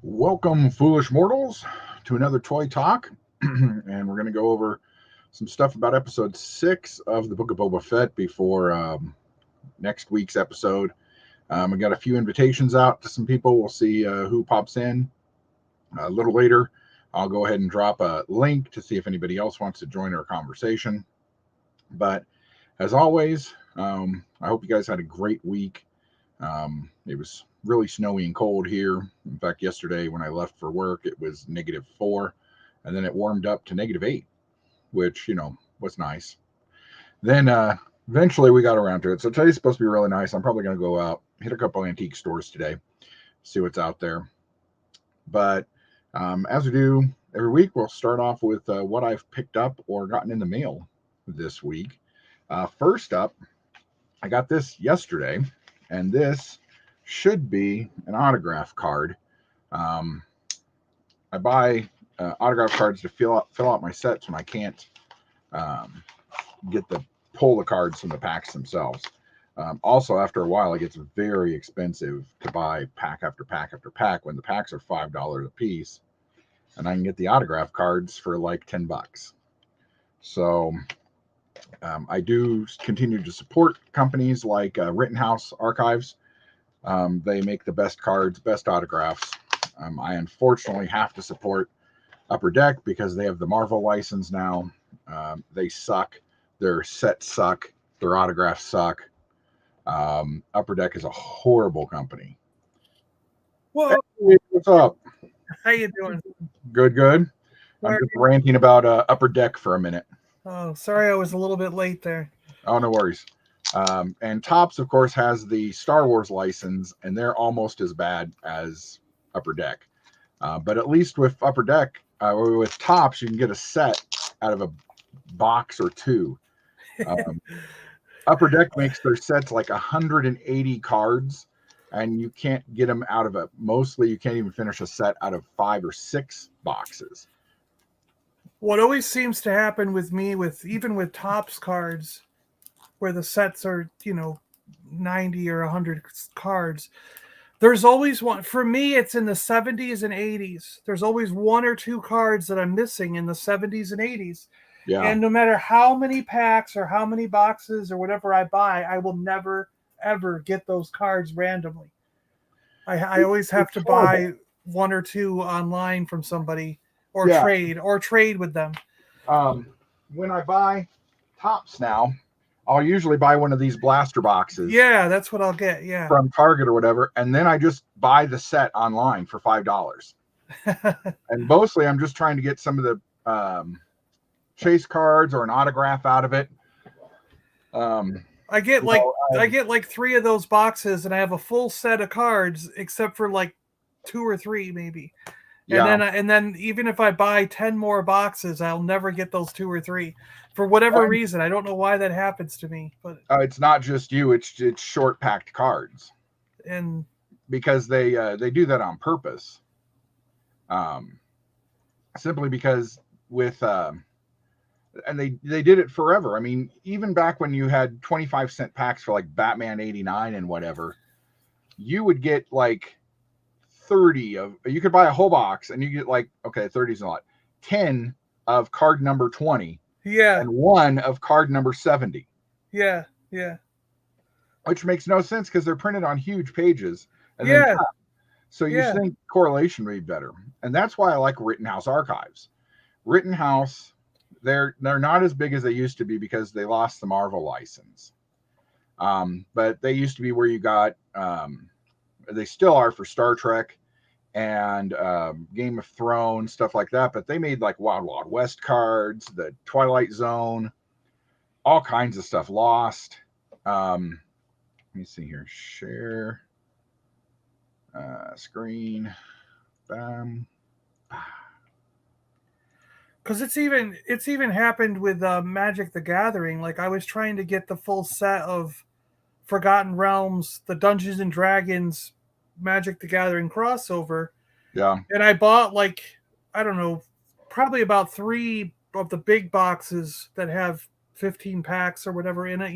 Welcome, foolish mortals, to another Toy Talk. And we're going to go over some stuff about episode 6 of the Book of Boba Fett before next week's episode. We got a few invitations out to some people. We'll see who pops in. A little later, I'll go ahead and drop a link to see if anybody else wants to join our conversation. But as always, I hope you guys had a great week. It was really snowy and cold here. In fact, yesterday when I left for work, it was -4, and then it warmed up to -8, which, was nice. Then eventually we got around to it. So today's supposed to be really nice. I'm probably going to go out, hit a couple antique stores today, see what's out there. But as we do every week, we'll start off with what I've picked up or gotten in the mail this week. First up, I got this yesterday, and this should be an autograph card. I buy autograph cards to fill out my sets when I can't pull the cards from the packs themselves. Also, after a while, it gets very expensive to buy pack after pack after pack when the packs are $5 a piece, and I can get the autograph cards for like $10. So I do continue to support companies like Rittenhouse Archives. They make the best cards, best autographs. I unfortunately have to support Upper Deck because they have the Marvel license now. They suck. Their sets suck. Their autographs suck. Upper Deck is a horrible company. Whoa. Hey, what's up? How you doing? Good. I'm just ranting about Upper Deck for a minute. Oh, sorry I was a little bit late there. Oh, no worries. And Topps, of course, has the Star Wars license, and they're almost as bad as Upper Deck. But at least with Upper Deck, or with Topps, you can get a set out of a box or two. Upper Deck makes their sets like 180 cards, and you can't get them out of mostly you can't even finish a set out of 5 or 6 boxes. What always seems to happen with me, even with Topps cards, where the sets are, 90 or 100 cards, there's always one. For me, it's in the 70s and 80s. There's always 1 or 2 cards that I'm missing in the 70s and 80s. Yeah. And no matter how many packs or how many boxes or whatever I buy, I will never, ever get those cards randomly. I always have to buy 1 or 2 online from somebody or trade with them. When I buy Topps now, I'll usually buy one of these blaster boxes. Yeah, that's what I'll get. Yeah. From Target or whatever. And then I just buy the set online for $5. And mostly I'm just trying to get some of the chase cards or an autograph out of it. I get like 3 of those boxes, and I have a full set of cards except for like 2 or 3 maybe. Yeah. And then even if I buy 10 more boxes, I'll never get those 2 or 3 for whatever reason. I don't know why that happens to me, but it's not just you. It's short packed cards, and because they do that on purpose. Simply because with and they did it forever. I mean, even back when you had 25-cent packs for like Batman 89 and whatever, you would get like 30 of, you could buy a whole box and you get like, okay, 30 is a lot, 10 of card number 20. Yeah. And 1 of card number 70. Yeah. Which makes no sense because they're printed on huge pages. And yeah. So you think correlation would be better. And that's why I like Rittenhouse Archives. Rittenhouse, they're not as big as they used to be because they lost the Marvel license. But they used to be where you got, they still are for Star Trek and Game of Thrones, stuff like that. But they made like Wild Wild West cards, the Twilight Zone, all kinds of stuff. Lost. Let me see here. Share screen. Bam. Because it's even happened with Magic the Gathering. Like I was trying to get the full set of Forgotten Realms, the Dungeons and Dragons Magic the Gathering crossover. Yeah. And I bought like, I don't know, probably about 3 of the big boxes that have 15 packs or whatever in it,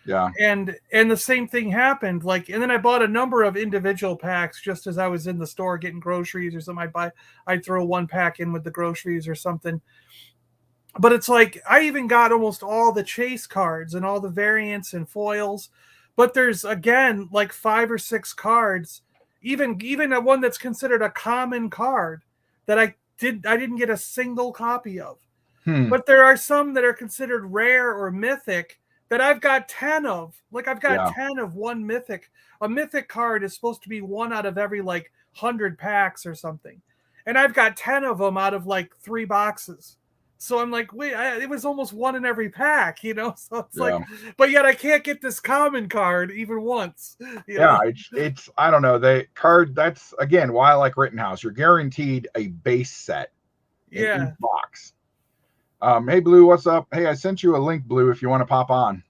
Yeah. And the same thing happened. Like, and then I bought a number of individual packs just as I was in the store getting groceries or something. I'd throw one pack in with the groceries or something. But it's like I even got almost all the chase cards and all the variants and foils. But there's again like 5 or 6 cards, even a one that's considered a common card that I didn't get a single copy of. But there are some that are considered rare or mythic that I've got 10 of. Like I've got 10 of one mythic. A mythic card is supposed to be one out of every like 100 packs or something. And I've got 10 of them out of like 3 boxes. So I'm like, wait, it was almost one in every pack, you know? So it's like, but yet I can't get this common card even once. You know? It's I don't know. That's again why I like Rittenhouse. You're guaranteed a base set in each box. Hey Blue, what's up? Hey, I sent you a link, Blue, if you want to pop on.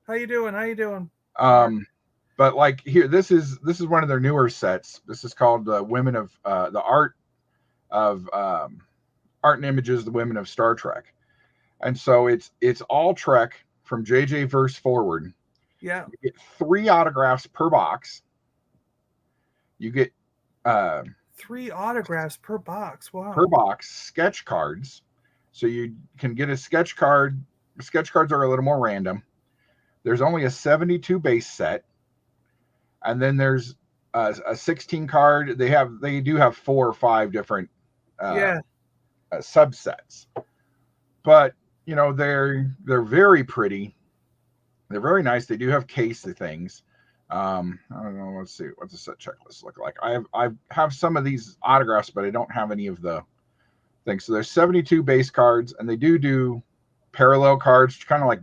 How you doing? But like here, this is one of their newer sets. This is called Women of the Art of Art and Images, the Women of Star Trek. And so it's all Trek from JJ verse forward. Yeah. You get 3 autographs per box. You get 3 autographs per box. Wow. Per box, sketch cards. So you can get a sketch card. Sketch cards are a little more random. There's only a 72 base set. And then there's a 16 card. They do have 4 or 5 different subsets. But you know, they're very pretty. They're very nice. They do have case things. I don't know. Let's see. What's the set checklist look like? I have some of these autographs, but I don't have any of the things. So there's 72 base cards, and they do parallel cards, kind of like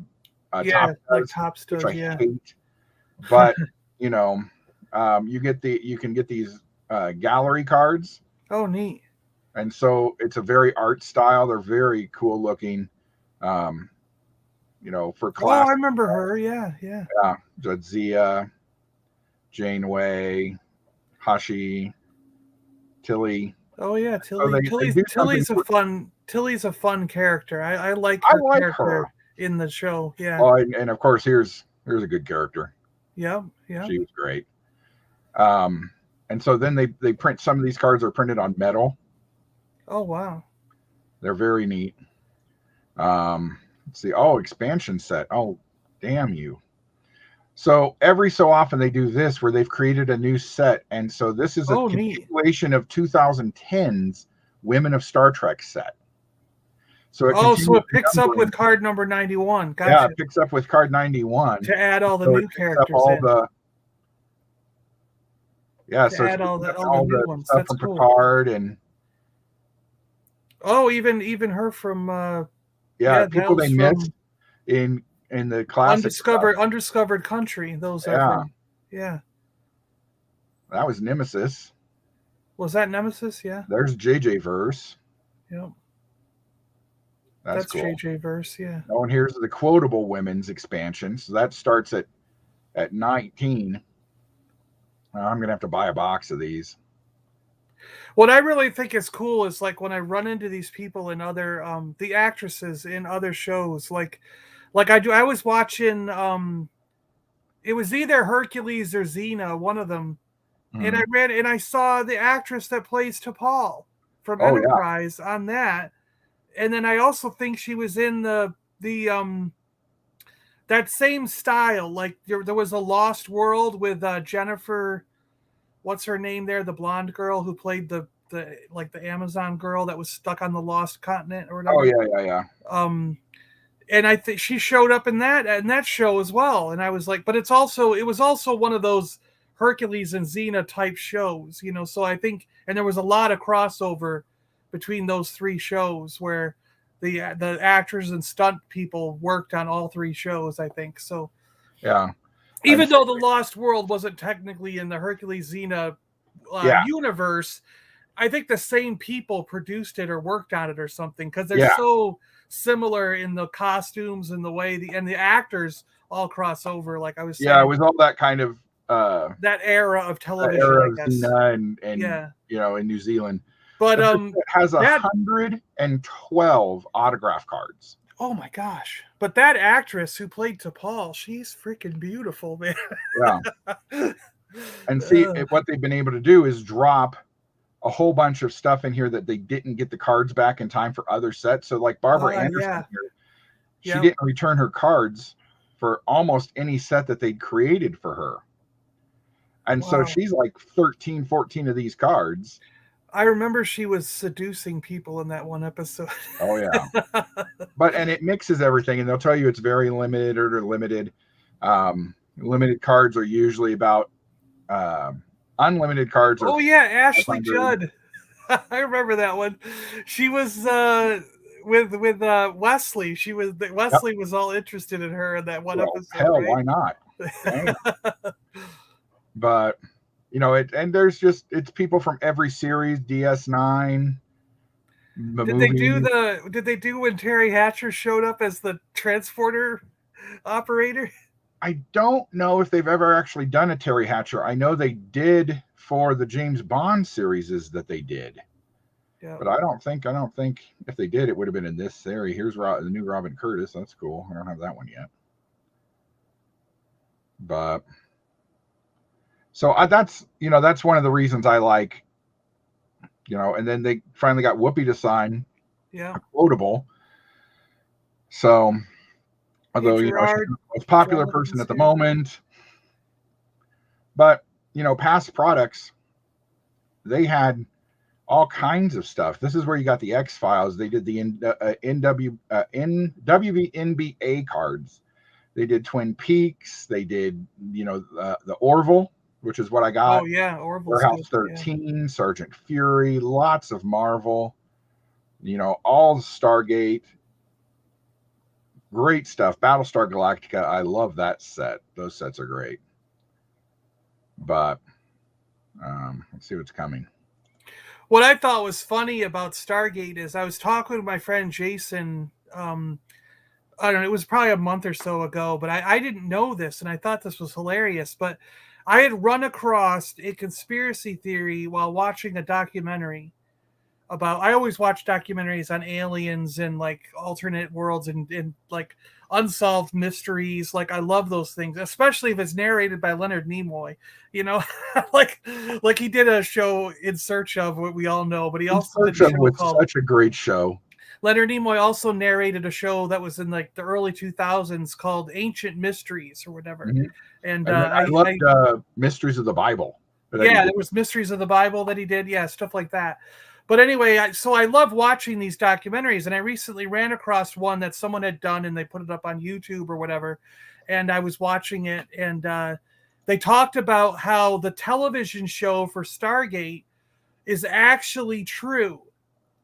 Topps does, which I hate. But you know, you can get these gallery cards. Oh, neat. And so it's a very art style. They're very cool looking. You know, for class. Oh, I remember her. Yeah. Judd, Janeway, Hashi, Tilly. Oh yeah, Tilly. Tilly's a fun character. I like her character in the show. Yeah. Well, and of course, here's a good character. Yeah. She was great. And so then they print some of these cards are printed on metal. Oh wow. They're very neat. Let's see. Oh, expansion set. Oh, damn you. So every so often they do this where they've created a new set. And so this is a continuation of 2010's Women of Star Trek set. So it picks up with card number 91. Gotcha. Yeah, it picks up with card 91. To add all the new characters in. Add all the ones. Stuff from Picard and even her from people they missed in the classic undiscovered country. Those are that was Nemesis. Was that Nemesis? Yeah. There's JJ verse. Yep. That's cool. JJ verse. Yeah. Oh, and here's the quotable women's expansion. So that starts at 19. I'm gonna have to buy a box of these. What I really think is cool is like when I run into these people in other the actresses in other shows, like I was watching it was either Hercules or Xena, one of them, and I saw the actress that plays T'Pol from Enterprise on that, and then I also think she was in the that same style, like there was a Lost World with Jennifer. What's her name there? The blonde girl who played the Amazon girl that was stuck on the lost continent or whatever. Oh yeah. And I think she showed up in that show as well. And I was like, but it was also one of those Hercules and Xena type shows, you know. So I think, and there was a lot of crossover between those 3 shows where the actors and stunt people worked on all 3 shows, I think. So yeah. Even though the Lost World wasn't technically in the Hercules Xena universe, I think the same people produced it or worked on it or something because they're so similar in the costumes and the way the actors all cross over. Like I was saying, it was all that kind of that era of television, I guess. Xena and you know, in New Zealand. But it has 112 autograph cards. Oh my gosh! But that actress who played T'Pol, she's freaking beautiful, man. Yeah. And see, what they've been able to do is drop a whole bunch of stuff in here that they didn't get the cards back in time for other sets. So like Barbara Anderson here, she didn't return her cards for almost any set that they'd created for her. And so she's like 13, 14 of these cards. I remember she was seducing people in that one episode. Oh, yeah. And it mixes everything, and they'll tell you it's very limited or limited. Limited cards are usually about unlimited cards. Oh, yeah, Ashley Judd. I remember that one. She was with Wesley. Wesley was all interested in her in that one episode. Hell, right? Why not? But and there's it's people from every series, DS9. Did they do when Terry Hatcher showed up as the transporter operator? I don't know if they've ever actually done a Terry Hatcher. I know they did for the James Bond series that they did. Yeah. But I don't think if they did, it would have been in this series. Here's the new Robin Curtis. That's cool. I don't have that one yet. But so that's one of the reasons I like, and then they finally got Whoopi to sign a quotable. So although she's the most popular person at the moment, but past products, they had all kinds of stuff. This is where you got the X-Files. They did the WNBA cards. They did Twin Peaks. They did the Orville, which is what I got. Oh yeah, Orville. Warehouse 13, Sergeant Fury, lots of Marvel. All Stargate. Great stuff. Battlestar Galactica. I love that set. Those sets are great. But let's see what's coming. What I thought was funny about Stargate is I was talking with my friend Jason. I don't know. It was probably a month or so ago, but I didn't know this, and I thought this was hilarious. But I had run across a conspiracy theory while watching a documentary about. I always watch documentaries on aliens and like alternate worlds and like unsolved mysteries. Like I love those things, especially if it's narrated by Leonard Nimoy. Like he did a show In Search of, what we all know, but he also did a show called such a great show. Leonard Nimoy also narrated a show that was in like the early 2000s called Ancient Mysteries or whatever. Mm-hmm. And I loved Mysteries of the Bible. Yeah, there was Mysteries of the Bible that he did. Yeah, stuff like that. But anyway, so I love watching these documentaries, and I recently ran across one that someone had done, and they put it up on YouTube or whatever, and I was watching it, and they talked about how the television show for Stargate is actually true,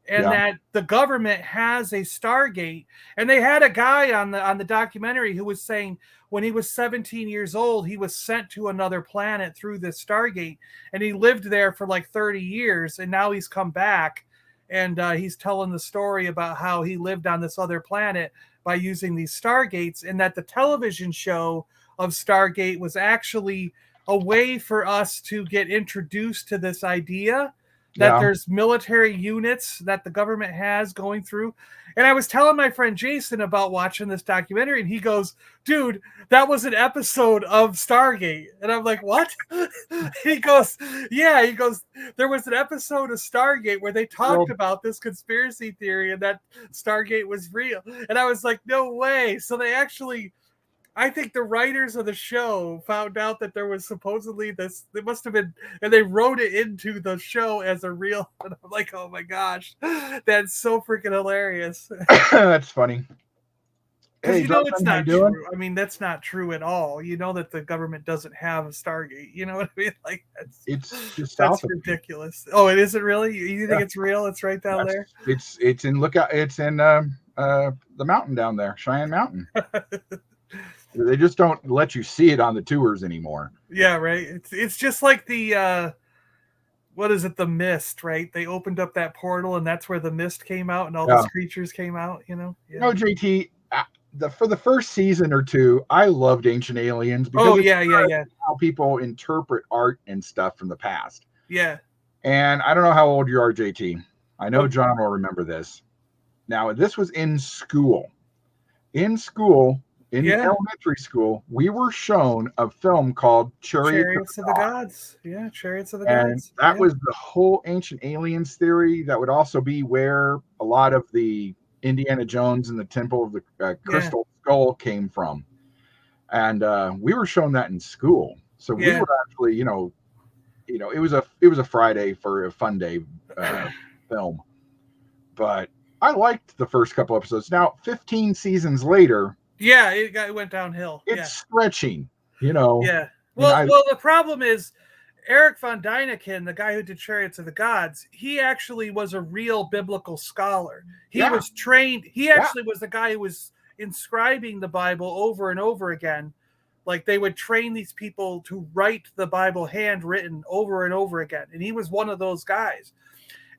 and that the government has a Stargate, and they had a guy on the documentary who was saying when he was 17 years old, he was sent to another planet through this Stargate, and he lived there for like 30 years, and now he's come back, and he's telling the story about how he lived on this other planet by using these Stargates, and that the television show of Stargate was actually a way for us to get introduced to this idea that there's military units that the government has going through. And I was telling my friend Jason about watching this documentary, and he goes, dude, that was an episode of Stargate. And I'm like, what? He goes, yeah. He goes, there was an episode of Stargate where they talked about this conspiracy theory and that Stargate was real. And I was like, no way. So they actually... I think the writers of the show found out that there was supposedly this, it must have been, and they wrote it into the show as a real, and I'm like, oh my gosh, that's so freaking hilarious. That's funny. Hey, it's not true. I mean, that's not true at all. You know that the government doesn't have a Stargate. You know what I mean? Like, that's ridiculous. Oh, it isn't really? You think it's real? It's right down there? It's in the mountain down there, Cheyenne Mountain. They just don't let you see it on the tours anymore. Yeah, right. It's just like the what is it? The Mist, right? They opened up that portal, and that's where the Mist came out, and all those creatures came out. No, JT. For the first season or two, I loved Ancient Aliens because how people interpret art and stuff from the past. Yeah. And I don't know how old you are, JT. I know John will remember this. Now, this was in school. in school, in Yeah. elementary school, we were shown a film called Chariots of the Gods. Yeah, Chariots of the and Gods. that Yeah. was the whole ancient aliens theory. That would also be where a lot of the Indiana Jones and the Temple of the Crystal Skull came from. And we were shown that in school. So we were actually, it was a Friday for a fun day film. But I liked the first couple episodes. Now, 15 seasons later, yeah, it went downhill. it's stretching, Yeah. And Well, the problem is Eric von Däniken, the guy who did Chariots of the Gods, he actually was a real biblical scholar. He was trained. He actually was the guy who was inscribing the Bible over and over again. Like they would train these people to write the Bible handwritten over and over again. And he was one of those guys.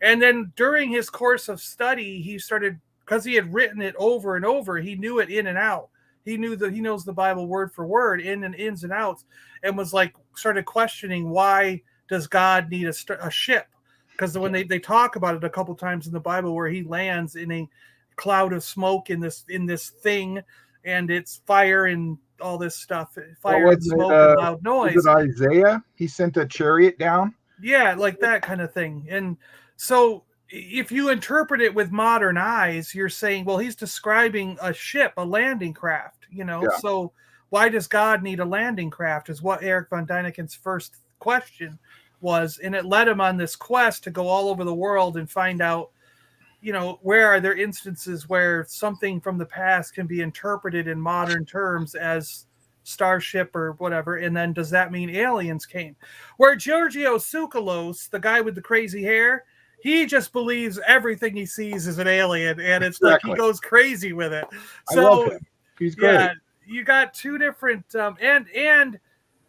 And then during his course of study, he started, because he had written it over and over, he knew it in and out. He knows the Bible word for word, in and ins and outs, and was like started questioning, why does God need a ship? Because when they talk about it a couple times in the Bible where he lands in a cloud of smoke in this thing, and it's fire and all this stuff, fire and smoke and loud noise. Was it Isaiah? He sent a chariot down. Yeah, like that kind of thing. And so if you interpret it with modern eyes, you're saying, well, he's describing a ship, a landing craft, So why does God need a landing craft is what Eric von Däniken's first question was. And it led him on this quest to go all over the world and find out, where are there instances where something from the past can be interpreted in modern terms as starship or whatever, and then does that mean aliens came? Where Giorgio Tsoukalos, the guy with the crazy hair, he just believes everything he sees is an alien, and it's like he goes crazy with it. So I love him. He's great. Yeah, you got two different and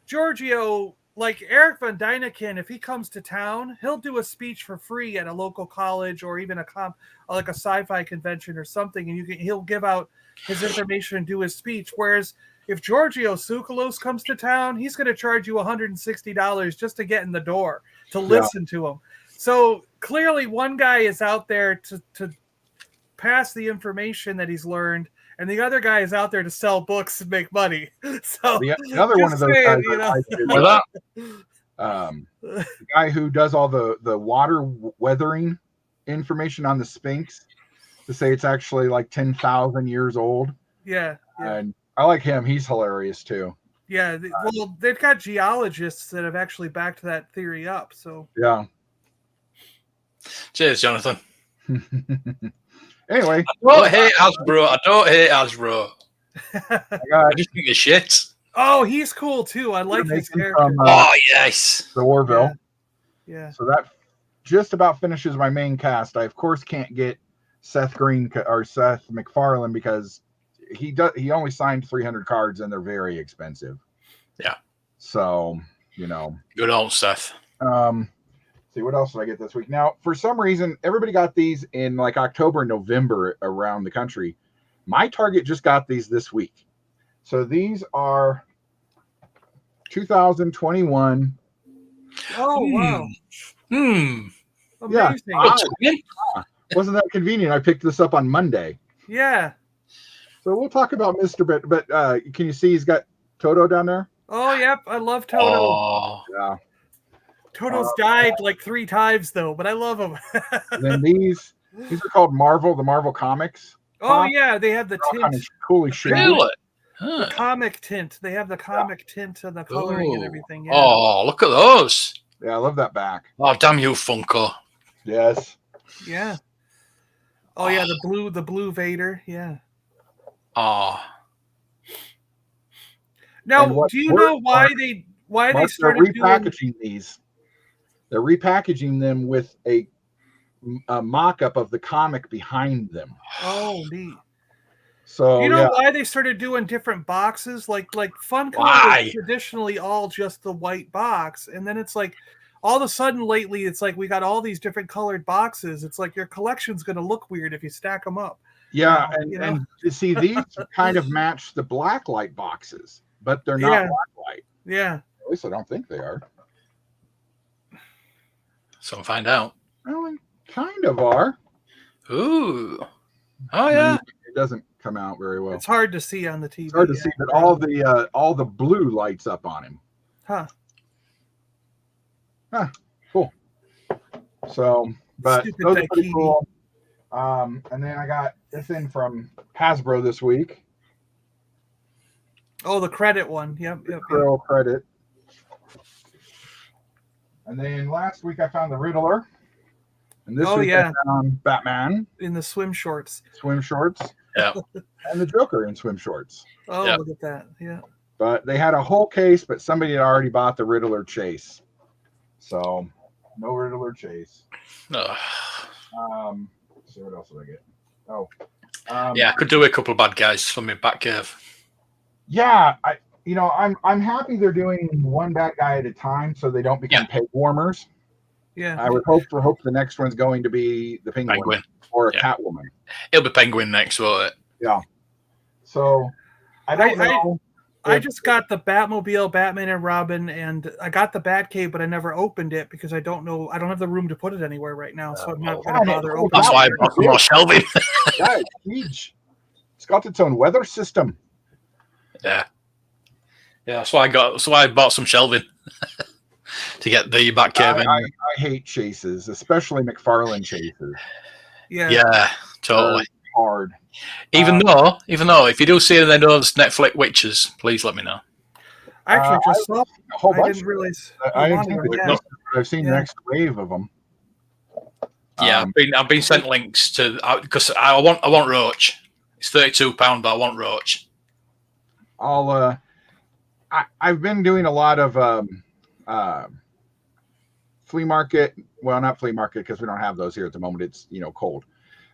Giorgio, like Eric von Däniken, if he comes to town, he'll do a speech for free at a local college or even like a sci-fi convention or something, and he'll give out his information and do his speech. Whereas if Giorgio Tsoukalos comes to town, he's going to charge you $160 just to get in the door to listen to him. So clearly one guy is out there to pass the information that he's learned, and the other guy is out there to sell books and make money. So the other one of those guys the guy who does all the water weathering information on the Sphinx to say it's actually like 10,000 years old. Yeah. And I like him. He's hilarious too. Yeah. Well, they've got geologists that have actually backed that theory up. So yeah. Cheers, Jonathan. Anyway, I don't hate Hasbro. I just think it's shit. Oh, he's cool too. I like his character. From, yes, the Orville. Yeah. So that just about finishes my main cast. I of course can't get Seth Green or Seth MacFarlane because he only signed 300 cards and they're very expensive. Yeah. So good old Seth. See what else did I get this week? Now, for some reason, everybody got these in like October and November around the country. My Target just got these this week. So these are 2021. Oh, wow. Amazing. Yeah. Wasn't that convenient? I picked this up on Monday. Yeah. So we'll talk about Mr. But can you see he's got Toto down there? Oh, yep. I love Toto. Oh. Yeah. Toto's died like 3 times though, but I love him. Then these are called Marvel, the Marvel comics. Oh yeah, they have the tint. Kind of coolly shaded. Really? Huh. The comic tint. They have the comic tint and the coloring and everything. Yeah. Oh, look at those. Yeah, I love that back. Oh, damn you, Funko. Yes. Yeah. Oh yeah, the blue Vader. Yeah. Oh. Now, do you know why they started repackaging these? They're repackaging them with a mock-up of the comic behind them. Oh, neat. So you know why they started doing different boxes? Like Funko was traditionally all just the white box, and then it's like all of a sudden lately it's like we got all these different colored boxes. It's like your collection's going to look weird if you stack them up. Yeah, and you see these kind of match the blacklight boxes, but they're not blacklight. Yeah. At least I don't think they are. So find out. Well, they kind of are. Ooh. Oh yeah. doesn't come out very well. It's hard to see on the TV. It's hard to see, but all the blue lights up on him. Huh. Cool. So, but Stupid those are pretty Daikini. cool. And then I got this in from Hasbro this week. Oh, the credit one. Yep. Girl credit. And then last week I found the Riddler. And this week I found Batman in the swim shorts. Swim shorts. Yeah. And the Joker in swim shorts. Oh, Yeah. look at that. Yeah. But they had a whole case, but somebody had already bought the Riddler chase. So no Riddler chase. Ugh. Let's see what else did I get? Yeah, I could do a couple of bad guys from my back cave. Yeah, I'm happy they're doing one bad guy at a time so they don't become peg warmers. Yeah. I would hope the next one's going to be the Penguin. Or a Catwoman. It'll be Penguin next, won't it? Yeah. So I don't know. I just got the Batmobile, Batman and Robin, and I got the Batcave, but I never opened it because I don't know. I don't have the room to put it anywhere right now, so I'm not going to bother opening it. That's why I bought more shelving. Yeah, it's huge. It's got its own weather system. Yeah. That's why I bought some shelving to get the Batcave in. I hate chases, especially McFarlane chases. Yeah, totally. They're hard. Even though, if you do see any of those Netflix witches, please let me know. I actually just saw. A whole bunch. I didn't realize. I didn't think I've seen the next wave of them. Yeah, I've been sent links to because I want Roach. It's £32, but I want Roach. I've been doing a lot of flea market. Well, not flea market because we don't have those here at the moment. It's cold,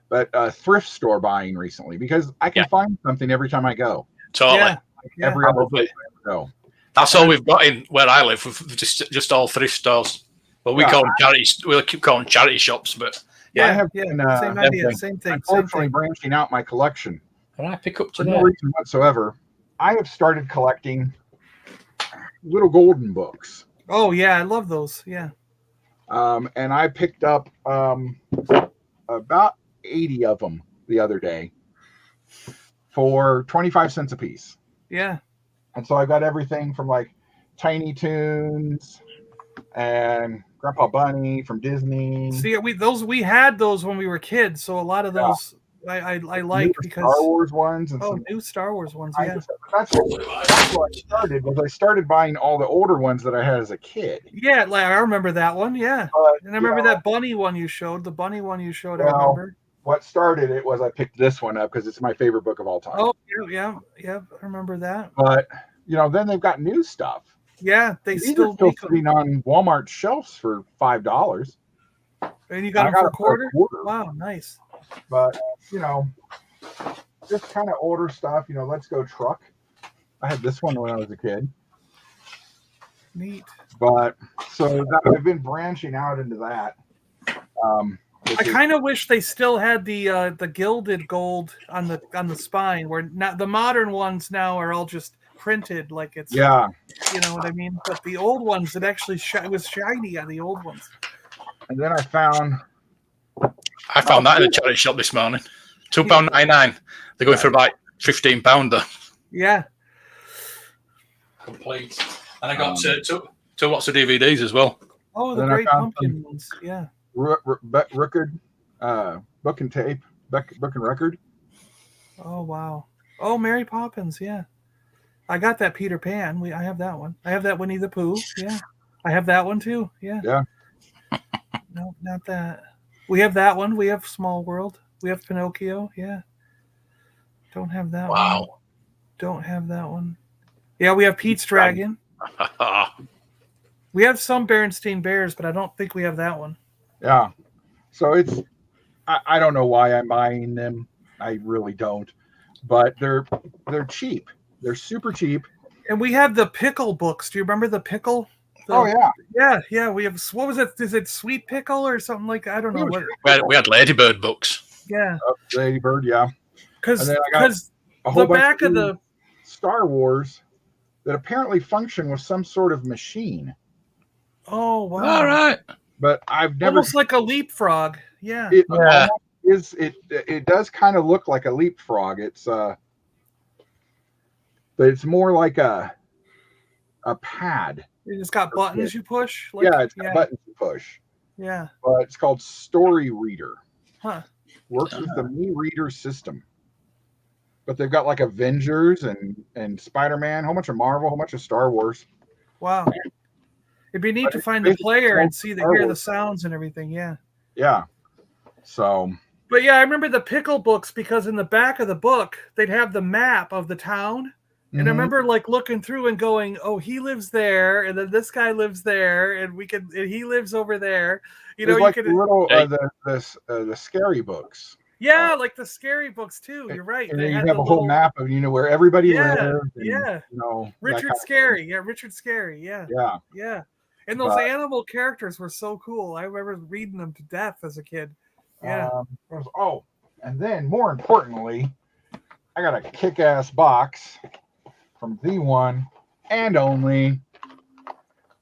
but thrift store buying recently because I can find something every time I go. Totally. Every other place I go. That's all we've got in where I live. We've just all thrift stores. Well, we call them charities. We'll keep calling them charity shops, but I have been, same idea, same thing. Unfortunately, branching out my collection. What did I pick up For today? no reason whatsoever, I have started collecting little golden books. Oh yeah, I love those. Yeah. And I picked up about 80 of them the other day for 25 cents a piece. Yeah. And so I got everything from like Tiny Toons and Grandpa Bunny from Disney. See, we had those when we were kids, so a lot of those I like because Star Wars ones and some new Star Wars ones. that's what I started. I started buying all the older ones that I had as a kid. Yeah, like I remember that one. Yeah, and I remember that bunny one you showed. The bunny one you showed. I remember. What started it was I picked this one up because it's my favorite book of all time. Oh yeah, I remember that. But then they've got new stuff. Yeah, These are still sitting on Walmart shelves for $5. And you got them for a quarter? Wow, nice. But just kind of older stuff. Let's Go Truck. I had this one when I was a kid. Neat. But so I've been branching out into that. I kind of wish they still had the gilded gold on the spine, where not the modern ones now are all just printed like it's you know what I mean. But the old ones, it actually was shiny on the old ones. And then I found that in a charity shop this morning. £2.99. They're going for about £15 though. Yeah. Complete. And I got two lots of DVDs as well. Oh, the Great Pumpkin ones. Yeah. Record, book and tape, book and record. Oh wow! Oh, Mary Poppins. Yeah, I got that Peter Pan. I have that one. I have that Winnie the Pooh. Yeah, I have that one too. Yeah. Yeah. No, not that. We have that one. We have Small World. We have Pinocchio. Yeah. Don't have that one. Wow. Don't have that one. Yeah, we have Pete's Dragon. We have some Berenstain Bears, but I don't think we have that one. Yeah. So it's, I don't know why I'm buying them. I really don't. But they're cheap. They're super cheap. And we have the Pickle books. Do you remember the Pickle? Oh, yeah. Yeah. We have, what was it? Is it Sweet Pickle or something like that? I don't know. We had Ladybird books. Yeah. Ladybird, yeah. Because the back of the Star Wars that apparently function with some sort of machine. Oh, wow. All right. But I've never... Almost like a leapfrog. Yeah. is it does kind of look like a leapfrog. It's but it's more like a pad. It's got buttons you push. Like, yeah, it's got buttons to push. Yeah. But it's called Story Reader. Huh. Works with the Me Reader system. But they've got like Avengers and Spider-Man, a whole bunch of Marvel, a whole bunch of Star Wars. Wow. It'd be neat to find the player and hear the sounds and everything. Yeah. Yeah. So. But yeah, I remember the Pickle books because in the back of the book, they'd have the map of the town. And I remember like looking through and going, "Oh, he lives there, and then this guy lives there, and he lives over there." You know, like you could the scary books. Yeah, like the scary books too. You're right. And then you have a whole map of where everybody lives. And, Richard Scary. Richard Scary. Yeah. Yeah. Yeah. And those animal characters were so cool. I remember reading them to death as a kid. Yeah. And then more importantly, I got a kick-ass box from the one and only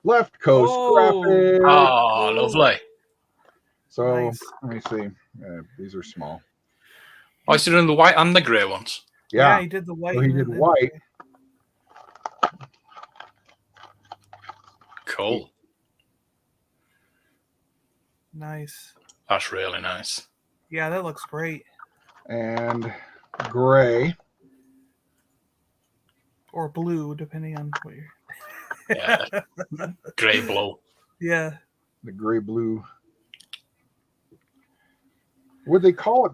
Left Coast Graphics. Oh, lovely. So let me see. These are small. Oh, is he doing the white and the grey ones? Yeah, he did the white. So he did white. Cool. Nice. That's really nice. Yeah, that looks great. And gray. Or blue, depending on what you're. Yeah. Grey blue. Yeah. The gray blue. Would they call it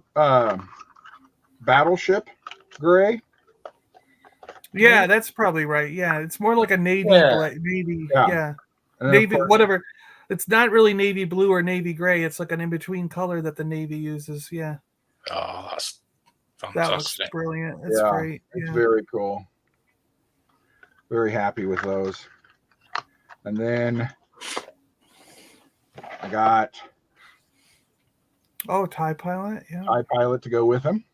battleship gray? Yeah, that's probably right. Yeah, it's more like a navy, navy, navy, whatever. It's not really navy blue or navy gray. It's like an in-between color that the Navy uses. Yeah. Oh, that's fantastic. That looks brilliant. It's great. It's very cool. Very happy with those. And then I got TIE Pilot. Yeah. TIE Pilot to go with him.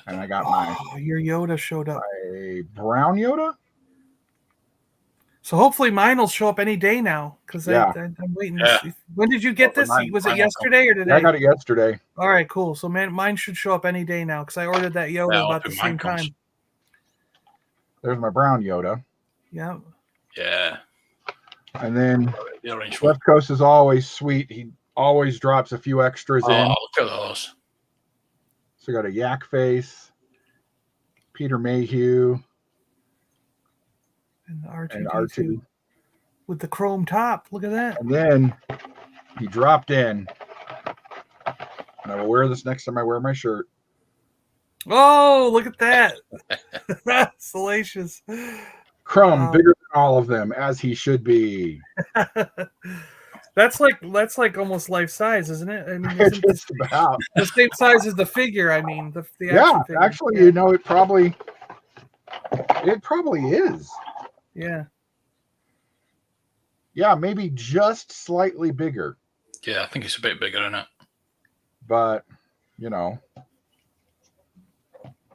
And I got your Yoda showed up. A brown Yoda. So hopefully mine will show up any day now because I'm waiting. To see. When did you get this? Was it yesterday or today? I got it yesterday. All right, cool. So mine should show up any day now because I ordered that Yoda about the same time. There's my brown Yoda. Yeah. Yeah. And then Left Coast is always sweet. He always drops a few extras in. Oh, look at those. So I got a Yak Face, Peter Mayhew, and R2 with the chrome top. Look at that. And then he dropped in, and I will wear this next time I wear my shirt. Oh, look at that. That's salacious. Crumb, bigger than all of them, as he should be. That's like almost life size, isn't it? I mean, it's just about the same size as the figure. I mean, the figure. Actually, it probably is. Yeah. Yeah, maybe just slightly bigger. Yeah, I think it's a bit bigger, isn't it? But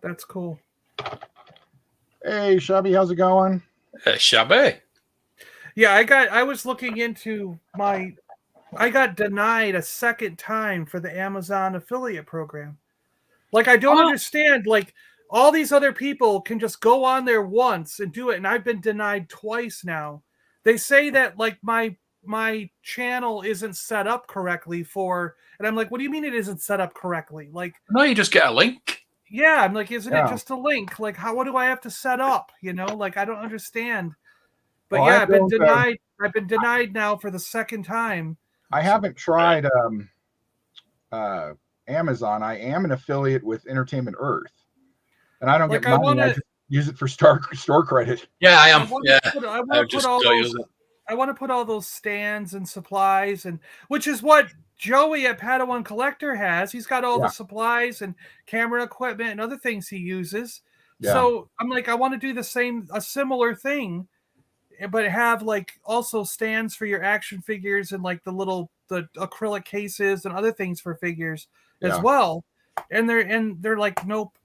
that's cool. Hey, Shabby, how's it going? Hey, Shabby. Yeah, I was looking into I got denied a second time for the Amazon affiliate program. Like, I don't understand. Like, all these other people can just go on there once and do it, and I've been denied twice now. They say that, like, my channel isn't set up correctly and I'm like, what do you mean it isn't set up correctly? Like, no, you just get a link. Yeah, I'm like, isn't it just a link? Like, what do I have to set up? Like, I don't understand. But I've been denied. I've been denied now for the second time. I haven't tried Amazon. I am an affiliate with Entertainment Earth, and I don't get money. I just use it for store credit. Yeah, I am. I want to put all those stands and supplies, which is what Joey at Padawan Collector has. He's got all the supplies and camera equipment and other things he uses. Yeah. So I'm like, I want to do a similar thing, but have like also stands for your action figures and like the acrylic cases and other things for figures as well. And they're like, nope,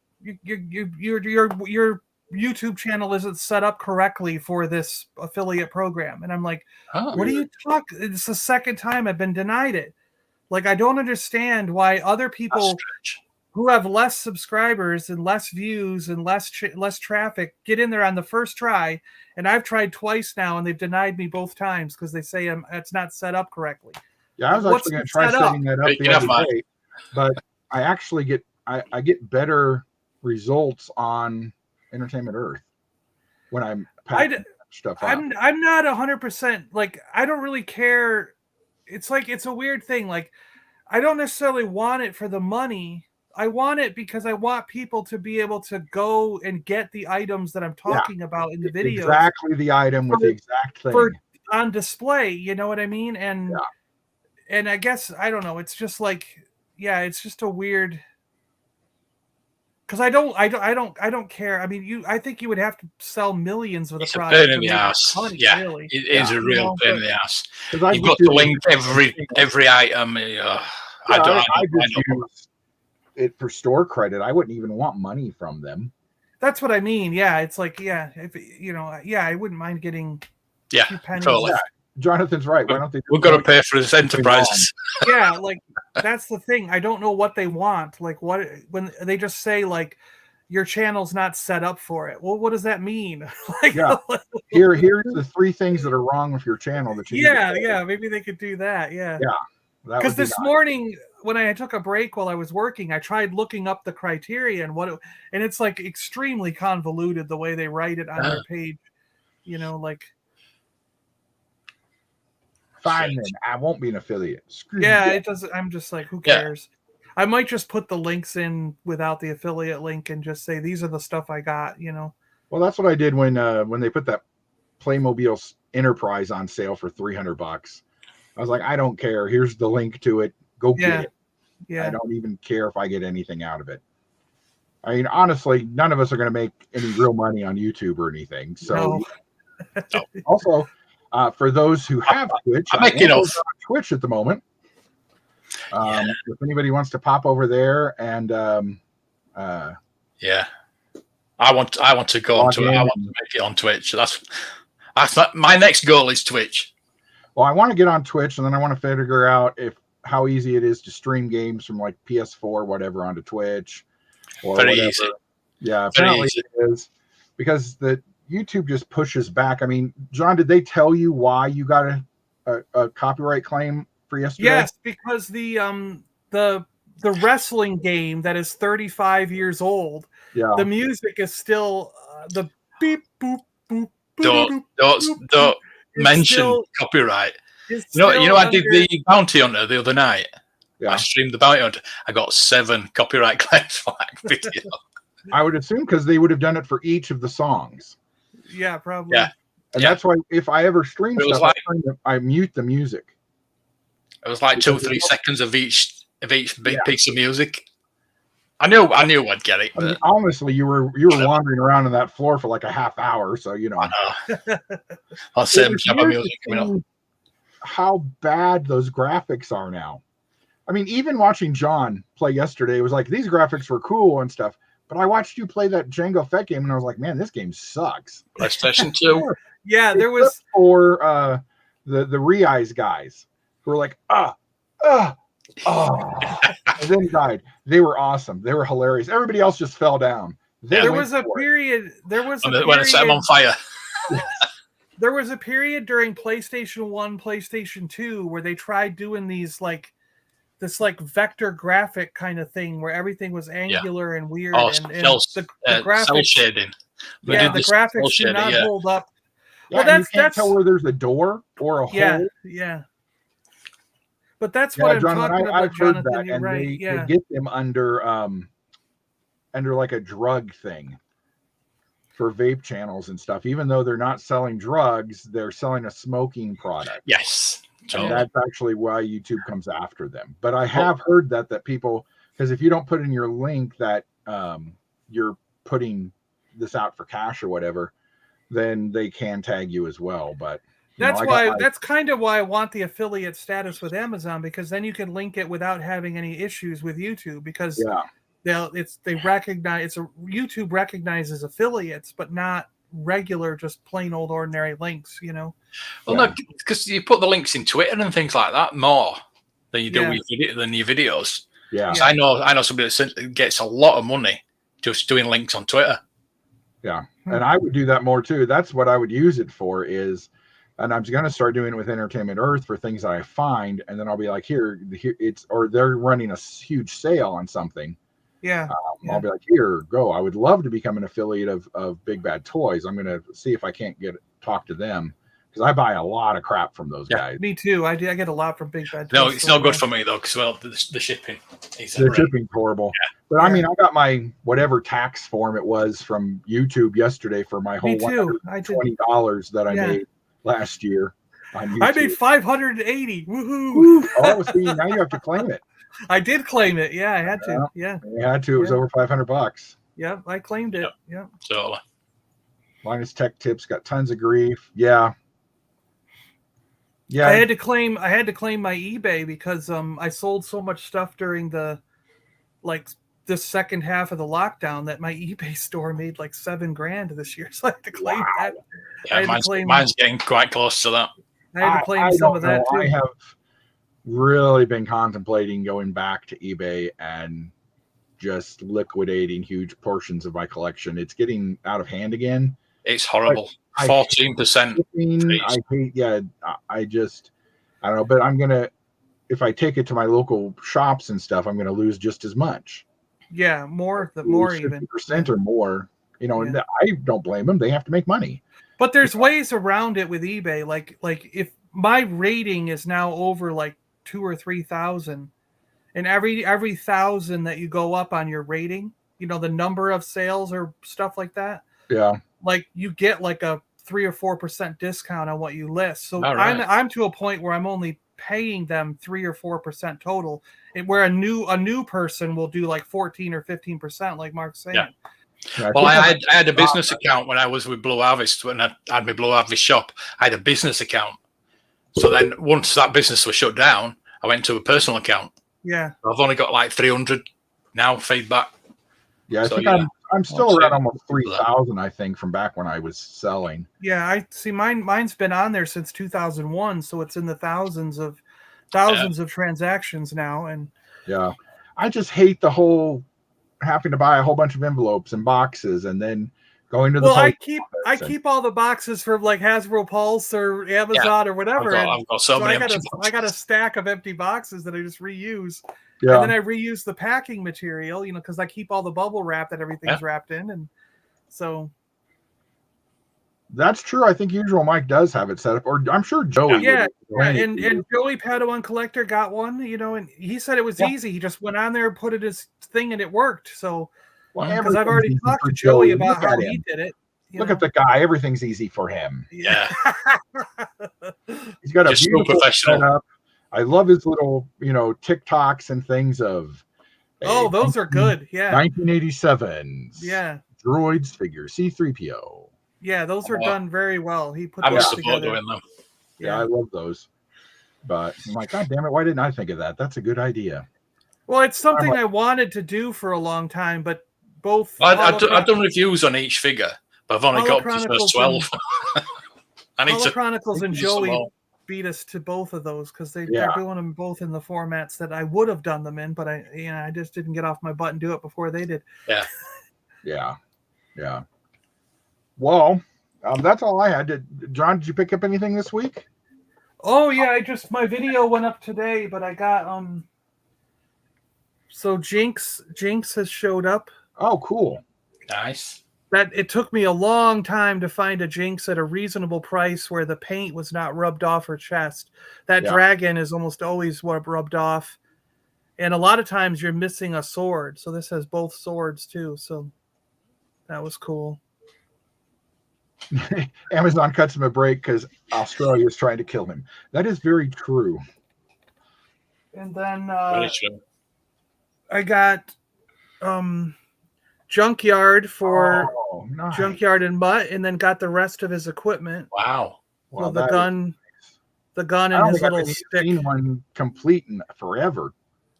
you're YouTube channel isn't set up correctly for this affiliate program. And I'm like, what are you talking? It's the second time I've been denied it. Like, I don't understand why other people who have less subscribers and less views and less traffic get in there on the first try. And I've tried twice now, and they've denied me both times because they say it's not set up correctly. Yeah, I was actually going to try setting that up the other day, but I actually get I get better results on Entertainment Earth when I'm packing stuff up. I'm not 100%, like, I don't really care. It's like, it's a weird thing. Like, I don't necessarily want it for the money. I want it because I want people to be able to go and get the items that I'm talking about in the video. Exactly the item with the exact thing on display. You know what I mean? And and I guess, I don't know. It's just like, it's just a weird. Because I don't care. I mean, I think you would have to sell millions of the product. It's a pain in the ass. Really. It is a real pain in the ass. You've got to link every item. I just use it for store credit. I wouldn't even want money from them. That's what I mean. Yeah, it's like, if I wouldn't mind getting a few pennies. Totally. Yeah. Jonathan's right. Why don't they? We've got to pay for this enterprise. Yeah, like, that's the thing. I don't know what they want. Like, when they just say, like, your channel's not set up for it. Well, what does that mean? Like, here's the 3 things that are wrong with your channel that you. Maybe they could do that. Yeah. Because this morning, when I took a break while I was working, I tried looking up the criteria and and it's like extremely convoluted the way they write it on their page. You know, like. Fine, then I won't be an affiliate. It doesn't. I'm just like, who cares? I might just put the links in without the affiliate link and just say these are the stuff I got. You know. Well, that's what I did when they put that Playmobil Enterprise on sale for $300. I was like, I don't care. Here's the link to it. Go get it. Yeah. I don't even care if I get anything out of it. I mean, honestly, none of us are going to make any real money on YouTube or anything. So, also. For those who have Twitch, I'm on Twitch at the moment. If anybody wants to pop over there and I want to go on Twitch. I want to make it on Twitch. That's my next goal is Twitch. Well, I want to get on Twitch, and then I want to figure out how easy it is to stream games from like PS4, whatever, onto Twitch. Or Very whatever. easy. Yeah, apparently it is, because YouTube just pushes back. I mean, John, did they tell you why you got a copyright claim for yesterday? Yes, because the wrestling game that is 35 years old, the music is still the beep boop boop. Don't mention copyright. You know, I did the Bounty Hunter the other night. Yeah. I streamed the Bounty Hunter. I got 7 copyright claims for that video. I would assume because they would have done it for each of the songs. Yeah, probably. Yeah. And that's why if I ever stream stuff, I mute the music. It was like 2-3 seconds of each big piece of music. I knew I'd get it. But... I mean, honestly, you were wandering around on that floor for like a half hour, so you know. I know. I'll say music coming up. How bad those graphics are now. I mean, even watching John play yesterday, it was like these graphics were cool and stuff. But I watched you play that Jango Fett game, and I was like, man, this game sucks. PlayStation 2. Yeah, there was for the Re-Eyes guys who were like, and then died. They were awesome. They were hilarious. Everybody else just fell down. There was a period when it set them on fire. There was a period during PlayStation 1, PlayStation 2 where they tried doing these this vector graphic kind of thing where everything was angular and weird, and the graphics, cell shading. The graphics do not hold up. Yeah, well, you can't tell where there's a door or a hole. Yeah. But that's what I'm talking about, I've heard Jonathan. that, you're and right. they get them under like a drug thing for vape channels and stuff. Even though they're not selling drugs, they're selling a smoking product. Yes. And that's actually why YouTube comes after them. But I have heard that people, because if you don't put in your link that you're putting this out for cash or whatever, then they can tag you as well. But that's kind of why I want the affiliate status with Amazon, because then you can link it without having any issues with YouTube. Because YouTube recognizes affiliates, but not regular, just plain old ordinary links. Well, no, because you put the links in Twitter and things like that more than you do with your videos. Yeah. So I know somebody that gets a lot of money just doing links on Twitter. Yeah, and I would do that more too. That's what I would use it for and I'm going to start doing it with Entertainment Earth for things that I find, and then I'll be like, here or they're running a huge sale on something. Yeah. I'll be like, here, go. I would love to become an affiliate of Big Bad Toys. I'm going to see if I can't talk to them, because I buy a lot of crap from those guys. Me too. I get a lot from Big Bad Toys. No, it's not good for me though, because the shipping. The shipping's horrible. Yeah. But I mean, I got my whatever tax form it was from YouTube yesterday for my whole $120 that I made last year. I made $580. Woohoo! Oh, see, now you have to claim it. I did claim it. Yeah, I had to. Yeah, you had to. It was over $500. Yep, I claimed it. Yep. So, Linus Tech Tips got tons of grief. Yeah. I had to claim my eBay because I sold so much stuff during the this second half of the lockdown that my eBay store made like $7,000 this year. So I had to claim that. Yeah, mine's getting quite close to that. I had to claim some of that too. I have really been contemplating going back to eBay and just liquidating huge portions of my collection. It's getting out of hand again. It's horrible. 14%. I hate. Yeah, I don't know. But I'm gonna, if I take it to my local shops and stuff, I'm gonna lose just as much. Yeah, more even 50% or more. And I don't blame them. They have to make money. But there's ways around it with eBay. Like if my rating is now over like 2,000 or 3,000, and every 1,000 that you go up on your rating, the number of sales or stuff like that. Yeah. Like you get like a 3 or 4% discount on what you list. So I'm to a point where I'm only paying them 3 or 4% total, and where a new person will do like 14 or 15%, like Mark's saying. Yeah. Well, I had a business account when I was with Blue Harvest, when I had my Blue Harvest shop. I had a business account. So then once that business was shut down, I went to a personal account. Yeah. I've only got like 300 now feedback. Yeah, I think I'm still around almost 3,000, I think, from back when I was selling. Yeah, I see. Mine's been on there since 2001, so it's in the thousands of transactions now. And I just hate the whole having to buy a whole bunch of envelopes and boxes and then going to the. Well, I keep all the boxes from like Hasbro Pulse or Amazon or whatever. I've got so many. I got a stack of empty boxes that I just reuse. Yeah. And then I reuse the packing material, because I keep all the bubble wrap that everything's wrapped in, and so. That's true. I think Usual Mike does have it set up, or I'm sure Joey. Yeah. And Joey Padawan Collector got one, and he said it was easy. He just went on there, put it his thing, and it worked. So, because I've already talked to Joey about how he did it. Look at the guy; everything's easy for him. Yeah. He's got a beautiful professional setup. I love his little, TikToks and things of. Those are good. Yeah. 1987s. Yeah. Droids figure C-3PO. Yeah, those are done very well. He put I those support together. doing them. Yeah, I love those. But I'm like, God damn it, why didn't I think of that? That's a good idea. Well, it's something I wanted to do for a long time, but both. I've done reviews on each figure, but I've only got the first 12. Chronicles and Joey beat us to both of those because they're doing them both in the formats that I would have done them in, but I just didn't get off my butt and do it before they did. Yeah. Yeah. Well, that's all I had. John, did you pick up anything this week? Oh yeah, my video went up today, but I got so Jinx has showed up. Oh, cool. Nice. That it took me a long time to find a Jinx at a reasonable price where the paint was not rubbed off her chest. That dragon is almost always rubbed off. And a lot of times you're missing a sword. So this has both swords too. So that was cool. Amazon cuts him a break because Australia is trying to kill him. That is very true. And then I got Junkyard for Junkyard and Mutt, and then got the rest of his equipment. Wow. So the gun and his little stick. Seen one complete in forever.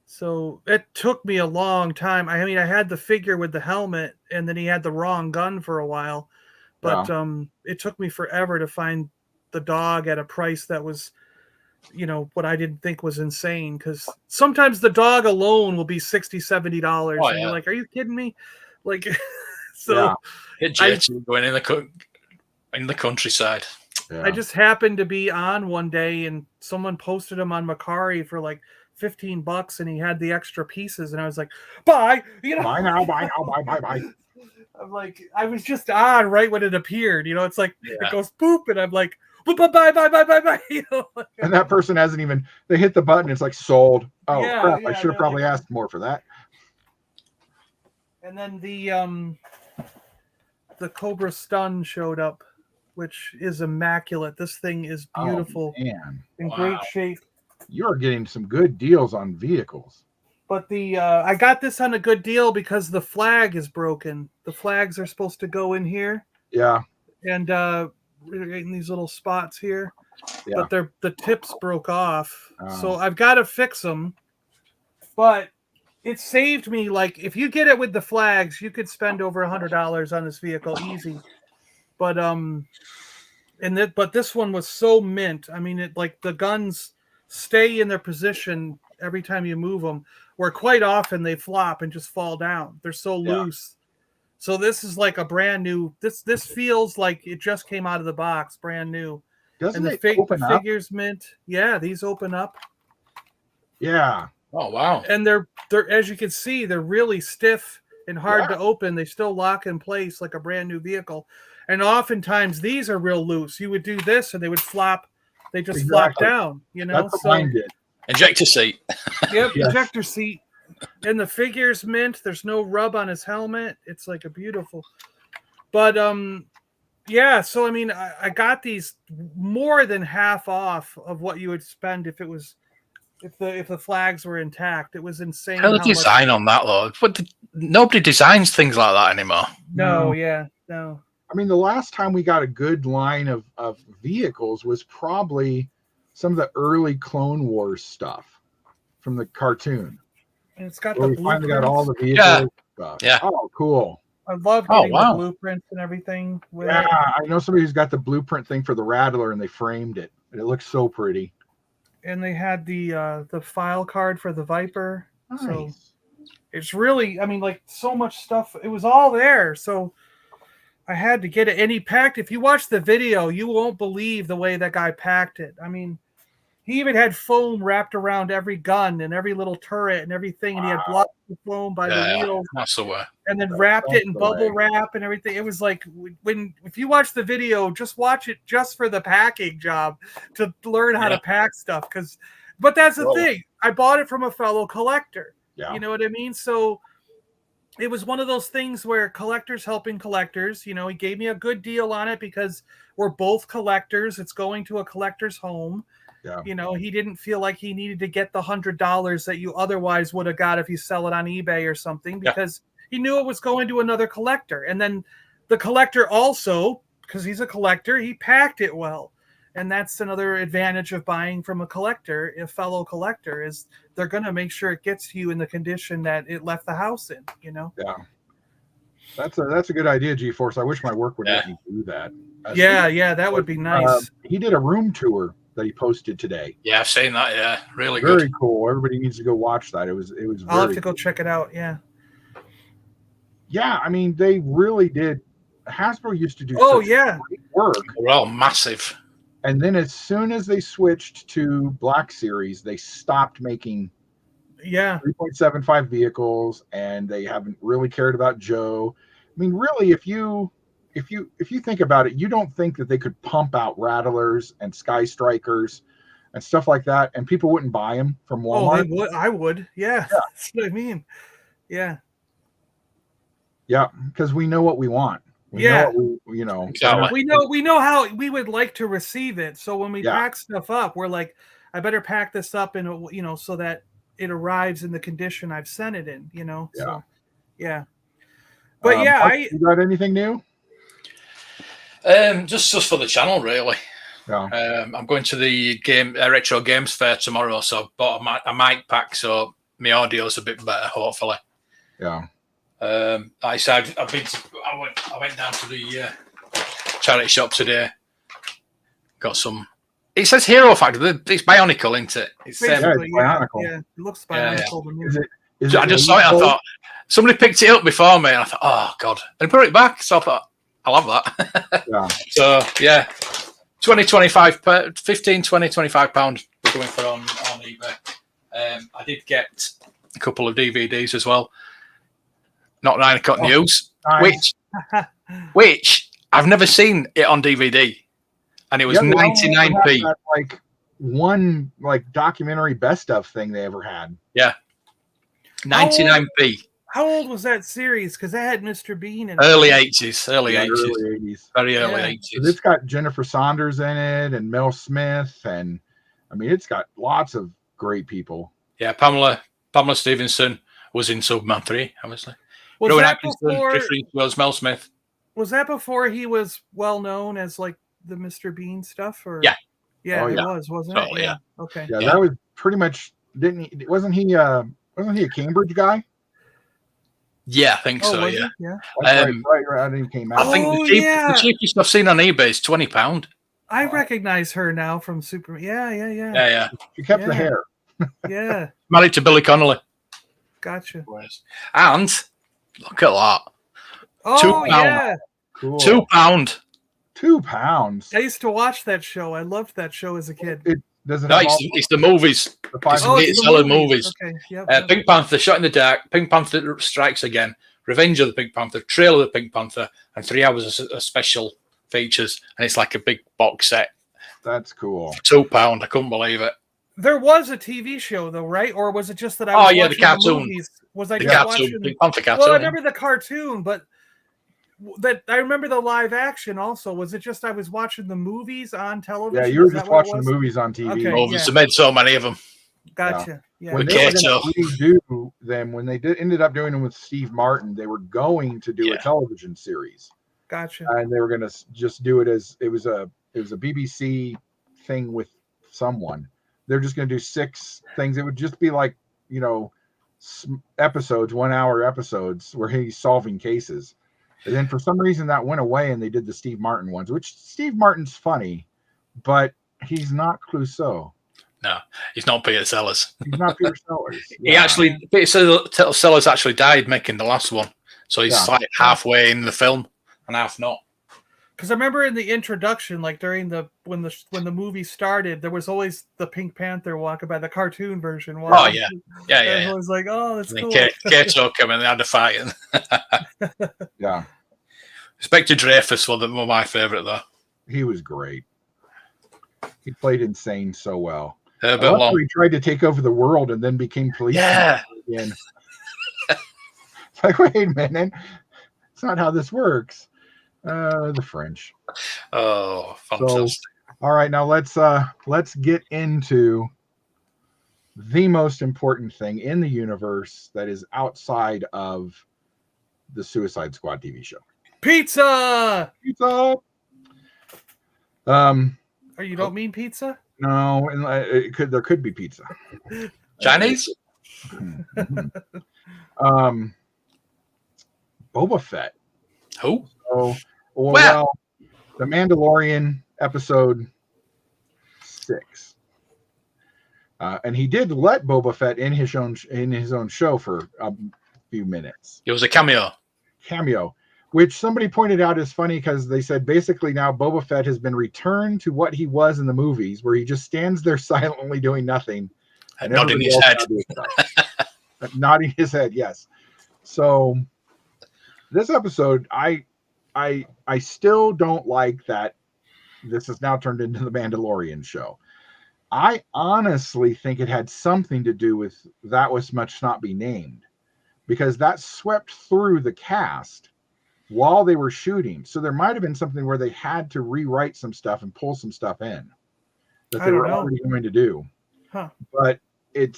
So it took me a long time. I mean, I had the figure with the helmet, and then he had the wrong gun for a while. But it took me forever to find the dog at a price that was, what I didn't think was insane. Because sometimes the dog alone will be $60, $70. And you're like, are you kidding me? Like, so going in the countryside. Yeah. I just happened to be on one day, and someone posted him on Macari for like $15, and he had the extra pieces, and I was like, "Bye, buy now, buy. I'm like, I was just on right when it appeared, It's like it goes boop, and I'm like, bye. And that person hasn't even. They hit the button. It's like sold. Oh crap! I should have probably asked more for that. And then the Cobra Stun showed up, which is immaculate. This thing is beautiful, in great shape. You're getting some good deals on vehicles. But I got this on a good deal because the flag is broken. The flags are supposed to go in here. Yeah. And in these little spots here. Yeah. But the tips broke off. So I've got to fix them. But it saved me. Like, if you get it with the flags, you could spend over $100 on this vehicle easy. But but this one was so mint. I mean, the guns stay in their position every time you move them, where quite often they flop and just fall down. They're so loose. So this is like a brand new. This feels like it just came out of the box, brand new. Doesn't and the figures mint? Yeah, these open up. Yeah. Oh wow. And they're as you can see, they're really stiff and hard to open. They still lock in place like a brand new vehicle. And oftentimes these are real loose. You would do this and they would flop. They just flop down, That's what mine did. Ejector seat. Yep, ejector seat. And the figure's mint. There's no rub on his helmet. It's like a beautiful. But so I mean, I got these more than half off of what you would spend if the flags were intact. It was insane. How the design on that, though? Nobody designs things like that anymore. No. I mean, the last time we got a good line of vehicles was probably some of the early Clone Wars stuff from the cartoon. And it's got we finally got all the vehicles stuff. Yeah. Oh, cool. I love getting the blueprints and everything. I know somebody who's got the blueprint thing for the Rattler, and they framed it. And it looks so pretty. And they had the file card for the Viper. Nice. So it's really, I mean, like, so much stuff. It was all there. So I had to get it. And he packed, if you watch the video, you won't believe the way that guy packed it. I mean, he even had foam wrapped around every gun and every little turret and everything. And he had blocks of foam by the wheels. That's the way. And then wrapped it in bubble wrap and everything. It was like, if you watch the video, just watch it just for the packing job to learn how to pack stuff. But that's the thing. I bought it from a fellow collector. Yeah. You know what I mean? So it was one of those things where collectors helping collectors. He gave me a good deal on it because we're both collectors. It's going to a collector's home. Yeah. He didn't feel like he needed to get the $100 that you otherwise would have got if you sell it on eBay or something, because he knew it was going to another collector. And then the collector also, because he's a collector, he packed it well. And that's another advantage of buying from a collector, a fellow collector, is they're going to make sure it gets to you in the condition that it left the house in, Yeah. That's a good idea, G-Force. I wish my work would let me do that. That would be nice. He did a room tour that he posted today. Yeah, I've seen that. Yeah, really very good. Very cool. Everybody needs to go watch that. It was. I'll have to go check it out. Yeah. Yeah, I mean, they really did. Hasbro used to do. Great work. They're all massive. And then as soon as they switched to Black Series, they stopped making 3.75 vehicles, and they haven't really cared about Joe. I mean, really, if you think about it, you don't think that they could pump out Rattlers and Sky Strikers and stuff like that, and people wouldn't buy them from Walmart. Oh, they would. I would. Yeah. That's what I mean. Yeah. Yeah, because we know what we want. We know what Exactly. We know how we would like to receive it. So when we pack stuff up, we're like, I better pack this up in so that it arrives in the condition I've sent it in. Yeah. So, yeah. But you got anything new? Just for the channel, really. Yeah. I'm going to the retro games fair tomorrow, so I bought a mic pack. So my audio's a bit better, hopefully. Yeah. Like I said, I went down to the charity shop today. Got some. It says Hero Factor. It's Bionicle, isn't it? It's Bionicle. Yeah, it looks Bionicle to me. I just saw it. I thought somebody picked it up before me, and I thought, oh god, and put it back. So I thought, I love that. Yeah. So yeah, 15, 20, 25 pounds we're going for on eBay. I did get a couple of DVDs as well. Not 9 o'clock news, nice. which I've never seen it on DVD, and it was 99p. That, like one documentary best of thing they ever had. Yeah, 99p. How old was that series? Because that had Mr. Bean in early it. 80s, very early 80s. It's got Jennifer Saunders in it and Mel Smith, and I mean, it's got lots of great people. Yeah, Pamela Stevenson was in Superman 3, obviously. Was Rowan that Atkinson, before? Jeffrey Wells, Mel Smith. Was that before he was well known as like the Mr. Bean stuff? Or yeah, it was, wasn't it? Yeah. Okay. Yeah, that was pretty much. Wasn't he a Cambridge guy? Yeah, I think so. Yeah. Right. He came out. I think the cheapest I've seen on eBay is £20. I recognize her now from Superman. Yeah. She kept the hair. Yeah. Married to Billy Connolly. Gotcha. And look at that. Oh, £2. yeah. Cool. £2. £2. I used to watch that show. I loved that show as a kid. It's the movies. It's the movies. Okay. Yep. Pink Panther, Shot in the Dark, Pink Panther Strikes Again, Revenge of the Pink Panther, Trail of the Pink Panther, and 3 hours of special features. And it's like a big box set. That's cool. £2. I couldn't believe it. There was a TV show though, right? Or was it just that I was watching the cartoon. movies? Was I the just cartoon, watching Pink Panther cartoon? Well, I remember the cartoon, but that I remember the live action also. Was it just I was watching the movies on television? Yeah, you were just watching the movies on TV. Okay, They made so many of them. Gotcha. Yeah. When they were going to redo them, when they ended up doing them with Steve Martin, they were going to do a television series. Gotcha. And they were going to just do it as it was a BBC thing with someone. They're just going to do 6 things. It would just be like, episodes, 1 hour episodes where he's solving cases. And then for some reason that went away and they did the Steve Martin ones, which Steve Martin's funny, but he's not Clouseau. No, he's not Peter Sellers. He's not Peter Sellers. Yeah. Peter Sellers actually died making the last one. So he's like halfway in the film and half not. Because I remember in the introduction, like during when the movie started, there was always the Pink Panther walking by, the cartoon version. Oh yeah. I was like, oh, that's cool. Kato came and they had a fight. Yeah. Inspector Dreyfus was my favourite though. He was great. He played insane so well. He tried to take over the world and then became police. Yeah. Again. It's like, wait a minute. It's not how this works. The French. Oh, fantastic. So, all right, now let's get into the most important thing in the universe that is outside of the Suicide Squad TV show. Pizza. Pizza. Or you don't mean pizza? No, and there could be pizza. Chinese? Boba Fett. Who? So, well, The Mandalorian episode 6. And he did let Boba Fett in his own show for a few minutes. It was a cameo. Which somebody pointed out is funny because they said basically now Boba Fett has been returned to what he was in the movies, where he just stands there silently doing nothing. And nodding his head. Nodding his head, yes. So this episode, I still don't like that this has now turned into the Mandalorian show. I honestly think it had something to do with That Was Much Not Be Named, because that swept through the cast while they were shooting. So there might have been something where they had to rewrite some stuff and pull some stuff in that they were already going to do. Huh. But it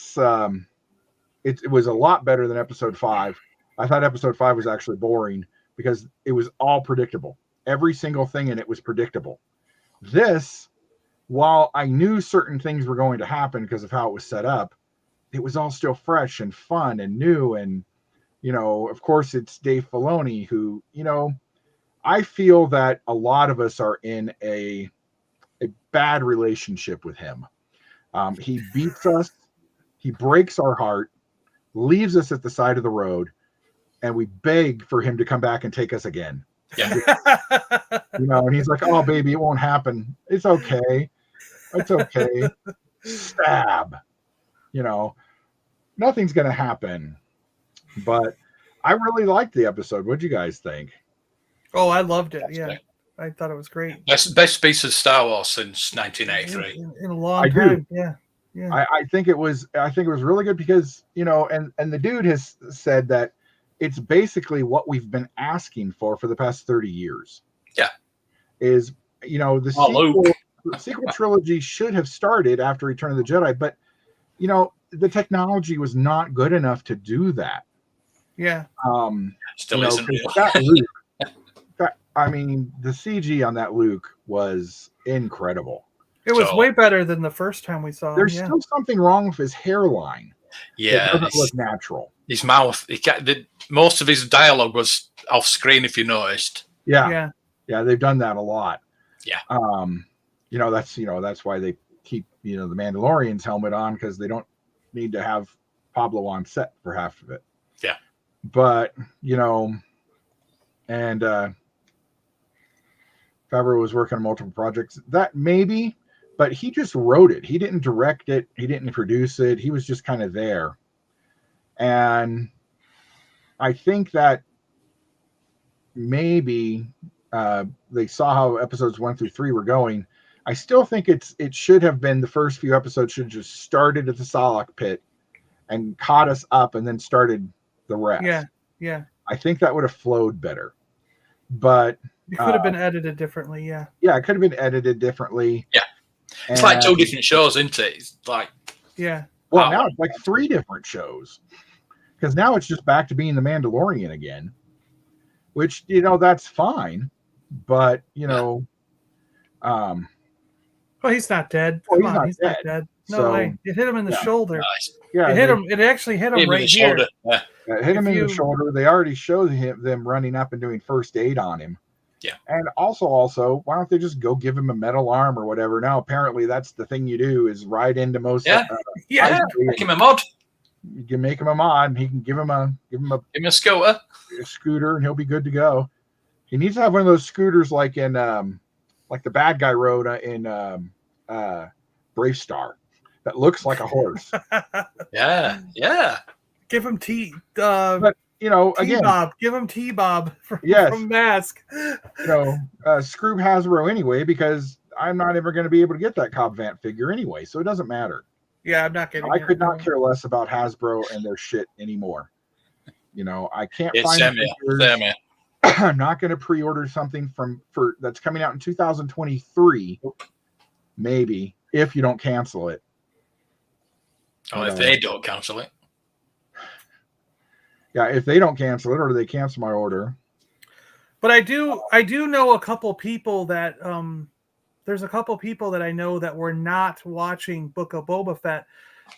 was a lot better than episode 5. I thought episode 5 was actually boring because it was all predictable. Every single thing in it was predictable. This, while I knew certain things were going to happen because of how it was set up, it was all still fresh and fun and new. And, of course, it's Dave Filoni who, I feel that a lot of us are in a bad relationship with him. He beats us, he breaks our heart, leaves us at the side of the road, and we beg for him to come back and take us again. Yeah. And he's like, "Oh, baby, it won't happen. It's okay. It's okay." Stab. Nothing's going to happen. But I really liked the episode. What'd you guys think? Oh, I loved it. Yeah. I thought it was great. Best piece of Star Wars since 1983. In a long time. Yeah. I think it was really good because, and the dude has said that it's basically what we've been asking for the past 30 years. Yeah. Is, the sequel trilogy should have started after Return of the Jedi, but, the technology was not good enough to do that. Yeah. Still isn't real. The CG on that Luke was incredible. It was way better than the first time we saw him. There's still something wrong with his hairline. Yeah. It doesn't look natural. His mouth, most of his dialogue was off screen, if you noticed. Yeah, they've done that a lot. Yeah. That's why they keep, the Mandalorian's helmet on, because they don't need to have Pablo on set for half of it. Yeah. But, and Favreau was working on multiple projects. That maybe, but he just wrote it. He didn't direct it. He didn't produce it. He was just kind of there. And I think that maybe they saw how episodes 1 through 3 were going. I still think it should have been the first few episodes should have just started at the Sarlacc pit and caught us up and then started the rest. Yeah. I think that would have flowed better. But it could have been edited differently, yeah. Yeah, it could have been edited differently. Yeah. It's like 2 different shows, isn't it? It's like, yeah. Well, now it's like 3 different shows. Because now it's just back to being the Mandalorian again. Which, that's fine. But, well, he's not dead. Come on, he's not dead. No way. It hit him in the shoulder. Nice. Yeah, it actually hit him right here. Yeah. It hit him in the shoulder. They already showed them running up and doing first aid on him. Yeah. And also, why don't they just go give him a metal arm or whatever? Now, apparently, that's the thing you do is ride into most. Make him a mod. You can make him a mod. And he can give him a scooter. A scooter, and he'll be good to go. He needs to have one of those scooters like in like the bad guy rode in Brave Star that looks like a horse. Yeah. Give him T. But again, Bob. Give him T-Bob from Mask. Screw Hasbro anyway, because I'm not ever going to be able to get that Cobb Vanth figure anyway, so it doesn't matter. Yeah, I'm not getting. I could not care less about Hasbro and their shit anymore. I can't find figures. I'm not going to pre-order something for that's coming out in 2023. Maybe if you don't cancel it. Oh, if they don't cancel it. Yeah, if they don't cancel it or they cancel my order. But I do know a couple people that there's a couple people that I know that were not watching Book of Boba Fett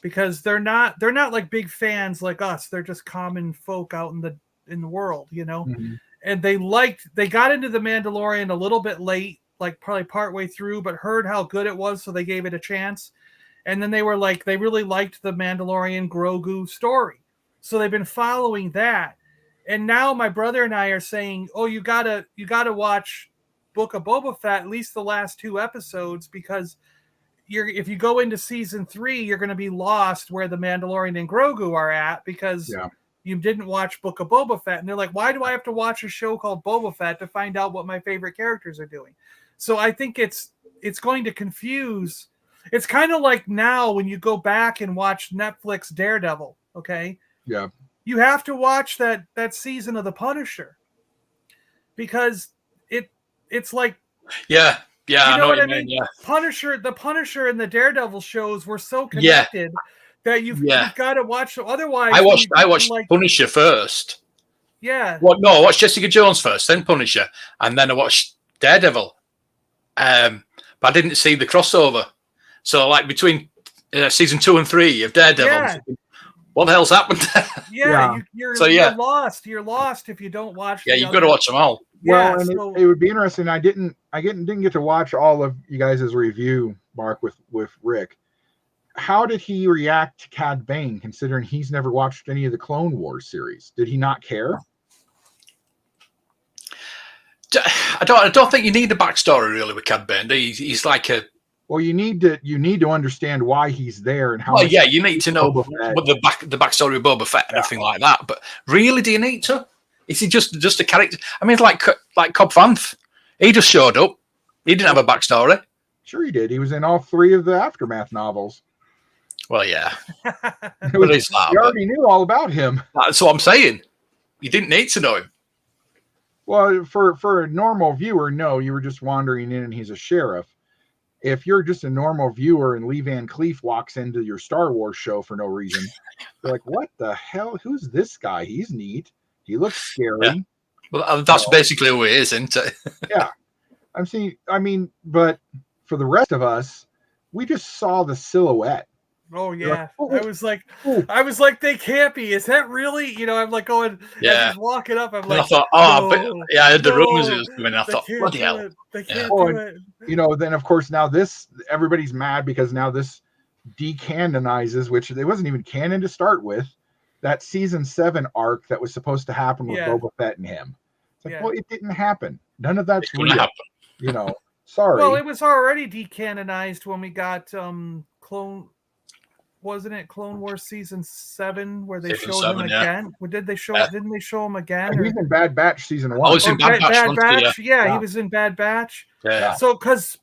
because they're not like big fans like us. They're just common folk out in the world, Mm-hmm. And they got into The Mandalorian a little bit late, like probably partway through, but heard how good it was, so they gave it a chance. And then they were like, they really liked the Mandalorian Grogu story. So they've been following that. And now my brother and I are saying, oh, you gotta watch Book of Boba Fett, at least the last 2 episodes, because if you go into season 3, you're going to be lost where the Mandalorian and Grogu are at because you didn't watch Book of Boba Fett. And they're like, why do I have to watch a show called Boba Fett to find out what my favorite characters are doing? So I think it's going to confuse. It's kind of like now when you go back and watch Netflix Daredevil, okay? Yeah. You have to watch that season of The Punisher because it's like I know what I you mean. Yeah. The Punisher and the Daredevil shows were so connected that you've got to watch them. Otherwise, I watched Punisher first. Yeah. Well, no, I watched Jessica Jones first, then Punisher, and then I watched Daredevil. But I didn't see the crossover. So, like between season 2 and 3 of Daredevil, what the hell's happened? You're yeah. lost. You're lost if you don't watch. Yeah, you've got to watch them all. Well, and it would be interesting. I didn't get to watch all of you guys' review, Mark, with Rick. How did he react to Cad Bane, considering he's never watched any of the Clone Wars series? Did he not care? I don't think you need a backstory really with Cad Bane. He's like a. Well, you need to understand why he's there and how. Well, yeah, you need to know what the backstory of Boba Fett and everything like that. But really, do you need to? Is he just a character? I mean, like Cobb Vanth, he just showed up. He didn't have a backstory. Sure, he did. He was in all 3 of the Aftermath novels. Well, yeah. You already knew all about him. That's what I'm saying. You didn't need to know him. Well, for a normal viewer, no, you were just wandering in and he's a sheriff. If you're just a normal viewer and Lee Van Cleef walks into your Star Wars show for no reason, you're like, what the hell? Who's this guy? He's neat. He looks scary. Yeah. Well, that's basically who he is, isn't it? Yeah. But for the rest of us, we just saw the silhouette. Oh yeah, I was like, they can't be. Is that really? I'm like going, just walking up. I'm like, I thought, I heard the rumors it was coming. I thought, bloody hell, they can't do it. Then of course now everybody's mad because now this decanonizes, which it wasn't even canon to start with, that season 7 arc that was supposed to happen with Boba Fett and him. It's like, well, it didn't happen. None of that's real. Sorry. Well, it was already decanonized when we got Wasn't it Clone Wars season 7 where they showed him again? Didn't they show him again? He was in Bad Batch season 1. I was in Bad Batch. Yeah, he was in Bad Batch. Yeah. So because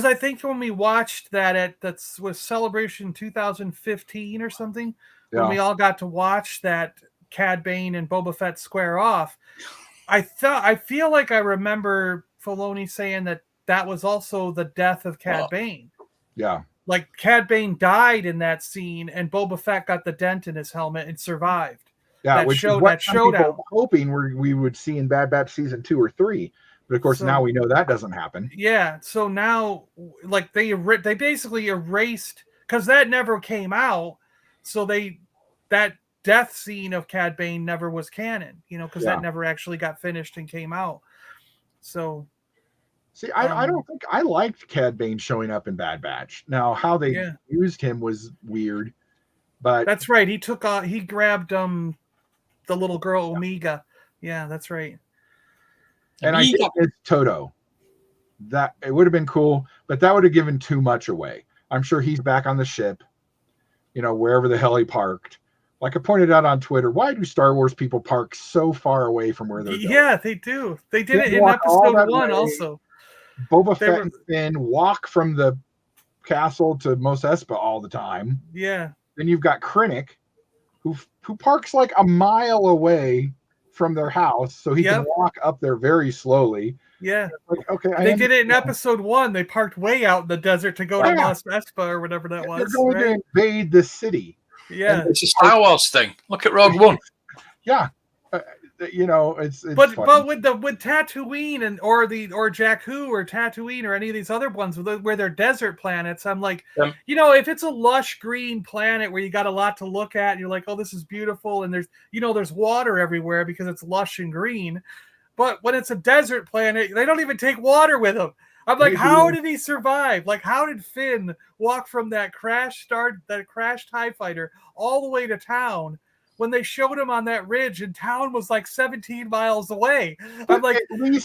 I think when we watched that was Celebration 2015 or something, when we all got to watch that Cad Bane and Boba Fett square off, I feel like I remember Filoni saying that was also the death of Cad Bane. Yeah. Like Cad Bane died in that scene, and Boba Fett got the dent in his helmet and survived. Yeah, which is what some people were hoping we would see in Bad Batch season 2 or 3, but of course now we know that doesn't happen. Yeah, so now like they basically erased, because that never came out, so that death scene of Cad Bane never was canon, because that never actually got finished and came out. So. See, I don't think I liked Cad Bane showing up in Bad Batch. Now, how they used him was weird, but that's right. He grabbed the little girl Omega. Yeah, that's right. And I think it's Toto. That it would have been cool, but that would have given too much away. I'm sure he's back on the ship, wherever the hell he parked. Like I pointed out on Twitter, why do Star Wars people park so far away from where they're going? Yeah, they do. They did it in episode 1 also. Boba Fett and Finn walk from the castle to Mos Espa all the time. Yeah. Then you've got Krennic, who parks like a mile away from their house, so he can walk up there very slowly. Yeah. Like, okay. They did it in episode 1. They parked way out in the desert to go to Mos Espa or whatever that was. They're going to invade the city. Yeah. And it's a Star Wars thing. Look at Rogue One. Yeah. It's but with Tatooine or Jakku or Tatooine or any of these other ones where they're desert planets, I'm like, if it's a lush green planet where you got a lot to look at, and you're like, oh, this is beautiful, and there's water everywhere because it's lush and green. But when it's a desert planet, they don't even take water with them. I'm like, how did he survive? Like, how did Finn walk from that crashed TIE fighter all the way to town? When they showed him on that ridge and town was like 17 miles away. I'm like,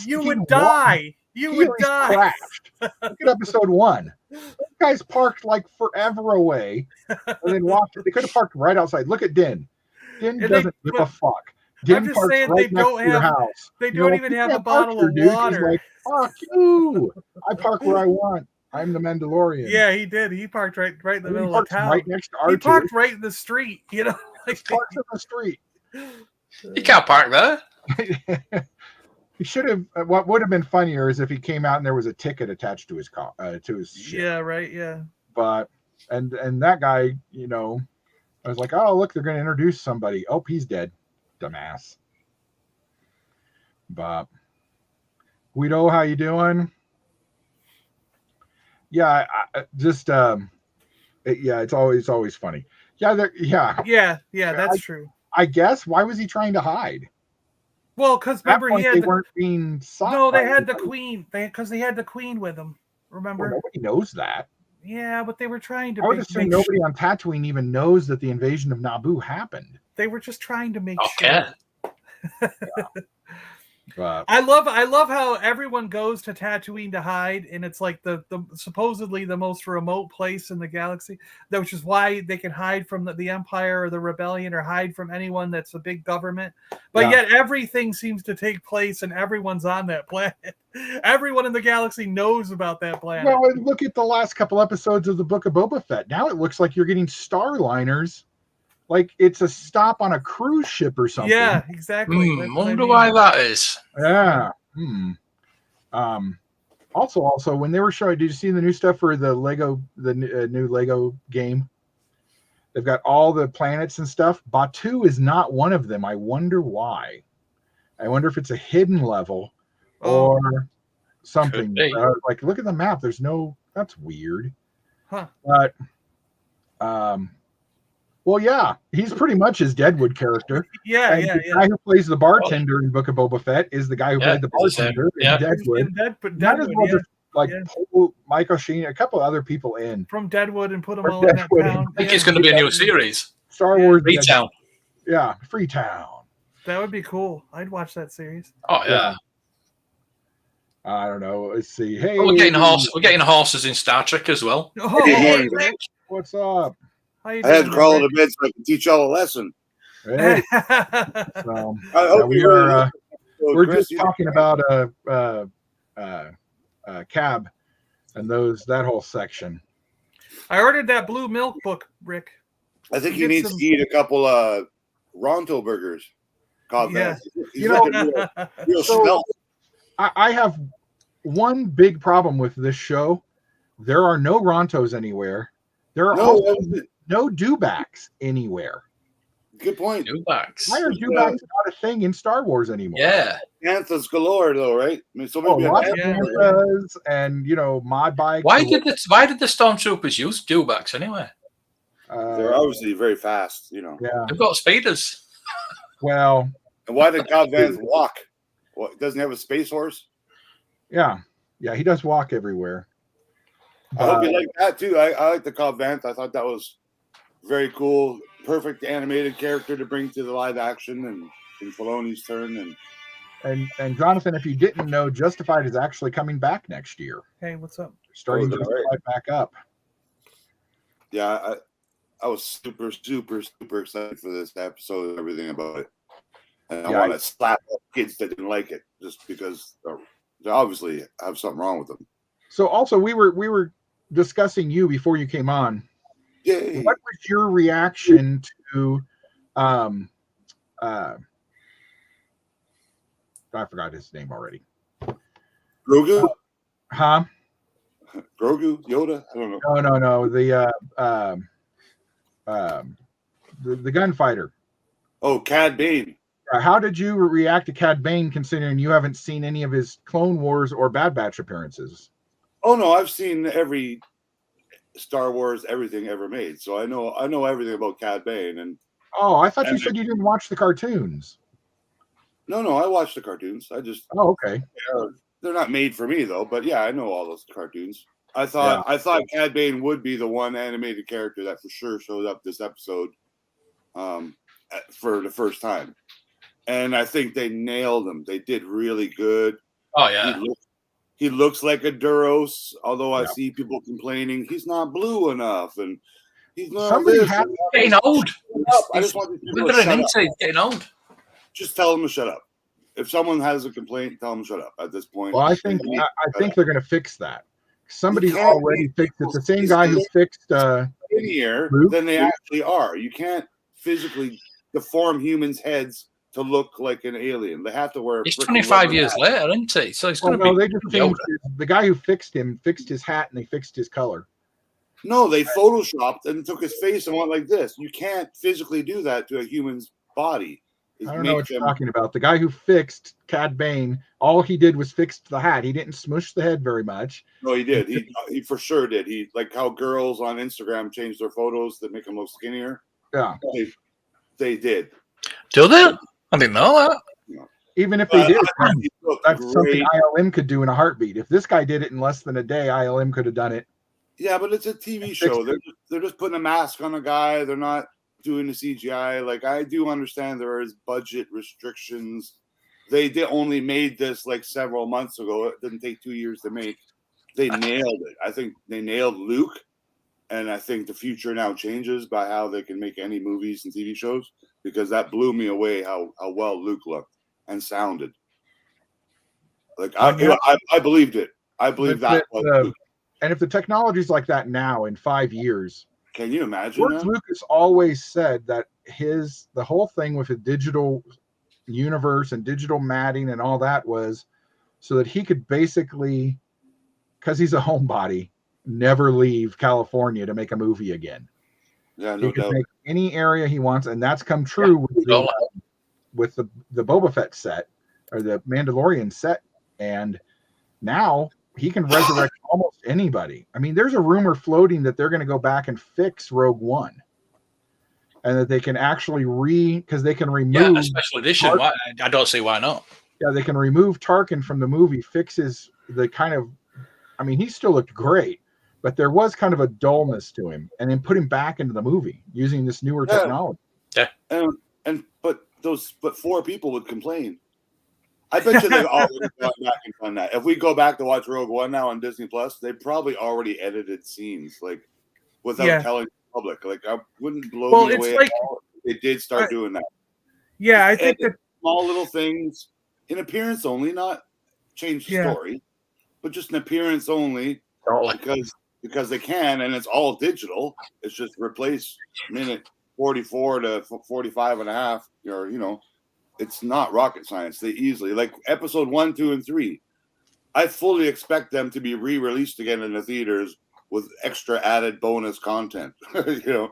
you would die. You would die. Crashed. Look at episode 1. Those guys parked like forever away and then walked. They could have parked right outside. Look at Din. Din doesn't give a fuck. Din I'm just saying they don't even have a bottle of water. He's like, fuck you. I park where I want. I'm the Mandalorian. Yeah, he did. He parked right in the middle of town. Right next to R2. He parked right in the street, He parked in the street. You can't park there. He should have. What would have been funnier is if he came out and there was a ticket attached to his car, to his ship. Yeah, right. Yeah. But and that guy, I was like, oh look, they're going to introduce somebody. Oh, he's dead, dumbass. But Guido, how you doing? Yeah, it's always funny. Yeah, that's true. I guess. Why was he trying to hide? Well, because remember they weren't being sought. No, they had the queen. Because they had the queen with them. Remember? Well, nobody knows that. Yeah, but they were trying to. I would assume nobody on Tatooine even knows that the invasion of Naboo happened. They were just trying to make sure. Yeah. I love how everyone goes to Tatooine to hide, and it's like the supposedly the most remote place in the galaxy, which is why they can hide from the Empire or the Rebellion, or hide from anyone that's a big government. But yet everything seems to take place, and everyone's on that planet. Everyone in the galaxy knows about that planet. Well, look at the last couple episodes of the Book of Boba Fett. Now it looks like you're getting starliners. Like it's a stop on a cruise ship or something. Yeah, exactly. Wonder why that is. Yeah. Also, when they were showing, did you see the new stuff for the new Lego game? They've got all the planets and stuff. Batu is not one of them. I wonder why. I wonder if it's a hidden level or something. Like, look at the map. There's no. That's weird. Huh. But, well, yeah, he's pretty much his Deadwood character. The guy who plays the bartender in Book of Boba Fett is the guy who played the bartender in Deadwood. Might as well just pull Michael Sheen, a couple other people in from Deadwood and put them all in that town. I think it's going to be a new series. Star Wars Freetown. Yeah, Freetown. That would be cool. I'd watch that series. Oh yeah. I don't know. Let's see. Hey, we're getting horses in Star Trek as well. Hey, what's up? I had to crawl into bed so I could teach y'all a lesson. Hey. We're just talking about cab and that whole section. I ordered that blue milk book, Rick. I think he needs to eat a couple Ronto burgers. Yeah. Real I have one big problem with this show. There are no Rontos anywhere. There are no dewbacks anywhere. Good point. Dewbacks. Why are dewbacks not a thing in Star Wars anymore? Yeah. Anthas galore, though, right? I mean, so maybe Anthas and mod bikes. Why did the stormtroopers use dewbacks anyway? They're obviously very fast, Yeah. They've got speeders. Well. And why did Cobb Vanth walk? What, doesn't he have a space horse? Yeah, he does walk everywhere. I hope you like that too. I like the Cobb Vanth. I thought that was very cool. Perfect animated character to bring to the live action and in Filoni's turn. And Jonathan, if you didn't know, Justified is actually coming back next year. Hey, what's up? Starting Justified back up. Yeah, I was super, super, super excited for this episode and everything about it. And I want to slap kids that didn't like it just because they obviously have something wrong with them. So also we were discussing you before you came on. Yay. What was your reaction to I forgot his name already. Grogu? Grogu? Yoda? I don't know. No. The gunfighter. Oh, Cad Bane. How did you react to Cad Bane, considering you haven't seen any of his Clone Wars or Bad Batch appearances? Oh no, I've seen every Star Wars, everything ever made, so I know everything about Cad Bane. And I thought you said you didn't watch the cartoons. No, I watched the cartoons. I just okay. They're not made for me though, but yeah, I know all those cartoons. I thought Cad Bane would be the one animated character that for sure showed up this episode for the first time. And I think they nailed him. They did really good. Oh, yeah. He looks like a Duros, although I see people complaining he's not blue enough. And he's not getting old. I just want people to shut up. Getting old. Just tell him to shut up. If someone has a complaint, tell them to shut up at this point. Well, I think they're going to fix that. Somebody's already fixed it. The same guy who fixed skinnier than they actually are. You can't physically deform humans' heads to look like an alien. They have to wear. It's 25 years later, isn't it? So it's going to be. They just changed the guy who fixed him fixed his hat and they fixed his color. No, they photoshopped and took his face and went like this. You can't physically do that to a human's body. I don't know what you're talking about. The guy who fixed Cad Bane, all he did was fix the hat. He didn't smush the head very much. No, he did. He for sure did. He like how girls on Instagram change their photos that make them look skinnier. Yeah. They did. Do they? I didn't know that. Even if they did, that's great. something ILM could do in a heartbeat. If this guy did it in less than a day, ILM could have done it. Yeah, but it's a TV show. They're just putting a mask on a guy. They're not doing the CGI. Like, I do understand there is budget restrictions. They did only made this like several months ago. It didn't take 2 years to make. They nailed it. I think they nailed Luke, and I think the future now changes by how they can make any movies and TV shows, because that blew me away how well Luke looked and sounded. Like I believed it. I believe that was Luke. And if the technology's like that now in 5 years, can you imagine? George Lucas always said that the whole thing with the digital universe and digital matting and all that was so that he could basically, because he's a homebody, never leave California to make a movie again. Yeah, no he could doubt. make any area he wants, and that's come true with the Boba Fett set or the Mandalorian set, and now he can resurrect almost anybody. I mean, there's a rumor floating that they're going to go back and fix Rogue One, and that they can actually because they can remove a special edition. Why? I don't see why not. Yeah, they can remove Tarkin from the movie, fixes the kind of, I mean, he still looked great, but there was kind of a dullness to him, and then put him back into the movie using this newer technology. Yeah, but 4 people would complain. I bet you they've already gone back and done that. If we go back to watch Rogue One now on Disney Plus, they probably already edited scenes like without telling the public. Like, I wouldn't blow me away at all if they did start doing that. Yeah, I think that small little things in appearance only, not change the story, but just in appearance only, because they can, and it's all digital. It's just replace minute 44 to 45 and a half, or it's not rocket science. They easily, like episode 1, 2, and 3. I fully expect them to be re-released again in the theaters with extra added bonus content. They'll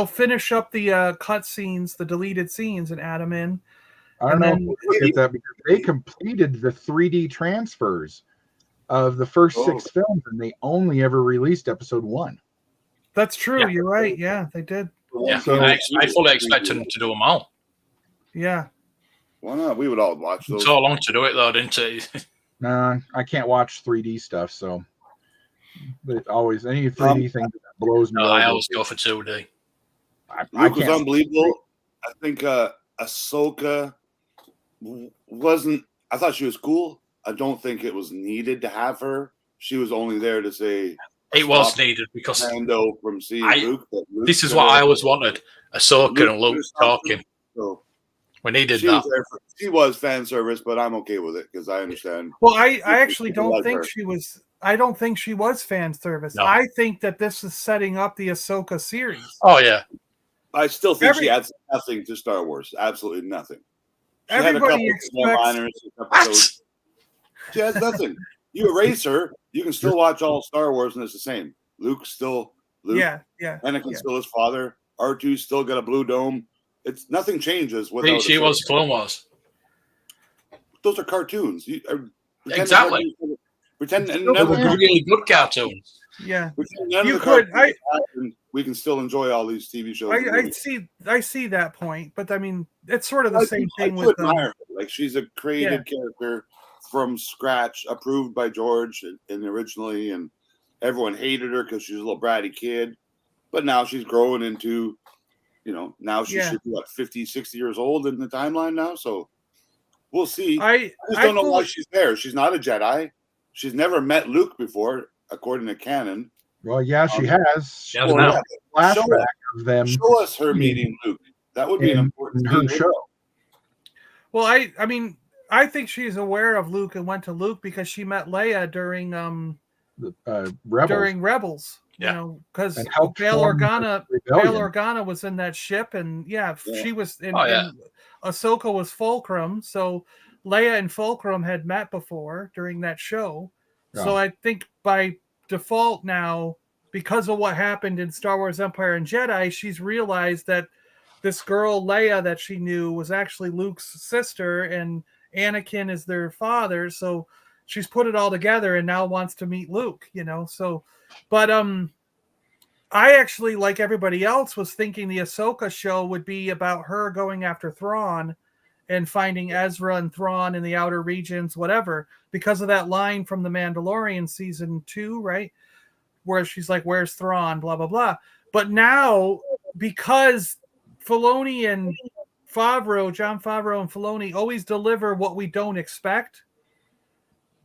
finish up the cut scenes, the deleted scenes, and add them in. I don't know if we'll look at that, because they completed the 3D transfers of the first 6 films, and they only ever released episode 1. That's true. Yeah. You're right. Yeah, they did. Yeah, so I fully expect them to do them all. Yeah. Why not? We would all watch those. It's so long to do it, though, didn't it? Nah, I can't watch 3D stuff, so but always any 3D thing that blows me. I always go for 2D. Luke was unbelievable. I think Ahsoka wasn't. I thought she was cool. I don't think it was needed to have her. She was only there to say. It was needed because from seeing Luke. This is what I always wanted: Ahsoka and Luke talking. So we needed that. She was fan service, but I'm okay with it because I understand. Well, I actually don't think she was. I don't think she was fan service. No. I think that this is setting up the Ahsoka series. Oh yeah. I still think she adds nothing to Star Wars. Absolutely nothing. She Everybody expects. She has nothing. You erase her, you can still watch all Star Wars, and it's the same. Luke's still Luke. Yeah. Anakin's still his father. R2's still got a blue dome. It's nothing changes. She was Clone Wars. Those are cartoons. Exactly. Pretend and really good cartoons. Yeah. You could. We can still enjoy all these TV shows. I see that point, but I mean, it's sort of the same thing with like she's a created character from scratch, approved by George and originally, and everyone hated her because she's a little bratty kid, but now she's growing into, now she should be 50, 60 years old in the timeline now. So we'll see. I just don't know why she's there. She's not a Jedi. She's never met Luke before, according to canon. Well, yeah, she has. Flashback of them. Show us her meeting Luke. That would be an important show. Well, I mean, I think she's aware of Luke and went to Luke because she met Leia during Rebels. During Rebels. Because Bail Organa was in that ship, and she was in. And Ahsoka was Fulcrum, so Leia and Fulcrum had met before during that show. Yeah. So I think by default now, because of what happened in Star Wars Empire and Jedi, she's realized that this girl Leia that she knew was actually Luke's sister, and Anakin is their father. So she's put it all together and now wants to meet Luke, So, but I actually, like everybody else, was thinking the Ahsoka show would be about her going after Thrawn and finding Ezra and Thrawn in the outer regions, whatever, because of that line from The Mandalorian season 2, right? Where she's like, "Where's Thrawn?" Blah blah blah. But now, because Filoni and John Favreau and Filoni always deliver what we don't expect,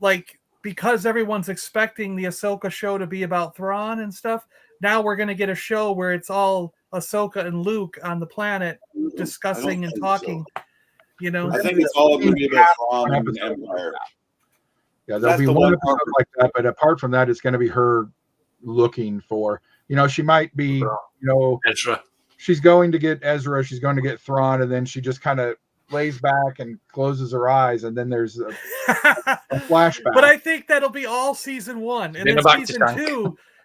like because everyone's expecting the Ahsoka show to be about Thrawn and stuff. Now we're going to get a show where it's all Ahsoka and Luke on the planet discussing and talking. So. You know, I think it's all going to be about Thrawn and the Empire. Yeah, there'll be one episode like that, but apart from that, it's going to be her looking for. She might be, Ezra. She's going to get Ezra. She's going to get Thrawn, and then she just kind of lays back and closes her eyes, and then there's a flashback. But I think that'll be all season 1, and then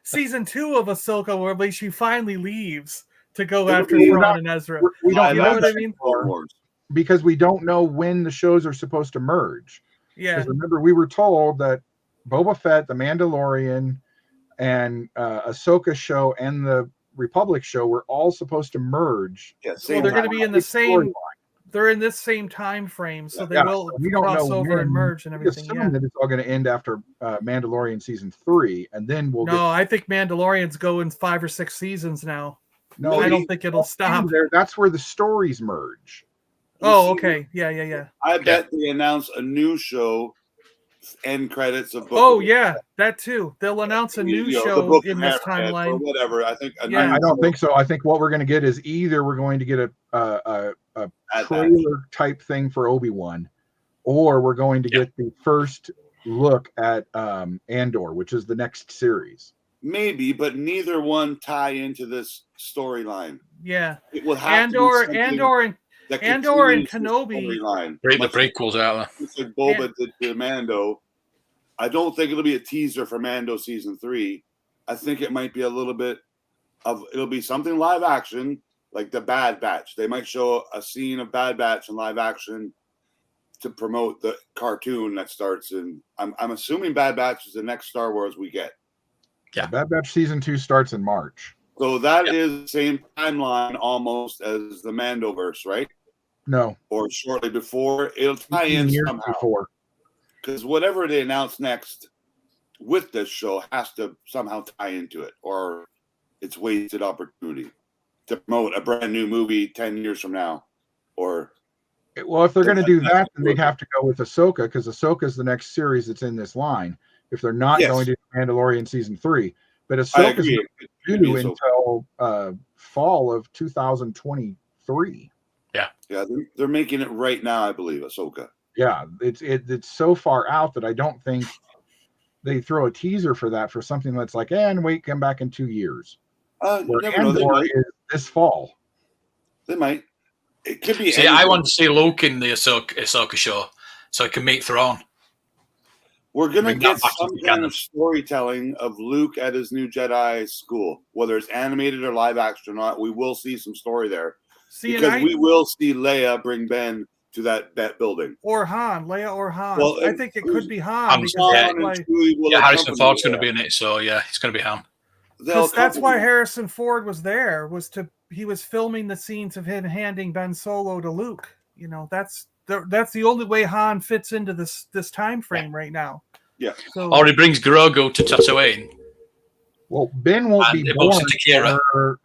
season 2 of Ahsoka, where she finally leaves to go after Thrawn and Ezra. We don't know what I mean? Because we don't know when the shows are supposed to merge. Yeah. Because remember, we were told that Boba Fett, The Mandalorian, and Ahsoka show and the Republic show were all supposed to merge. Yeah, well, they're going to be in the same. They're in this same time frame, so they will cross over and merge and everything. Assuming that it's all going to end after Mandalorian season 3, and then we'll. No, I think Mandalorian's going 5 or 6 seasons now. No, I don't think it'll stop. That's where the stories merge. Oh, okay. Yeah. I bet they announce a new show, end credits of. That too. They'll annance a new show in this timeline or whatever. I think. I don't think so. I think what we're going to get is either we're going to get a trailer type thing for Obi-Wan, or we're going to get the first look at Andor, which is the next series. Maybe, but neither one tie into this storyline. Yeah, it will have Andor and Kenobi. Break the prequels out there. It's like Boba did to Mando. I don't think it'll be a teaser for Mando season 3. I think it might be a little bit of it'll be something live action, like the Bad Batch. They might show a scene of Bad Batch in live action to promote the cartoon that starts in. I'm assuming Bad Batch is the next Star Wars we get. Yeah, Bad Batch season 2 starts in March. So that is the same timeline almost as the Mandoverse, right? No. Or shortly before. It'll tie in somehow. Before. Because whatever they announce next with this show has to somehow tie into it, or it's wasted opportunity to promote a brand new movie 10 years from now. Or well, if they're going to do that, then they'd have to go with Ahsoka, because Ahsoka is the next series that's in this line. If they're not going to do Mandalorian season 3. But Ahsoka's due until fall of 2023. Yeah, they're making it right now, I believe. Ahsoka. Yeah, it's so far out that I don't think they throw a teaser for that for something that's like, come back in 2 years. Andor is this fall. They might. It could be. See, I want to see Luke in the Ahsoka show, so he can meet Thrawn. We're going to get some kind of storytelling of Luke at his new Jedi school, whether it's animated or live action or not. We will see some story there. Because we will see Leia bring Ben to that building. Or Han. Leia or Han. Well, I think it could be Han. Harrison Ford's going to be in it, so it's going to be Han. That's why Harrison Ford was there, he was filming the scenes of him handing Ben Solo to Luke. That's the only way Han fits into this time frame right now. Yeah. So, or he brings Grogu to Tatooine. Well, Ben won't be born for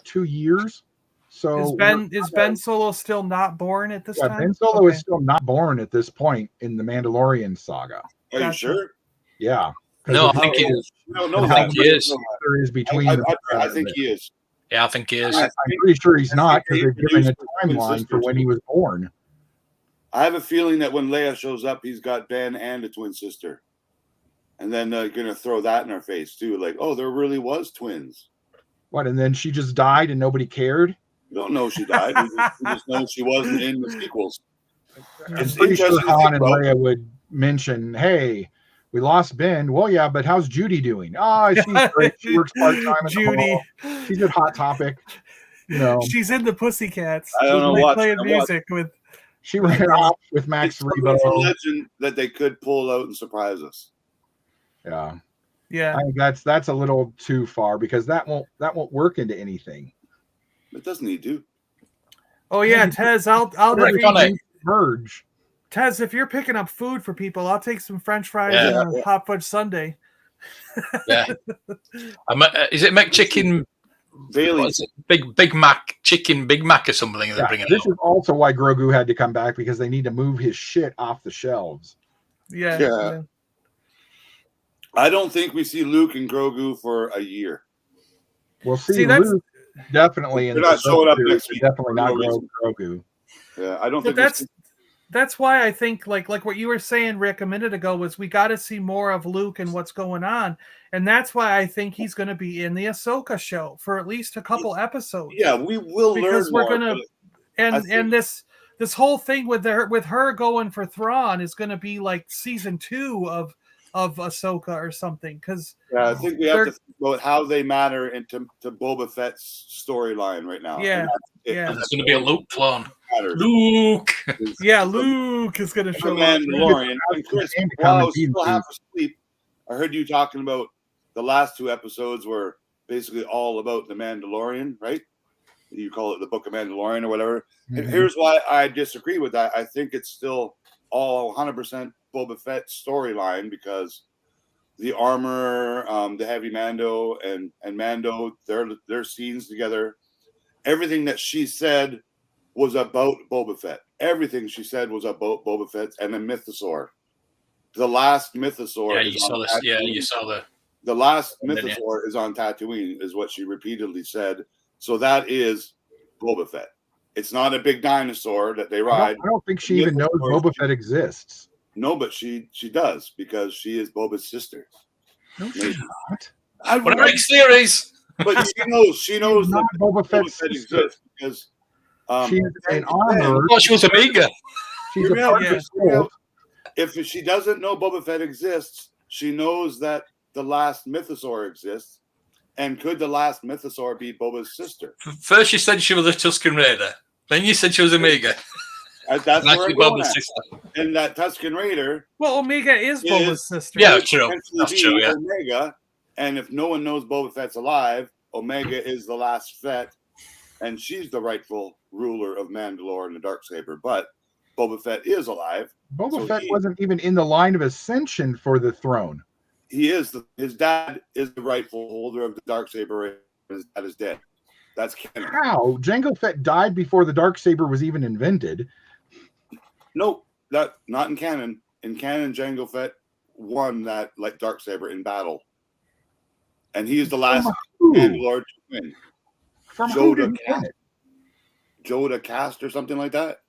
2 years. So is Ben Solo still not born at this time? Ben Solo is still not born at this point in the Mandalorian saga. Are you sure? Yeah. No, I think he is. No, I think he is. There is between. I think he is. Yeah, I think he is. I'm pretty sure he's not, because they're giving a timeline for when he was born. I have a feeling that when Leia shows up, he's got Ben and a twin sister. And then they're going to throw that in our face, too. Like, there really was twins. What, and then she just died and nobody cared? We don't know she died. We just know she wasn't in the sequels. I'm pretty sure Han and Leia would mention, hey, we lost Ben. Well, yeah, but how's Judy doing? She's great. She works part-time at Judy. She's at Hot Topic. She's in the Pussycats. I don't know what. Playing music with... She ran off with Max Rebo. It's a legend that they could pull out and surprise us. Yeah. Yeah. I think that's a little too far because that won't work into anything. It doesn't need to. Oh yeah, Tez, I'll merge. Tez, if you're picking up food for people, I'll take some French fries and a hot fudge sundae. Yeah. Is it McChicken? Bailey's Big Mac chicken, Big Mac or something. Yeah, this is also why Grogu had to come back because they need to move his shit off the shelves. Yeah. I don't think we see Luke and Grogu for a year. We'll see Luke definitely in the not showing up next week. Definitely not Grogu. Yeah, I don't think that's why I think like what you were saying, Rick, a minute ago was we got to see more of Luke and what's going on, and that's why I think he's going to be in the Ahsoka show for at least a couple episodes. Yeah, we will because learn we're more, and this whole thing with her going for Thrawn is going to be like season 2 of Ahsoka or something. Because I think we have to think about how they matter into Boba Fett's storyline right now. Yeah, There's going to be a Luke clone. Luke. Luke is going to show up. Mandalorian. And Chris, while I was still half asleep, I heard you talking about the last 2 episodes were basically all about the Mandalorian, right? You call it the Book of Mandalorian or whatever. Mm-hmm. And here's why I disagree with that. I think it's still all 100% Boba Fett storyline because the armor, the heavy Mando and Mando, their scenes together, everything that she said was about Boba Fett. Everything she said was about Boba Fett and the Mythosaur. The last Mythosaur. Yeah, you saw this. Yeah, you saw the last Mythosaur is on Tatooine, is what she repeatedly said. So that is Boba Fett. It's not a big dinosaur that they ride. I don't think she even knows Boba Fett exists. No, but she does because she is Boba's sister. No, she's not. What a big series! But she knows that Boba Fett exists because she's an armor. Oh, she was Amiga. She's a part of the If she doesn't know Boba Fett exists, she knows that the last Mythosaur exists. And could the last Mythosaur be Boba's sister? First, you said she was a Tusken Raider. Then you said she was Omega. That's where Boba's sister. And that Tusken Raider. Well, Omega is Boba's sister. Yeah, true. That's true. Yeah. Omega, and if no one knows Boba Fett's alive, Omega is the last Fett, and she's the rightful ruler of Mandalore and the Darksaber. But Boba Fett is alive. Boba Fett wasn't even in the line of ascension for the throne. He is. His dad is the rightful holder of the Darksaber. His dad is dead. That's canon. How? Jango Fett died before the Darksaber was even invented. Nope, not in canon. In canon, Jango Fett won that Darksaber in battle, and he is the last Mandalore to win. From Yoda cast or something like that.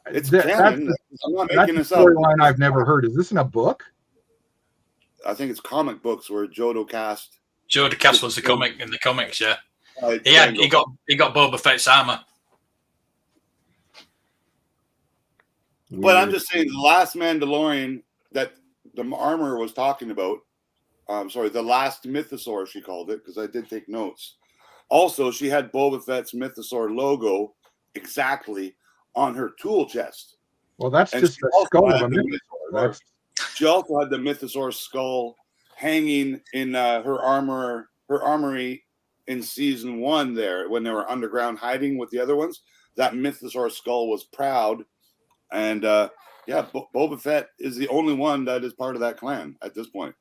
It's canon. I'm not making this up. Storyline I've never heard. Is this in a book? I think it's comic books where Yoda cast. Yoda cast was the comic in the comics, yeah. He got Boba Fett's armor. But I'm just saying, the last Mandalorian that the armor was talking about, the last Mythosaur, she called it, because I did take notes. Also, she had Boba Fett's Mythosaur logo exactly on her tool chest. Well, that's just the skull of a Mythosaur. She also had the Mythosaur skull hanging in her armory in season 1 there when they were underground hiding with the other ones. That Mythosaur skull was proud. And Boba Fett is the only one that is part of that clan at this point.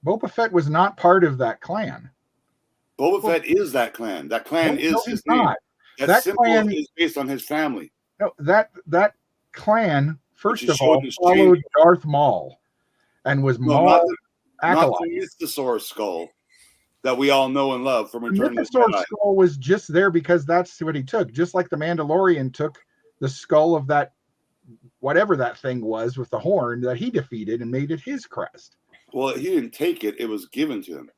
Boba Fett was not part of that clan. Boba Fett is that clan. That clan is his name. That clan is based on his family. No, that clan, first of all, followed Darth Maul and was Maul's acolyte. Not the Mythosaur skull that we all know and love from Return of the Jedi. Mythosaur skull was just there because that's what he took. Just like the Mandalorian took the skull of that, whatever that thing was with the horn that he defeated and made it his crest. Well, he didn't take it. It was given to him.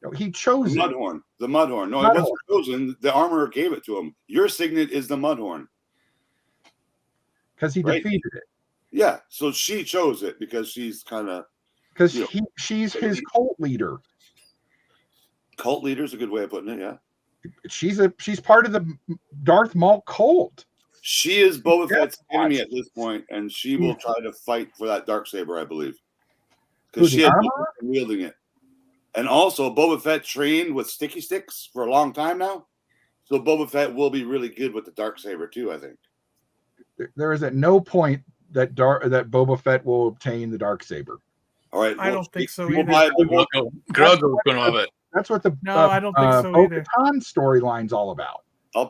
No, he chose the Mudhorn. The Mudhorn. No, it wasn't chosen. The armorer gave it to him. Your signet is the Mudhorn. Because he defeated it. Yeah, so she chose it because she's kind of... Because she's his cult leader. Cult leader is a good way of putting it, yeah. She's part of the Darth Maul cult. She is Boba Fett's enemy at this point, and she will try to fight for that Darksaber, I believe. because she had been wielding it. And also, Boba Fett trained with sticky sticks for a long time now. So Boba Fett will be really good with the Darksaber too, I think. There is at no point that Boba Fett will obtain the Darksaber. All right. I don't think so either. Grogu's going to have it. That's what the I don't think so either. Bo-Katan storyline's all about.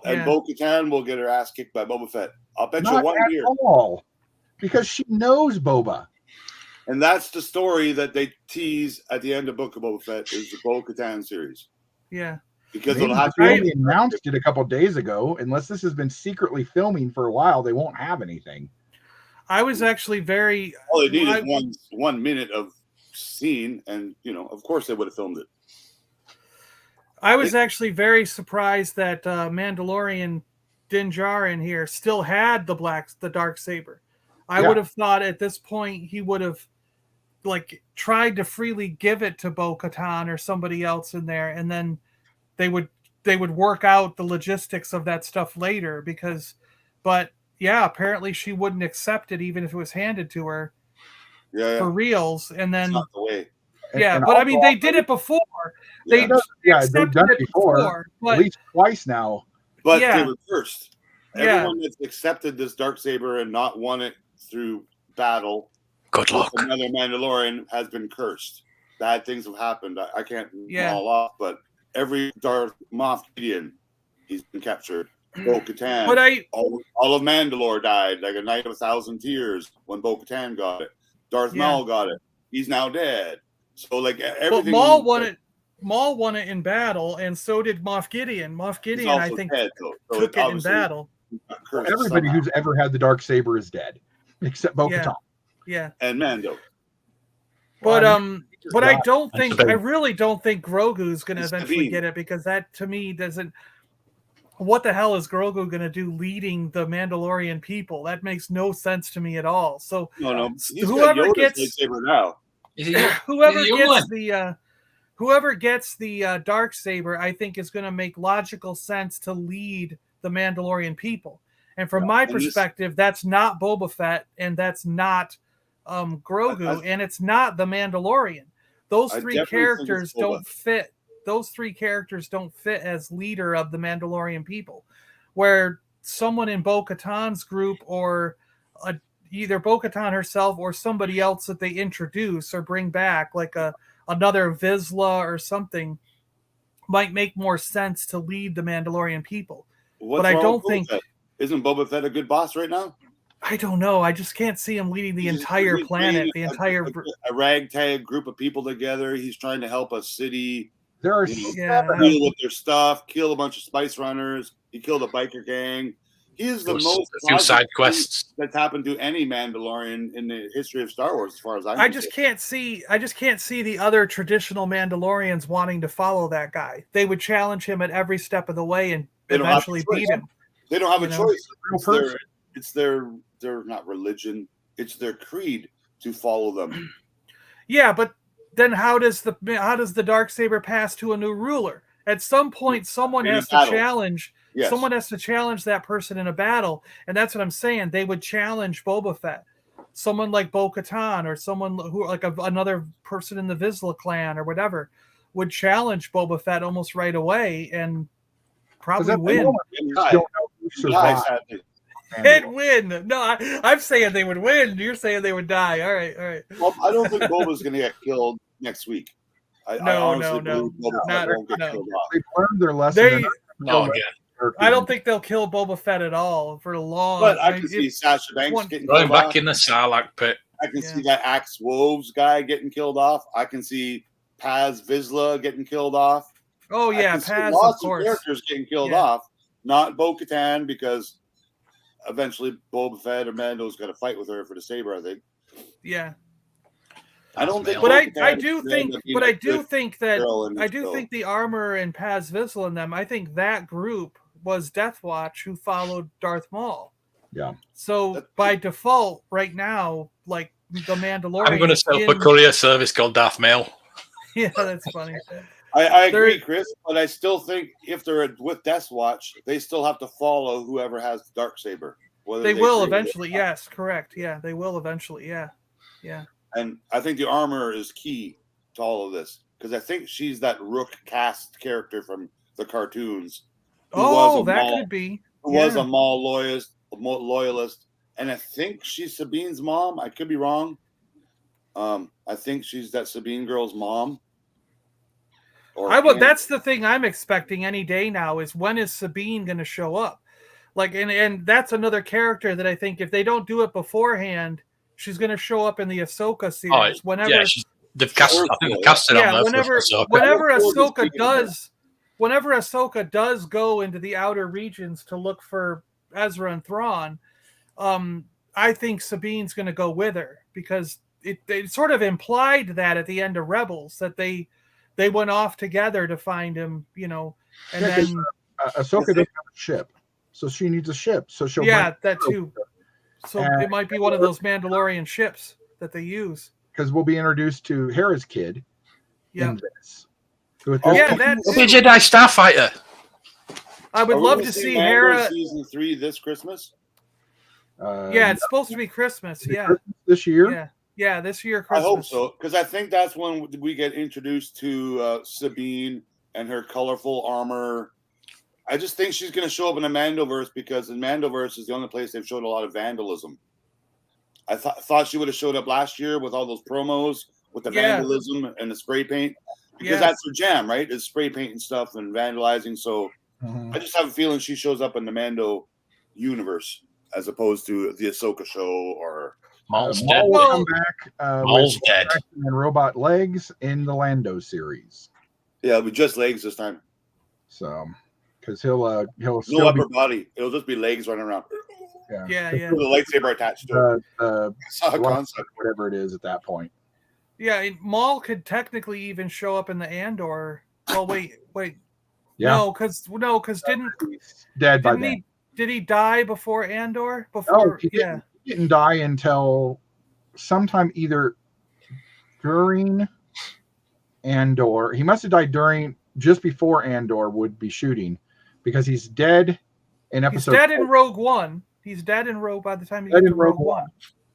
And Bo-Katan will get her ass kicked by Boba Fett. I'll bet Not you 1 at year. all, because she knows Boba. And that's the story that they tease at the end of Book of Boba Fett is the Bo-Katan series. Yeah. Because Maybe it'll have they to only announced it a couple of days ago. Unless this has been secretly filming for a while, they won't have anything. I was actually very. All they need is 1 minute of scene, and of course they would have filmed it. I was actually very surprised that Mandalorian Din Djarin here still had the Darksaber. I would have thought at this point he would have tried to freely give it to Bo-Katan or somebody else in there, and then they would work out the logistics of that stuff later. But apparently she wouldn't accept it even if it was handed to her for reals. And then not the way. But I mean they did it before. They've done it before, at least twice now. But they were cursed. Everyone that's accepted this Darksaber and not won it through battle, good luck. Another Mandalorian has been cursed. Bad things have happened. I can't all off, but every Darth Moff Gideon, he's been captured. Bo-Katan. But all of Mandalore died, like a night of 1,000 tears when Bo-Katan got it. Darth Maul got it. He's now dead. So everything. But Maul won it in battle, and so did Moff Gideon. Moff Gideon, I think, took it in battle. Everybody who's ever had the Darksaber is dead, except Bo-Katan. Yeah. And Mando. But I really don't think Grogu's going to eventually get it, because that to me doesn't. What the hell is Grogu going to do leading the Mandalorian people? That makes no sense to me at all. So whoever gets lightsaber now, whoever gets the Darksaber, I think is going to make logical sense to lead the Mandalorian people. And from my perspective, that's not Boba Fett, and that's not Grogu, and it's not the Mandalorian. Those three characters don't fit. Those three characters don't fit as leader of the Mandalorian people. Where someone in Bo-Katan's group, or either Bo-Katan herself or somebody else that they introduce or bring back, like another Vizsla or something, might make more sense to lead the Mandalorian people. But I don't think. Isn't Boba Fett a good boss right now? I don't know. I just can't see him leading the entire planet, a ragtag group of people together. He's trying to help a city. There are deal with their stuff, kill a bunch of spice runners. He killed a biker gang. He is the most side quests that's happened to any Mandalorian in the history of Star Wars, as far as I just can't see the other traditional Mandalorians wanting to follow that guy. They would challenge him at every step of the way and eventually beat him. They don't have a choice. It's their not religion. It's their creed to follow them. Yeah, but then how does the Darksaber pass to a new ruler? At some point, someone has to challenge. Yes. Someone has to challenge that person in a battle, and that's what I'm saying. They would challenge Boba Fett, someone like Bo-Katan, or someone who another person in the Vizsla clan or whatever would challenge Boba Fett almost right away and probably win. They'd win. No, I'm saying they would win. You're saying they would die. All right. Well, I don't think Boba's going to get killed next week. No. They've learned their lesson. I don't think they'll kill Boba Fett at all for long. But I can see Sasha Banks getting killed back in the Sarlacc pit. I can see that Axe Woves guy getting killed off. I can see Paz Vizsla getting killed off. Oh yeah, Paz, lots of course. Characters getting killed off. Not Bo-Katan, because eventually Boba Fett or Mando's got to fight with her for the saber, I think. Yeah. I don't think, but I do think the Armor and Paz Vizsla and them, I think that group was Death Watch who followed Darth Maul. Yeah. So by default, right now, like the Mandalorian, I'm going to set up a courier service called Darth Mail. Yeah, that's funny. I agree, Chris, but I still think if they're with Death Watch, they still have to follow whoever has the Darksaber. They will eventually. Yes, correct. Yeah, they will eventually. Yeah. And I think the armor is key to all of this because I think she's that Rook cast character from the cartoons. Oh, that could be. Who was a Maul loyalist, and I think she's Sabine's mom. I could be wrong. I think she's that Sabine girl's mom. That's the thing I'm expecting any day now is when is Sabine going to show up? Like, and that's another character that I think if they don't do it beforehand, she's going to show up in the Ahsoka series. They've cast it on whenever Ahsoka does go into the outer regions to look for Ezra and Thrawn, I think Sabine's going to go with her because they sort of implied that at the end of Rebels that they went off together to find him, and then Ahsoka doesn't have a ship, so she needs a ship. So she'll that too. So it might be one of those Mandalorian ships that they use. Because we'll be introduced to Hera's kid in this. Be a Jedi Starfighter. I would love to see Hera season 3 this Christmas. It's supposed to be Christmas. This year. Yeah, this year Christmas. I hope so because I think that's when we get introduced to Sabine and her colorful armor. I just think she's going to show up in the Mandoverse because in Mandoverse is the only place they've showed a lot of vandalism. I thought she would have showed up last year with all those promos with the vandalism and the spray paint because that's her jam, right? Is spray paint and stuff and vandalizing. So I just have a feeling she shows up in the Mando universe as opposed to the Ahsoka show or Maul's dead. Maul will come back. Maul's dead. And robot legs in the Lando series. Yeah, it'll be just legs this time. So, because he'll no still upper body. It'll just be legs running around. Yeah. With the lightsaber attached to it. Concept, whatever it is at that point. Yeah, Maul could technically even show up in the Andor. Oh wait. Yeah. No, because didn't dead by then. Did he die before Andor? Before he didn't die until sometime either during Andor. He must have died just before Andor would be shooting because he's dead in episode. He's dead in Rogue One. He's dead in Rogue by the time he gets to Rogue One.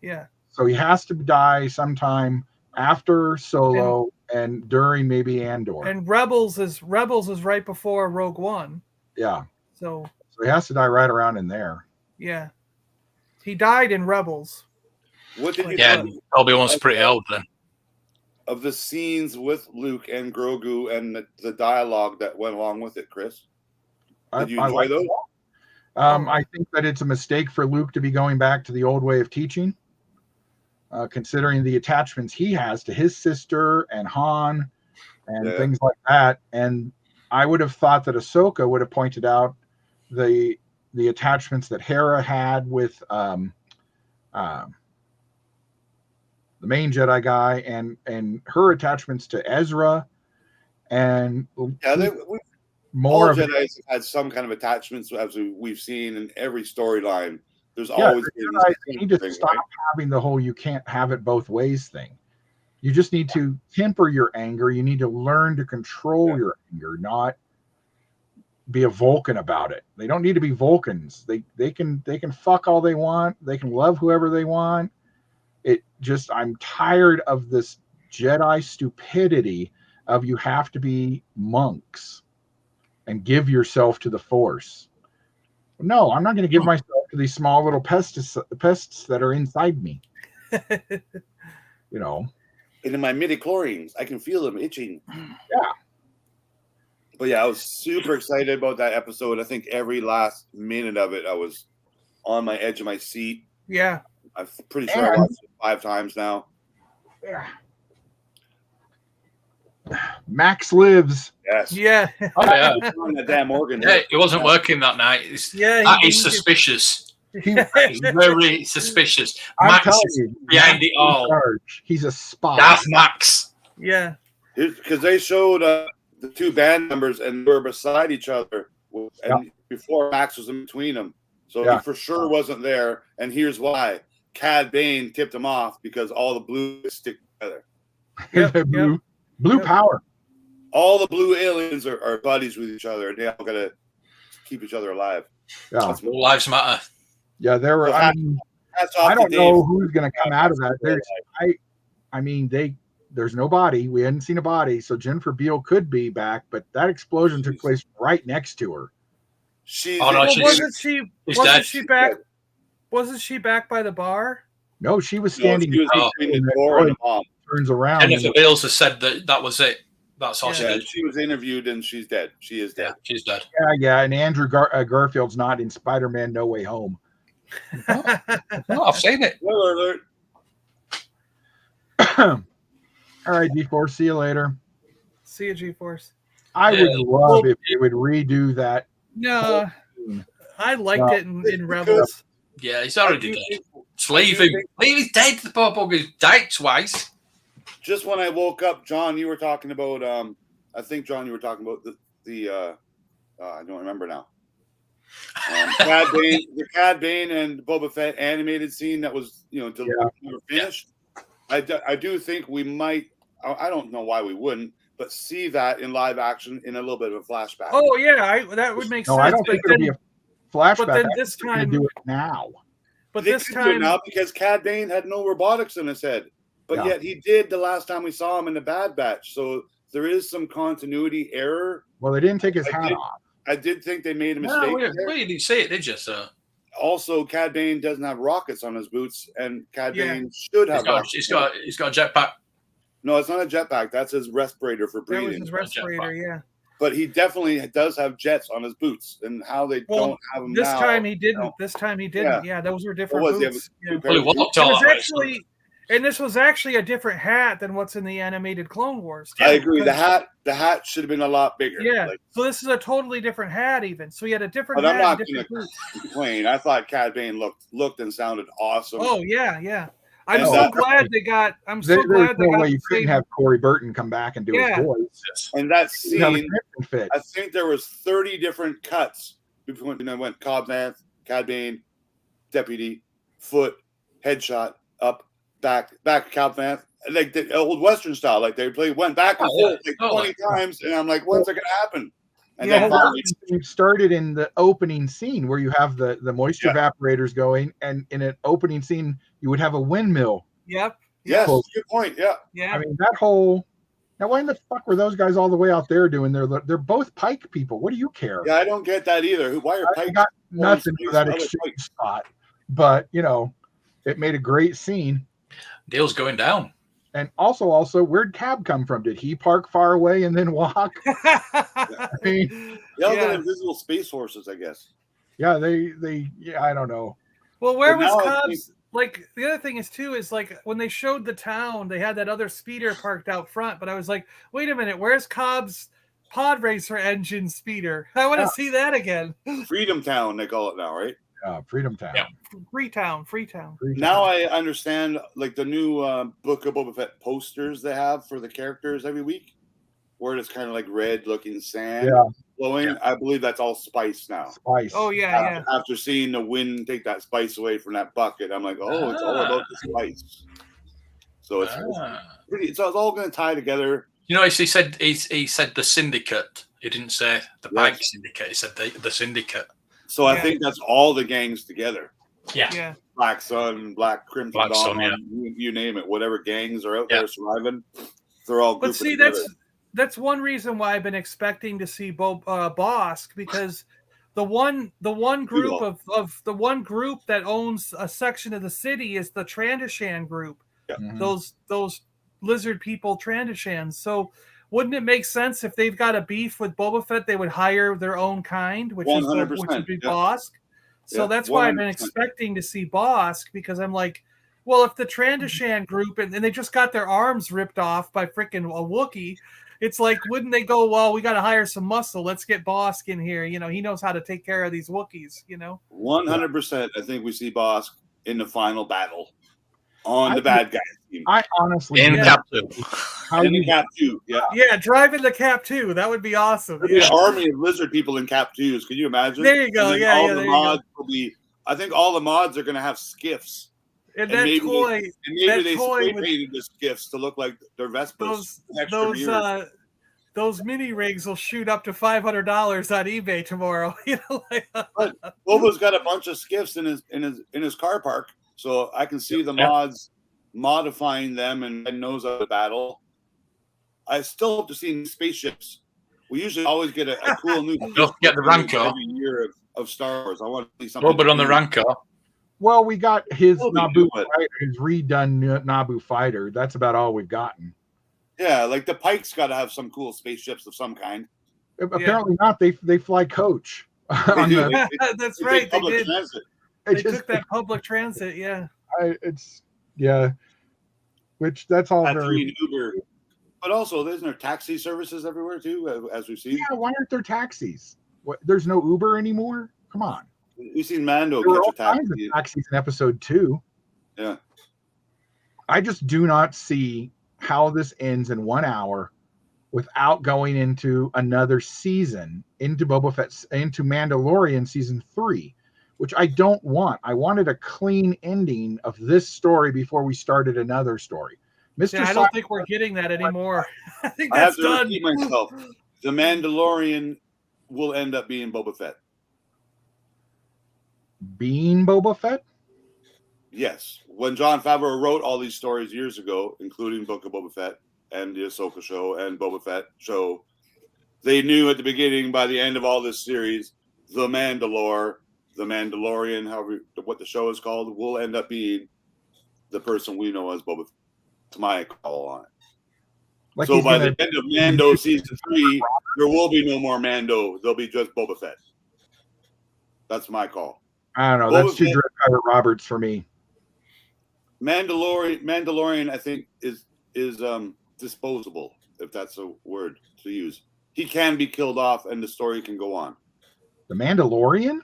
Yeah. So he has to die sometime after Solo and during maybe Andor. And Rebels is right before Rogue One. Yeah. So he has to die right around in there. Yeah. He died in Rebels. What did you think? Obi-Wan's pretty old then. Of the scenes with Luke and Grogu and the dialogue that went along with it, Chris? Did you enjoy those? I think that it's a mistake for Luke to be going back to the old way of teaching, considering the attachments he has to his sister and Han and things like that. And I would have thought that Ahsoka would have pointed out the attachments that Hera had with the main Jedi guy and her attachments to Ezra and more of Jedi have had some kind of attachments as we've seen in every storyline. There's always you need to stop having the whole "you can't have it both ways" thing. You just need to temper your anger. You need to learn to control your anger, not be a Vulcan about it. They don't need to be Vulcans. They can fuck all they want. They can love whoever they want. I'm tired of this Jedi stupidity of you have to be monks and give yourself to the Force. No, I'm not going to give myself to these small little pests that are inside me. And in my midichlorians, I can feel them itching. Yeah. But yeah, I was super excited about that episode. I think every last minute of it, I was on my edge of my seat. Yeah. I'm pretty sure I watched it 5 times now. Yeah. Max lives. Yes. Yeah. Oh, yeah. That damn organ. Yeah, it wasn't working that night. That is suspicious. He's very suspicious. Max is behind it all. He's a spy. That's Max. Yeah. Because they showed the 2 band members and they were beside each other. And before Max was in between them. So he for sure wasn't there. And here's why. Cad Bane tipped him off because all the blues stick together. Blue power. All the blue aliens are buddies with each other, and they all got to keep each other alive. Yeah, all lives matter. Yeah, there were. I don't know who's going to come out of that. I mean, there's no body. We hadn't seen a body, so Jennifer Beal could be back, but that explosion took place right next to her. Wasn't she back? dead. Wasn't she back by the bar? No, she was standing. No, she was between the door and the bomb. Turns around. Jennifer Beals has said that was it. That's all she did. She was interviewed and she's dead. She is dead. Yeah, she's dead. Yeah. And Andrew Garfield's not in Spider-Man No Way Home. No, I've seen it. Spoiler alert. All right, G-Force, see you later. See you, G-Force. I would love if they would redo that. No, I liked it in Rebels. Yeah, he's already dead. Just leave him. He's dead. The poor bugger's died twice. Just when I woke up, John, you were talking about. I think John, you were talking about the. I don't remember now. The Cad Bane and Boba Fett animated scene that was finished. I do think we might. I don't know why we wouldn't, but see that in live action in a little bit of a flashback. Oh yeah, that would make sense. I don't think it'll be a flashback. But then this time, do it now. But they this could do it time, now because Cad Bane had no robotics in his head, but yet he did the last time we saw him in the Bad Batch. So there is some continuity error. Well, they didn't take his hat off. I did think they made a mistake. No, you didn't see it, did you, sir? Also, Cad Bane doesn't have rockets on his boots, and Cad Bane should have rockets. He's got a jetpack. No, it's not a jetpack. That's his respirator for breathing. That was his respirator, yeah. But he definitely does have jets on his boots, and how they don't have them this now. time he didn't. This time he didn't. Yeah, those were different boots. And this was actually a different hat than what's in the animated Clone Wars. I agree. The hat should have been a lot bigger. Yeah. So this is a totally different hat, even. So he had a different hat. But I'm not going to complain. I thought Cad Bane looked and sounded awesome. Oh yeah. I'm so glad they got. I'm so glad they got. You couldn't have Corey Burton come back and do his voice. And that scene, I think there was 30 different cuts between when I went Cobb Vanth, Cad Bane, Deputy, Foot, Headshot, up, back, Cobb Vanth, like the old Western style. Like they went back and forth like 20 times, and I'm like, when's it gonna happen? And then finally, it started in the opening scene where you have the moisture evaporators going, and in an opening scene you would have a windmill. Yep. Yes, good point. Yeah. Yeah. I mean that whole. Now, why in the fuck were those guys all the way out there doing their? They're both Pike people. What do you care? Yeah, I don't get that either. Why are Pike? Got nothing for that exchange spot, but it made a great scene. Deal's going down. And also, where'd Cab come from? Did he park far away and then walk? I mean, they got invisible space horses, I guess. Yeah, they I don't know. Well, where was Cobb's? Like the other thing is like when they showed the town, they had that other speeder parked out front. But I was like, wait a minute, where's Cobb's pod racer engine speeder? I want to see that again. Freedom Town, they call it now, right? Freedom Town. Yeah. Freetown. Now I understand, like the new Book of Boba Fett posters they have for the characters every week, where it's kind of like red-looking sand flowing. Yeah. I believe that's all spice now. Spice. Oh yeah, After seeing the wind take that spice away from that bucket, I'm like, it's all about the spice. So it's all going to tie together. He said he said the syndicate. He didn't say the bank syndicate. He said the syndicate. So I think that's all the gangs together. Yeah. Black Sun, Black Crimson Black Dawn, Sun, you name it. Whatever gangs are out there surviving, they're all. But see, together. that's one reason why I've been expecting to see Bosk, because the one group of the one group that owns a section of the city is the Trandoshan group. Yeah. Mm-hmm. Those lizard people, Trandoshans. So wouldn't it make sense if they've got a beef with Boba Fett, they would hire their own kind, which would be Bosk? So that's why I've been expecting to see Bosk, because I'm like, well, if the Trandoshan group and they just got their arms ripped off by freaking a Wookiee, it's like, wouldn't they go, well, we got to hire some muscle. Let's get Bosk in here. He knows how to take care of these Wookiees, 100%. I think we see Bosk in the final battle on the bad guys team. I honestly in Cap 2. In Cap 2, yeah, driving the Cap 2. That would be awesome. There'd be an army of lizard people in Cap 2s. Can you imagine? There you go. The mods will be. I think all the mods are going to have skiffs. And maybe they spray painted the skiffs to look like their Vespas. Those mini rigs will shoot up to $500 on eBay tomorrow. But Boba's got a bunch of skiffs in his car park, so I can see the mods modifying them and knows how to battle. I still hope to see spaceships. We usually always get a cool new Don't get the Rancor every year of Star Wars. I want to see something. Well, but on the Rancor. Well, we got his Naboo but fighter, his redone Naboo fighter. That's about all we've gotten. yeah, like the Pike's got to have some cool spaceships of some kind. Apparently not. They fly coach. They do. That's right. They did. Transit. They took that public transit. Yeah. Which that's all That's very Uber. But also, isn't there taxi services everywhere too, as we've seen? Yeah, why aren't there taxis? What? There's no Uber anymore. Come on. We've seen Mando There were all catch a kinds of taxi. taxis in episode 2. Yeah. I just do not see how this ends in 1 hour without going into another season, into Boba Fett, into Mandalorian season 3, which I don't want. I wanted a clean ending of this story before we started another story. I don't think we're getting that anymore. I think I have that's to done. repeat myself. The Mandalorian will end up being Boba Fett. Being Boba Fett? Yes. When Jon Favreau wrote all these stories years ago, including Book of Boba Fett and the Ahsoka show and Boba Fett show, they knew at the beginning, by the end of all this series, the Mandalorian, however what the show is called, will end up being the person we know as Boba Fett. That's my call on it. Like so by the end of Mando season 3, there will be no more Mando. There'll be just Boba Fett. That's my call. I don't know. That's too Dread Pirate Roberts for me. Mandalorian, I think, is disposable, if that's a word to use. He can be killed off, and the story can go on. The Mandalorian?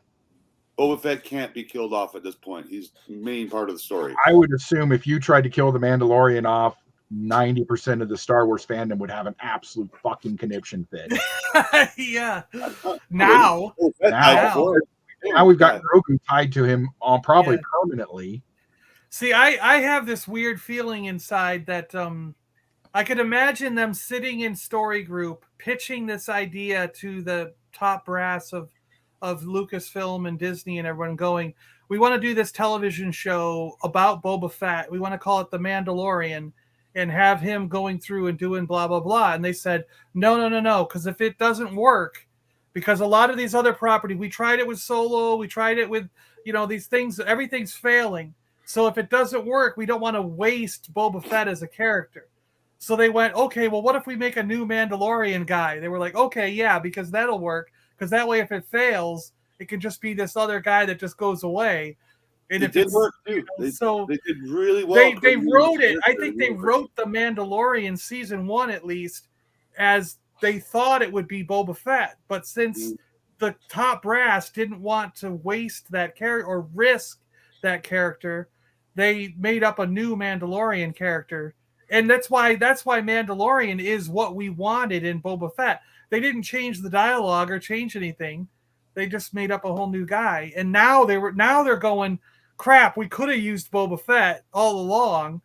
Boba Fett can't be killed off at this point. He's the main part of the story. I would assume if you tried to kill the Mandalorian off, 90% of the Star Wars fandom would have an absolute fucking conniption fit. Yeah. Now we've got Grogu tied to him on probably permanently. See, I have this weird feeling inside that I could imagine them sitting in story group pitching this idea to the top brass of Lucasfilm and Disney and everyone, going, we want to do this television show about Boba Fett. We want to call it The Mandalorian and have him going through and doing blah, blah, blah. And they said, no, because if it doesn't work, because a lot of these other properties, we tried it with Solo, we tried it with, these things, everything's failing. So if it doesn't work, we don't want to waste Boba Fett as a character. So they went, okay, well, what if we make a new Mandalorian guy? They were like, okay, yeah, because that'll work. Because that way, if it fails, it can just be this other guy that just goes away. And it did work too. They did really well. They wrote it. I think they wrote The Mandalorian season 1 at least as they thought it would be Boba Fett. But since the top brass didn't want to waste that character or risk that character, they made up a new Mandalorian character. And that's why Mandalorian is what we wanted in Boba Fett. They didn't change the dialogue or change anything. They just made up a whole new guy. And now they're going, crap, we could have used Boba Fett all along.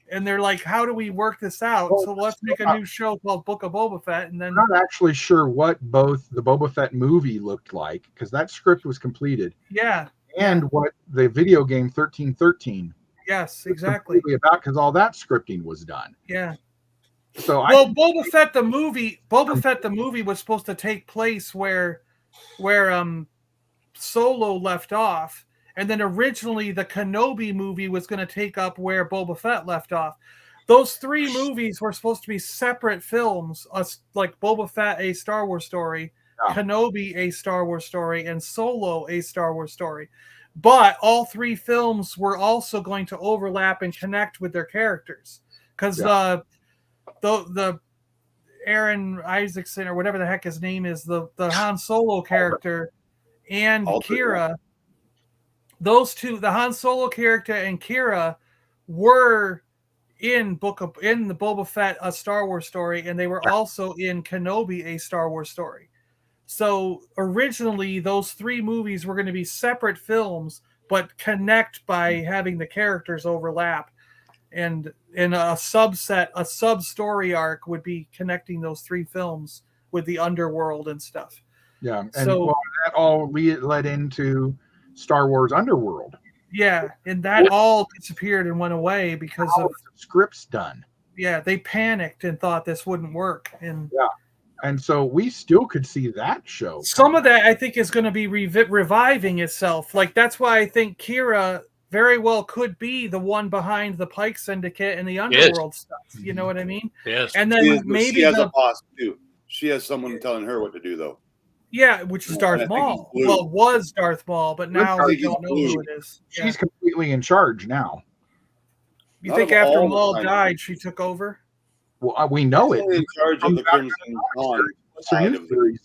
And they're like, how do we work this out? Well, so let's make a new show called Book of Boba Fett. And then I'm not actually sure what both the Boba Fett movie looked like, because that script was completed. Yeah. And what the video game 1313. Yes, exactly. About, because all that scripting was done. Yeah. So Boba Fett the movie was supposed to take place where Solo left off, and then originally the Kenobi movie was going to take up where Boba Fett left off. Those 3 movies were supposed to be separate films, like Boba Fett, a Star Wars story, Kenobi, a Star Wars story, and Solo, a Star Wars story. But all 3 films were also going to overlap and connect with their characters, because the Aaron Isaacson or whatever the heck his name is, the Han Solo character and Kira, those two, the Han Solo character and Kira, were in the Boba Fett, a Star Wars story, and they were also in Kenobi, a Star Wars story. So originally those 3 movies were going to be separate films, but connect by having the characters overlap. And in a sub-story arc would be connecting those 3 films with the underworld and stuff. Yeah, and that all led into Star Wars Underworld. Yeah, and that all disappeared and went away because How of was the scripts done? yeah, they panicked and thought this wouldn't work. And And so we still could see that show. some of that I think is going to be reviving itself. Like that's why I think Kira very well could be the one behind the Pike Syndicate and the Underworld stuff. You know what I mean? Yes. And then maybe she has a boss too. She has someone telling her what to do, though. yeah, which is Darth Maul. Well, it was Darth Maul, but now we don't know who it is. She's completely in charge now. You think after Maul died, she took over? Well, we know it. In charge of the Crimson Dawn side of the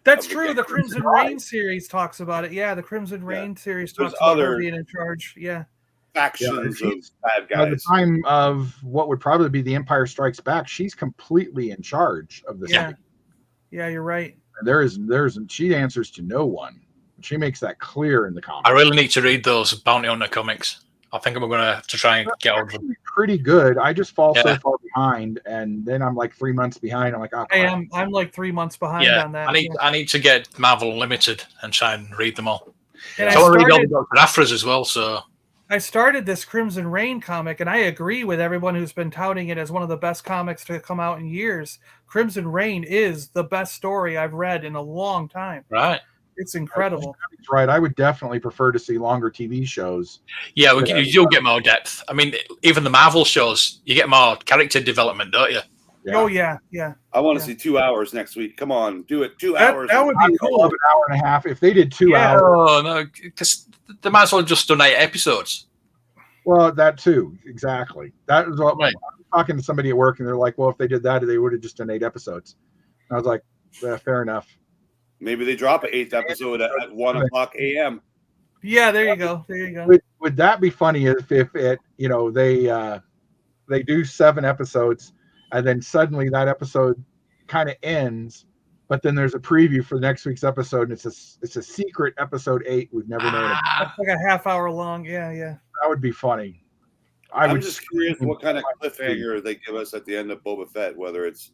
That's true. The Crimson Reign series talks about it. Yeah, the Crimson Reign series talks about her being in charge. Yeah. Factions of bad guys. By the time of what would probably be the Empire Strikes Back, she's completely in charge of this. Yeah. Yeah, you're right. She answers to no one. She makes that clear in the comics. I really need to read those Bounty Hunter comics. I think I'm going to try and get over them. Pretty good. I just fall so far behind, and then I'm like 3 months behind. I'm like, oh, I'm like 3 months behind on that. I need to get Marvel Unlimited and try and read them all. And I want to read all the Dr. Aphras as well. So I started this Crimson Reign comic, and I agree with everyone who's been touting it as one of the best comics to come out in years. Crimson Reign is the best story I've read in a long time. Right. It's incredible. Right. I would definitely prefer to see longer TV shows. Yeah, you'll get more depth. I mean, even the Marvel shows, you get more character development, don't you? Yeah. Oh, yeah, yeah. I want to see 2 hours next week. Come on, do it. 2 hours. That would be cool. An hour and a half. If they did 2 hours. Oh, no, because they might as well just done 8 episodes. Well, that too. Exactly. That was what Right. I was talking to somebody at work, and they're like, well, if they did that, they would have just done 8 episodes. And I was like, yeah, fair enough. Maybe they drop an 8th episode at 1:00 a.m. Yeah, there you go. There you go. Would that be funny if it, they do 7 episodes, and then suddenly that episode kind of ends, but then there's a preview for next week's episode, and it's a secret episode 8 we've never known about. It's like a half hour long. Yeah, yeah. That would be funny. I'm just curious what kind of cliffhanger they give us at the end of Boba Fett, whether it's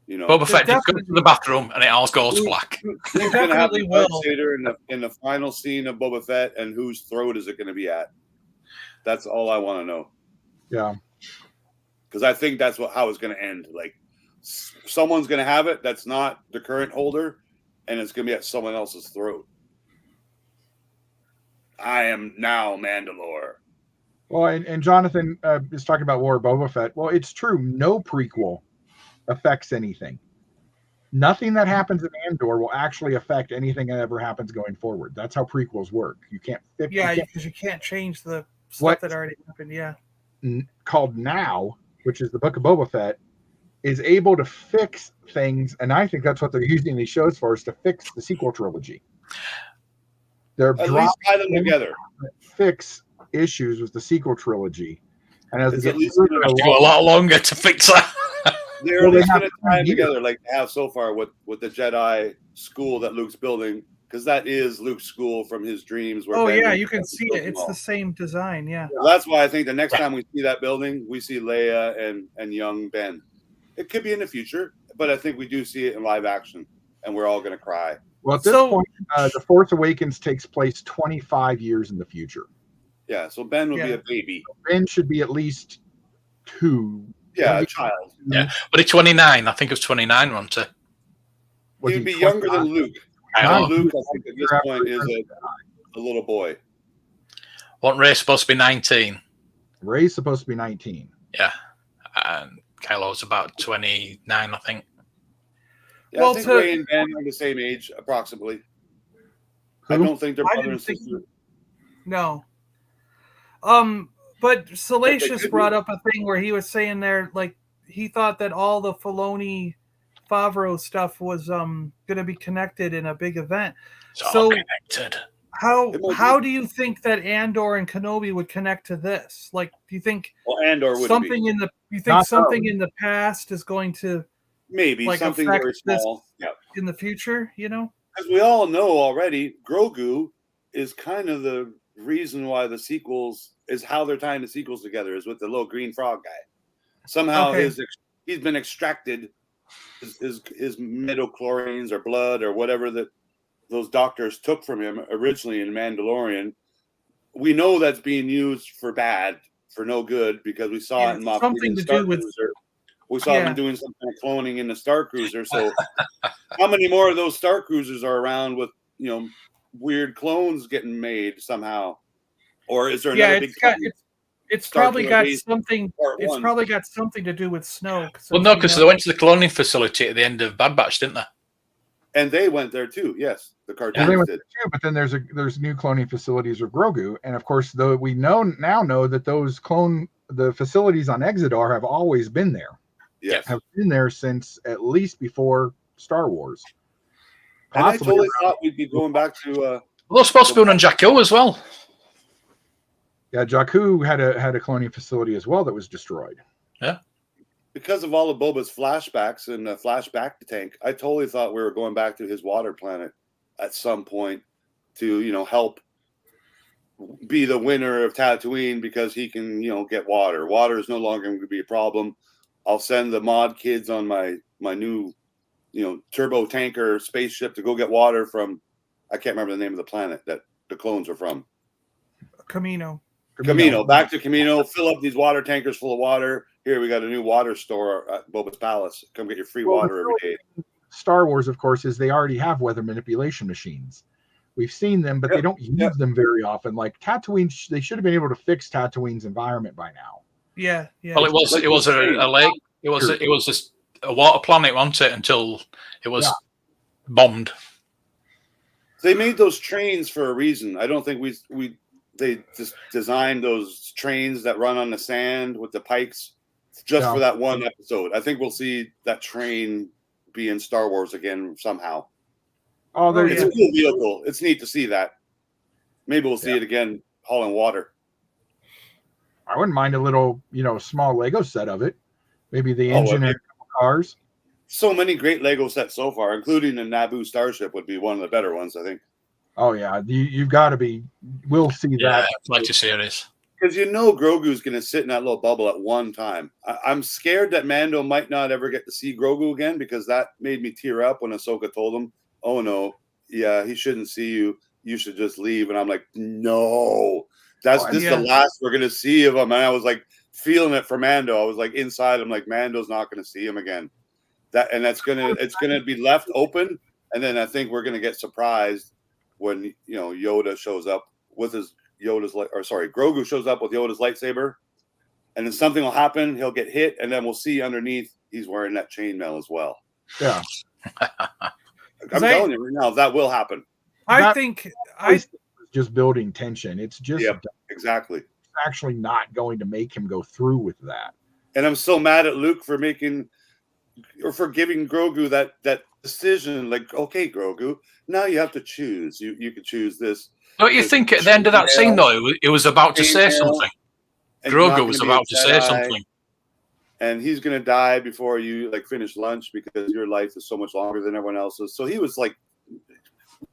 Boba Fett just goes to the bathroom and it all goes black. Who's going to have the Darth Vader in the final scene of Boba Fett, and whose throat is it going to be at? That's all I want to know. Yeah, because I think that's how it's going to end. Like someone's going to have it that's not the current holder, and it's going to be at someone else's throat. I am now Mandalore. Well, and Jonathan is talking about War of Boba Fett. Well, it's true. No prequel affects anything. Nothing that happens in Andor will actually affect anything that ever happens going forward. That's how prequels work. You can't fix. Yeah, because you can't change the stuff that already happened. Yeah. Called Now, which is the Book of Boba Fett, is able to fix things, and I think that's what they're using these shows for, is to fix the sequel trilogy. They're at least tie them together. Fix issues with the sequel trilogy, and as they go a lot longer to fix that. They're at least going to tie them together, like they have so far with the Jedi school that Luke's building, because that is Luke's school from his dreams. Where you can see it. It's the same design. Yeah. Well, that's why I think the next time we see that building, we see Leia and young Ben. It could be in the future, but I think we do see it in live action, and we're all going to cry. Well, at this point, The Force Awakens takes place 25 years in the future. Yeah, so Ben will be a baby. Ben should be at least 2. Yeah, a child. Yeah, but he's 29. I think it was 29, wasn't it? He'd be younger than Luke. Luke, I think, at this point, is a little boy. Wasn't Rey supposed to be 19? Rey's supposed to be 19. Yeah, and Kylo's about 29, I think. Yeah, I think Rey and Ben are the same age, approximately. Who? I don't think they're brother and sister. No. But Salacious brought up a thing where he was saying there, like, he thought that all the Filoni Favreau stuff was going to be connected in a big event. It's all connected. How do you think that Andor and Kenobi would connect to this? Like, do you think Andor would something in the past is going to maybe something very small in the future? You know, as we all know already, Grogu is kind of the reason why the sequels is how they're tying the sequels together is with the little green frog guy. Somehow he's been extracted, his midichlorians or blood or whatever that those doctors took from him originally in Mandalorian we know that's being used for bad, for no good, because we saw it in Moff something Gideon's to Star do with. Cruiser. We saw them doing some kind of cloning in the Star Cruiser. So, how many more of those Star Cruisers are around with weird clones getting made somehow? Or is there another big? It's probably got something. It's one. probably got something to do with Snoke. Well, no, because they went to the cloning facility at the end of Bad Batch, didn't they? And they went there too. Yes, the cartoons did. Too, but then there's new cloning facilities with Grogu, and of course, though we now know that the facilities on Exodar have always been there. Yes, have been there since at least before Star Wars. And I totally thought we'd be going back to. Well, they're supposed to be on Jakku as well. Yeah, Jakku had a cloning facility as well that was destroyed. Yeah. Because of all of Boba's flashbacks and the flashback tank, I totally thought we were going back to his water planet at some point to, help be the winner of Tatooine because he can, get water. Water is no longer going to be a problem. I'll send the mod kids on my new, turbo tanker spaceship to go get water from, I can't remember the name of the planet that the clones are from. Camino. Back to Camino. Fill up these water tankers full of water. Here, we got a new water store at Boba's Palace. Come get your free water every day. Star Wars, of course, is they already have weather manipulation machines. We've seen them, but they don't use them very often. Like Tatooine, they should have been able to fix Tatooine's environment by now. Yeah. Well, it was a lake. It was just a water planet, wasn't it? Until it was bombed. They made those trains for a reason. I don't think they just designed those trains that run on the sand with the pikes just for that one episode. I think we'll see that train be in Star Wars again somehow. Oh, it's a cool vehicle. It's neat to see that. Maybe we'll see it again hauling water. I wouldn't mind a little, small Lego set of it. Maybe the engine and a couple cars. So many great Lego sets so far, including the Naboo Starship would be one of the better ones, I think. Oh, yeah. You've got to be. We'll see that. Yeah, I'd like to see it. Because Grogu's going to sit in that little bubble at one time. I'm scared that Mando might not ever get to see Grogu again because that made me tear up when Ahsoka told him, oh, no, he shouldn't see you. You should just leave. And I'm like, no. This is the last we're going to see of him. And I was like feeling it for Mando. I was like inside. I'm like, Mando's not going to see him again. It's going to be left open. And then I think we're going to get surprised when Yoda shows up with Grogu shows up with Yoda's lightsaber, and then something will happen. He'll get hit, and then we'll see underneath he's wearing that chainmail as well. Yeah, I'm telling you right now, that will happen. I think just building tension. It's just exactly. It's actually not going to make him go through with that. And I'm so mad at Luke for giving Grogu that decision. Like, okay, Grogu, now you have to choose. You could choose this. Don't you think at the end of that scene, though, it was about to say something? Grogu was about to say something. And he's going to die before you finish lunch because your life is so much longer than everyone else's. So he was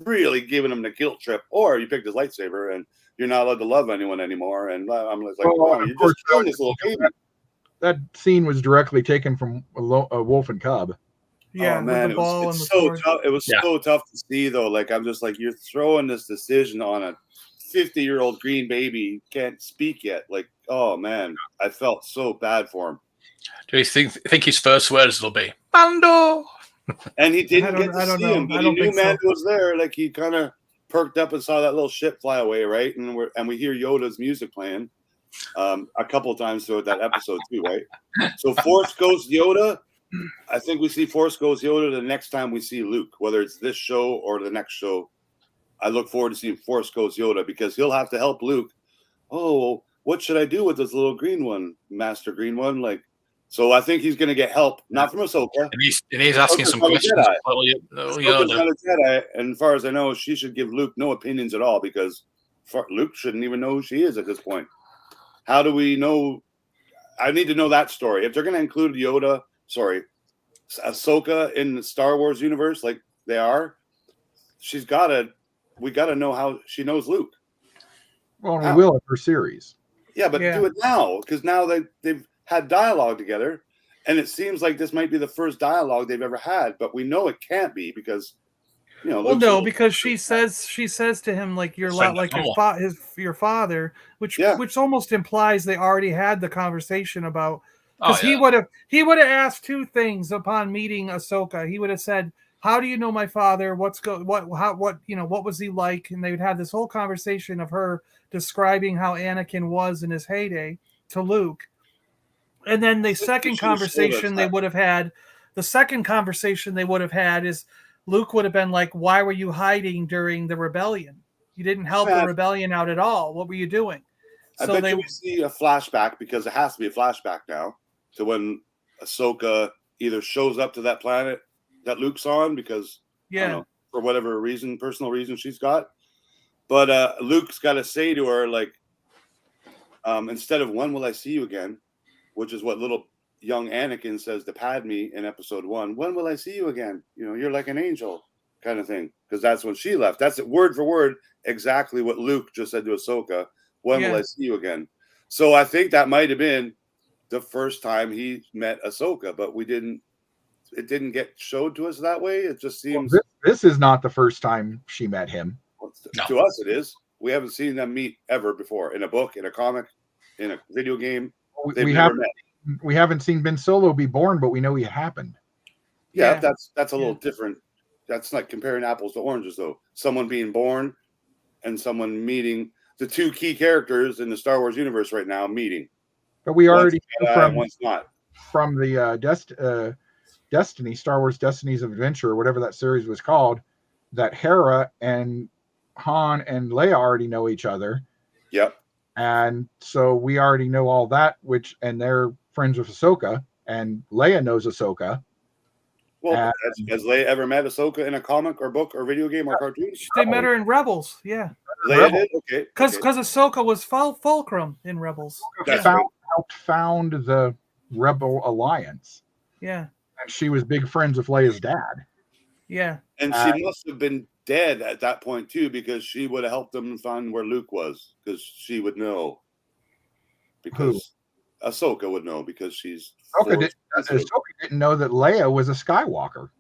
really giving him the guilt trip. Or you picked his lightsaber and you're not allowed to love anyone anymore. And I'm like, oh, you're just killing this little baby. That scene was directly taken from a Wolf and Cub. Yeah, man, it's so tough. It was so tough to see, though. I'm just like, you're throwing this decision on a 50-year-old green baby, can't speak yet. Oh man, I felt so bad for him. Do you think his first words will be Mando? And he didn't get to see him, but he knew Mando was there. He kind of perked up and saw that little ship fly away, right? And we hear Yoda's music playing a couple of times throughout that episode too, right? So Force Ghost Yoda. I think we see Force Ghost Yoda the next time we see Luke, whether it's this show or the next show. I look forward to seeing Force Ghost Yoda because he'll have to help Luke. Oh, what should I do with this little green one, Master Green One? So I think he's going to get help, not from Ahsoka. And he's asking some questions. Ahsoka's not a Jedi, and as far as I know, she should give Luke no opinions at all because Luke shouldn't even know who she is at this point. How do we know? I need to know that story. If they're going to include Ahsoka in the Star Wars universe like they are, we got to know how she knows Luke. Well, we will in her series. Yeah, but do it now because now they've had dialogue together, and it seems like this might be the first dialogue they've ever had, but we know it can't be because You know, Well, Luke's a no, little- because she says to him like you're a lot like your father, which almost implies they already had the conversation about, because he would have asked two things upon meeting Ahsoka. He would have said, "How do you know my father? What was he like?" And they would have this whole conversation of her describing how Anakin was in his heyday to Luke. And then the second conversation they would have had is Luke would have been like, "Why were you hiding during the rebellion? You didn't help the rebellion out at all. What were you doing?" So I bet we see a flashback, because it has to be a flashback now, to when Ahsoka either shows up to that planet that Luke's on, because I don't know, for whatever reason, personal reason she's got. But Luke's got to say to her, like, instead of "When will I see you again?" which is what little young Anakin says to Padme in episode 1, "When will I see you again? You know, you're like an angel," kind of thing. Because that's when she left. That's word for word exactly what Luke just said to Ahsoka. "When will I see you again?" So I think that might have been the first time he met Ahsoka, but it didn't get showed to us that way. It just seems this is not the first time she met him. To us, it is. We haven't seen them meet ever before, in a book, in a comic, in a video game. We haven't seen Ben Solo be born, but we know he happened. Yeah. That's a little different. That's like comparing apples to oranges, though. Someone being born and someone meeting, the two key characters in the Star Wars universe right now meeting. But we already knew from the Destiny, Star Wars Destinies of Adventure, or whatever that series was called, that Hera and Han and Leia already know each other. Yep. And so we already know all that, and they're friends with Ahsoka, and Leia knows Ahsoka. Well, has Leia ever met Ahsoka in a comic or book or video game or cartoon? They met her in Rebels, yeah. Leia did? Okay. Because Ahsoka was Fulcrum in Rebels. Helped found the Rebel Alliance. Yeah. And she was big friends with Leia's dad. Yeah. And she must have been dead at that point, too, because she would have helped them find where Luke was, because she would know. Because Ahsoka would know, because she's... Ahsoka didn't know that Leia was a Skywalker.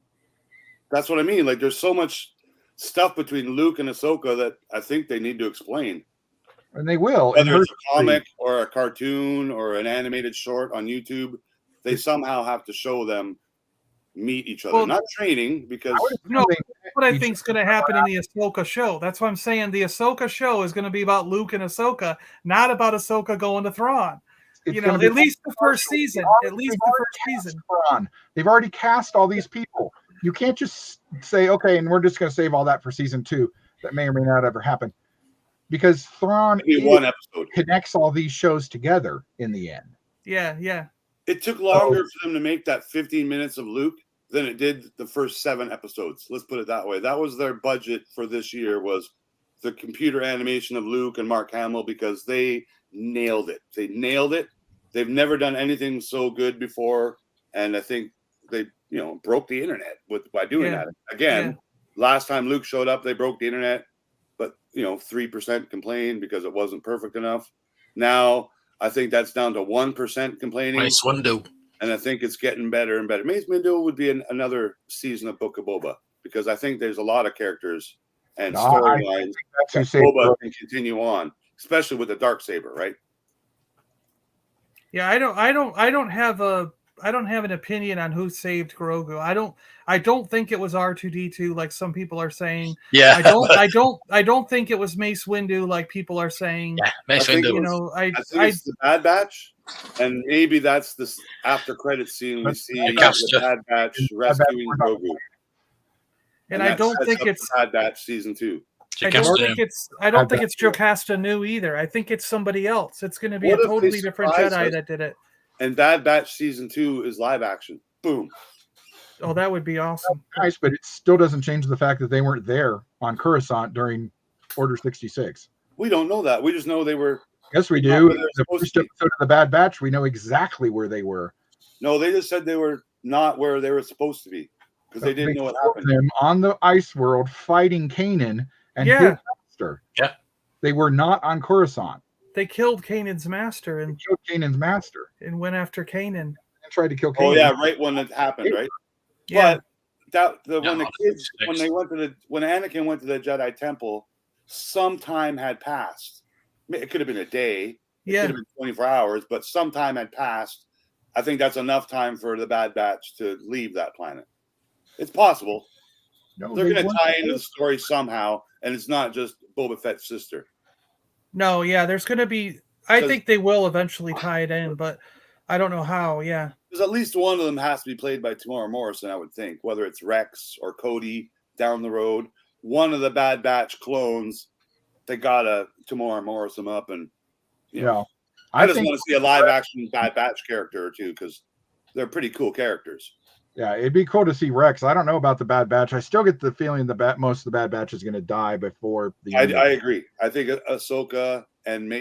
That's what I mean. Like, there's so much stuff between Luke and Ahsoka that I think they need to explain. And they will. Whether it's a comic or a cartoon or an animated short on YouTube, they somehow have to show them meet each other. Well, not training, because... No, what I think is going to happen in the Ahsoka show. That's what I'm saying. The Ahsoka show is going to be about Luke and Ahsoka, not about Ahsoka going to Thrawn. At least the first season. At least the first season. They've already cast all these people. You can't just say, okay, and we're just going to save all that for season 2. That may or may not ever happen. Because Thrawn connects all these shows together in the end. Yeah. It took longer for them to make that 15 minutes of Luke than it did the first 7 episodes. Let's put it that way. That was their budget for this year, was the computer animation of Luke and Mark Hamill, because they nailed it. They've never done anything so good before, and I think they, broke the internet by doing that. Again, last time Luke showed up, they broke the internet, but 3% complained because it wasn't perfect enough. Now I think that's down to 1% complaining. Mace Windu. And I think it's getting better and better. Mace Windu would be another season of Book of Boba, because I think there's a lot of characters and storylines that Boba can continue on, especially with the Darksaber, right? Yeah, I don't have an opinion on who saved Grogu. I don't think it was R2D2 like some people are saying. Yeah. I don't think it was Mace Windu like people are saying. Yeah, Mace Windu. I think it's the Bad Batch, and maybe that's the after credit scene we see the Bad Batch rescuing Grogu. And I don't think it's Bad Batch season 2. I don't think it's Jocasta Nu either. I think it's somebody else. It's going to be a totally different Jedi that did it. And Bad Batch season 2 is live action. Boom. Oh, that would be awesome. Nice, but it still doesn't change the fact that they weren't there on Coruscant during Order 66. We don't know that. We just know they were. Yes, we do. The first episode of the Bad Batch, we know exactly where they were. No, they just said they were not where they were supposed to be, because they didn't know what happened. Them on the ice world fighting Kanan and his master. Yeah. They were not on Coruscant. They killed Kanan's master and went after Kanan and tried to kill Kanan. Oh yeah, right when it happened, right? Yeah. But when Anakin went to the Jedi Temple, some time had passed. It could have been a day. It could have been 24 hours, but some time had passed. I think that's enough time for the Bad Batch to leave that planet. It's possible. No, they're going to tie into the story somehow, and it's not just Boba Fett's sister. No, yeah, there's going to be. I think they will eventually tie it in, but I don't know how. Yeah, because at least one of them has to be played by Tamora Morrison, I would think. Whether it's Rex or Cody down the road, one of the Bad Batch clones, they gotta Tamora Morrison up, and I just want to see a live action Bad Batch character or two because they're pretty cool characters. Yeah, it'd be cool to see Rex. I don't know about the Bad Batch. I still get the feeling most of the Bad Batch is going to die before the. I agree. I think Ahsoka and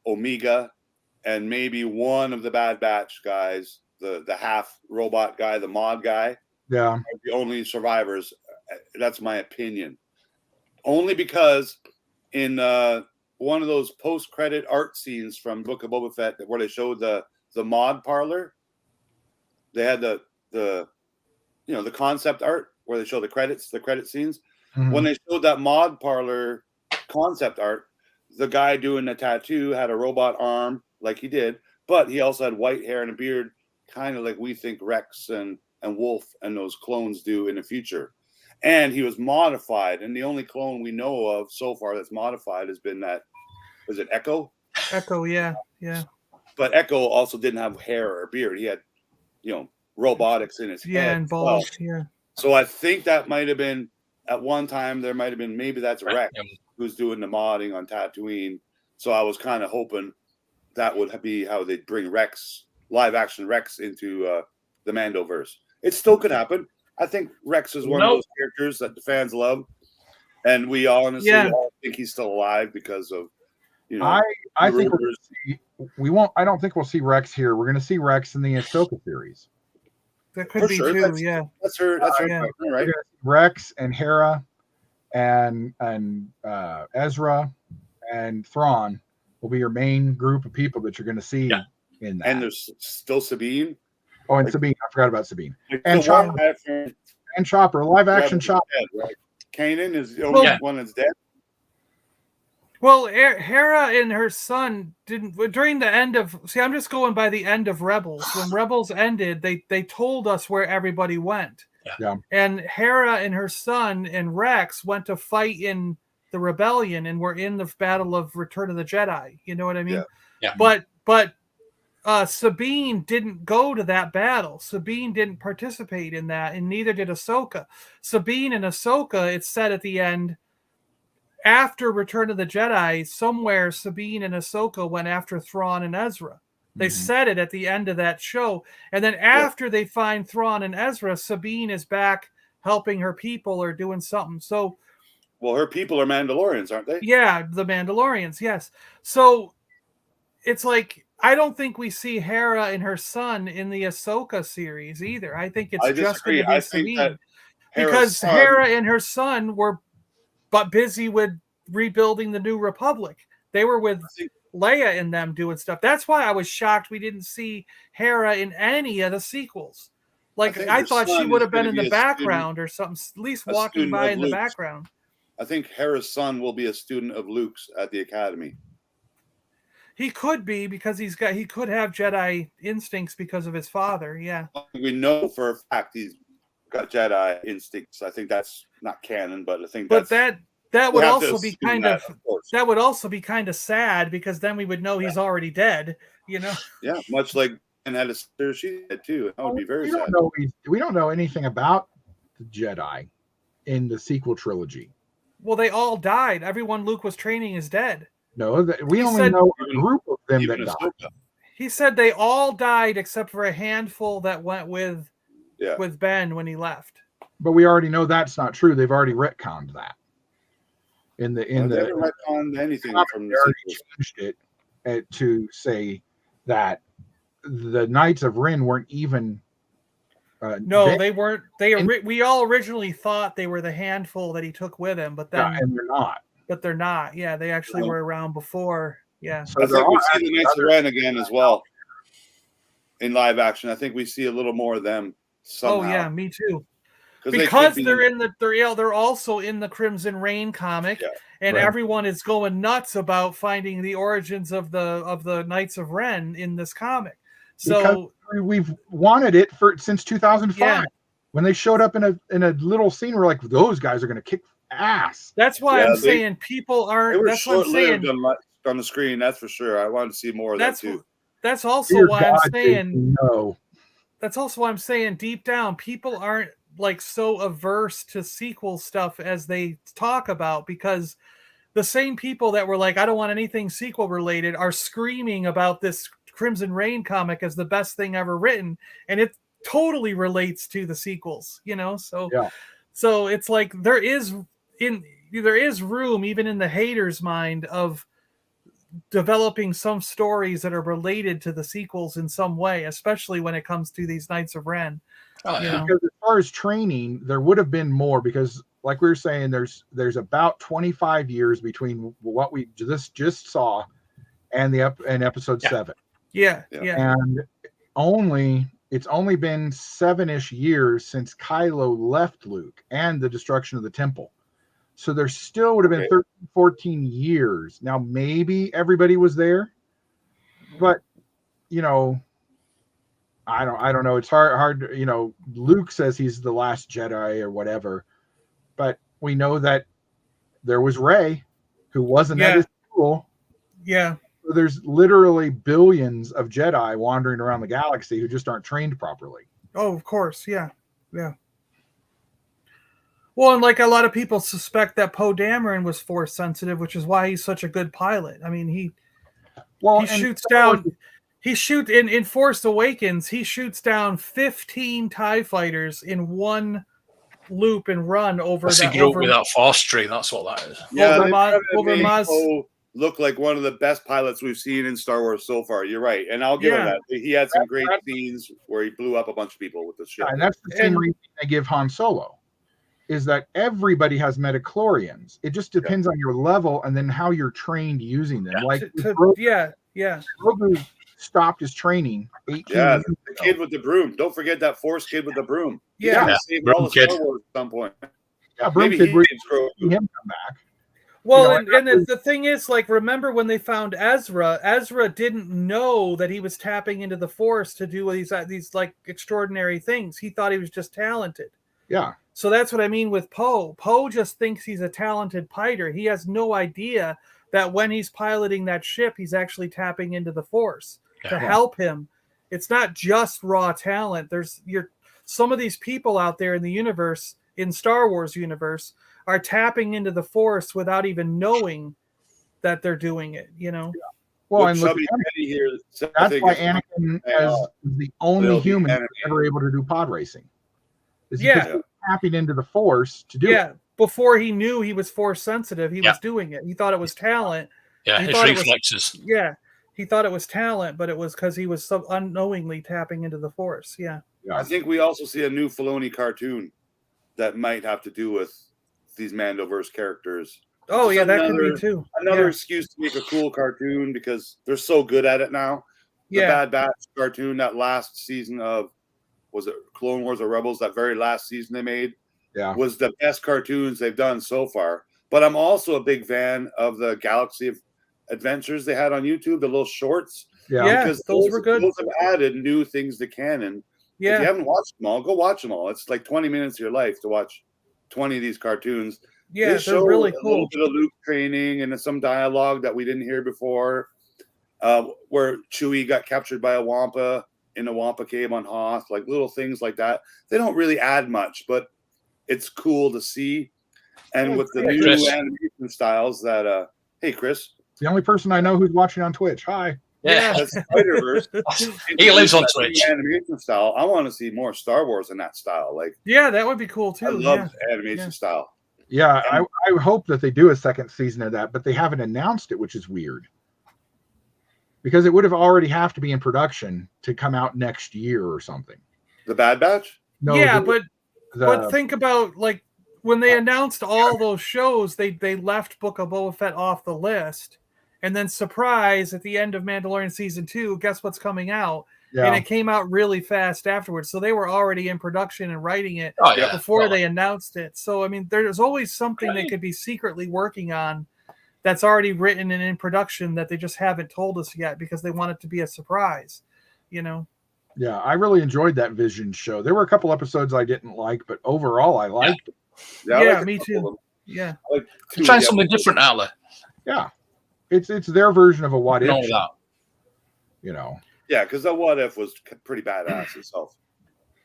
Omega, and maybe one of the Bad Batch guys, the half robot guy, the mod guy, are the only survivors. That's my opinion. Only because in one of those post-credit art scenes from Book of Boba Fett, where they showed the mod parlor, they had the concept art where they show the credit scenes. Mm-hmm. When they showed that mod parlor concept art, the guy doing the tattoo had a robot arm like he did, but he also had white hair and a beard, kind of like we think Rex and Wolf and those clones do in the future. And he was modified, and the only clone we know of so far that's modified has been was it Echo? Echo, yeah. But Echo also didn't have hair or beard. He had, robotics in his head. Yeah, and balls, yeah. So I think that might have been, at one time, there might have been, maybe that's Rex who's doing the modding on Tatooine. So I was kind of hoping that would be how they'd bring live action Rex into the Mandoverse. It still could happen. I think Rex is one of those characters that the fans love, and we honestly all think he's still alive because of, I think we won't. I don't think we'll see Rex here. We're going to see Rex in the Ahsoka series. That could be too. That's her partner, right? Rex and Hera, and Ezra and Thrawn will be your main group of people that you're going to see in that. And there's still Sabine. Oh, and Sabine. I forgot about Sabine. And Chopper. And Chopper. Live action Chopper. Dead, right? Kanan is the only one that's dead. Well, Hera and her son didn't during the end of. See, I'm just going by the end of Rebels. When Rebels ended, they told us where everybody went. Yeah. And Hera and her son and Rex went to fight in the rebellion and were in the battle of Return of the Jedi. You know what I mean? Yeah. But Sabine didn't go to that battle. Sabine didn't participate in that, and neither did Ahsoka. Sabine and Ahsoka, it's said at the end, after Return of the Jedi, somewhere Sabine and Ahsoka went after Thrawn and Ezra. They said it at the end of that show. And then after they find Thrawn and Ezra, Sabine is back helping her people or doing something. So, well, her people are Mandalorians, aren't they? Yeah, the Mandalorians, yes. So it's like, I don't think we see Hera and her son in the Ahsoka series either. I think it's just going to be Sabine. Because Hera and her son were busy with rebuilding the New Republic. They were with Leia and them doing stuff. That's why I was shocked we didn't see Hera in any of the sequels. Like, I thought she would have been in the background or something, at least walking by in the background. I think Hera's son will be a student of Luke's at the academy. He could be, because he could have Jedi instincts because of his father. Yeah, we know for a fact he's got Jedi instincts. I think that's not canon, but I think that would also be kind of sad, because then we would know he's already dead. Yeah, much like and had a sister she had too. That would be very sad. We don't know anything about the Jedi in the sequel trilogy. Well, they all died. Everyone Luke was training is dead. No, we only know a group of them that died. He said they all died except for a handful that went with Ben when he left. But we already know that's not true. They've already retconned that. They haven't retconned anything from the changed it to say that the Knights of Ren weren't even. No, they weren't. We all originally thought they were the handful that he took with him, but then and they're not. But they're not. Yeah, they actually were around before. Yeah. So I think we see the Knights of Ren again as well in live action. I think we see a little more of them somehow. Oh yeah, me too. because they're also in the Crimson Reign comic, and everyone is going nuts about finding the origins of the Knights of Ren in this comic. So because we've wanted it since 2005 when they showed up in a little scene. We're like, those guys are going to kick ass. That's why I'm saying people aren't. They were that's what I'm saying on the screen. That's for sure. I wanted to see more of that too. That's also why I'm saying no. That's also why I'm saying deep down, people aren't like so averse to sequel stuff as they talk about, because the same people that were like, I don't want anything sequel related, are screaming about this Crimson Reign comic as the best thing ever written, and it totally relates to the sequels, so it's like there is room even in the haters' mind of developing some stories that are related to the sequels in some way, especially when it comes to these Knights of Ren. Because as far as training, there would have been more, because like we were saying, there's about 25 years between what we just saw and episode 7. And it's only been 7-ish years since Kylo left Luke and the destruction of the temple. So there still would have been 13, 14 years. Now, maybe everybody was there, but, I don't know. It's hard. Luke says he's the last Jedi or whatever, but we know that there was Rey, who wasn't at his school. Yeah. So there's literally billions of Jedi wandering around the galaxy who just aren't trained properly. Oh, of course. Yeah. Yeah. Well, and like a lot of people suspect that Poe Dameron was force sensitive, which is why he's such a good pilot. I mean, he shoots down. He shoots in Force Awakens. He shoots down 15 TIE fighters in one loop and run over that. He grew up with that force tree. That's what that is. Yeah, over Poe look like one of the best pilots we've seen in Star Wars so far. You're right, and I'll give him that. He had some great scenes where he blew up a bunch of people with the ship. And that's the same reason I give Han Solo. Is that everybody has metachlorians. It just depends on your level and then how you're trained using them. Grogu stopped his training 18 years ago. The kid with the broom. Don't forget that Force kid with the broom. Saved all the Star Wars at some point. Yeah, broom kid. We see him come back. Well, and the thing is, like, remember when they found Ezra? Ezra didn't know that he was tapping into the Force to do these like extraordinary things. He thought he was just talented. Yeah. So that's what I mean with Poe. Poe just thinks he's a talented pilot. He has no idea that when he's piloting that ship, he's actually tapping into the Force to help him. It's not just raw talent. Some of these people out there in the universe, in Star Wars universe, are tapping into the Force without even knowing that they're doing it, Well, and look, that's why Anakin is the only human ever able to do pod racing. Tapping into the Force to do it. Before he knew he was Force sensitive, he was doing it. He thought it was talent. Yeah, his reflexes. He thought it was talent, but it was because he was so unknowingly tapping into the Force. Yeah. I think we also see a new Filoni cartoon that might have to do with these Mandoverse characters. Oh, yeah, that could be too. Another excuse to make a cool cartoon because they're so good at it now. The Bad Batch cartoon, that last season of, was it Clone Wars or Rebels, that very last season they made, was the best cartoons they've done so far. But I'm also a big fan of the Galaxy of Adventures they had on YouTube, the little shorts. Because those were good. Those have added new things to canon. If you haven't watched them all, go watch them all. It's like 20 minutes of your life to watch 20 of these cartoons. Yeah, they're really cool. A little bit of Luke training and some dialogue that we didn't hear before, where Chewie got captured by a Wampa in a Wampa cave on Hoth, like little things like that. They don't really add much, but it's cool to see. And with the new animation styles that, hey, Chris. The only person I know who's watching on Twitch. Hi. Yeah. That's Spider-Verse. He lives on Twitch. Animation style. I want to see more Star Wars in that style. That would be cool too. I love animation style. Yeah, I hope that they do a second season of that, but they haven't announced it, which is weird. Because it would have already have to be in production to come out next year or something. The Bad Batch? No. But think about like when they announced all those shows, they left Book of Boba Fett off the list. And then surprise, at the end of Mandalorian season 2, guess what's coming out? and it came out really fast afterwards. So they were already in production and writing it before they announced it. So I mean, there's always something they could be secretly working on that's already written and in production that they just haven't told us yet because they want it to be a surprise, you know. Yeah, I really enjoyed that Vision show. There were a couple episodes I didn't like, but overall I liked it. Yeah, me too. Yeah, trying something different out there. Yeah, it's their version of a What If. That. You know. Yeah, because the What If was pretty badass itself.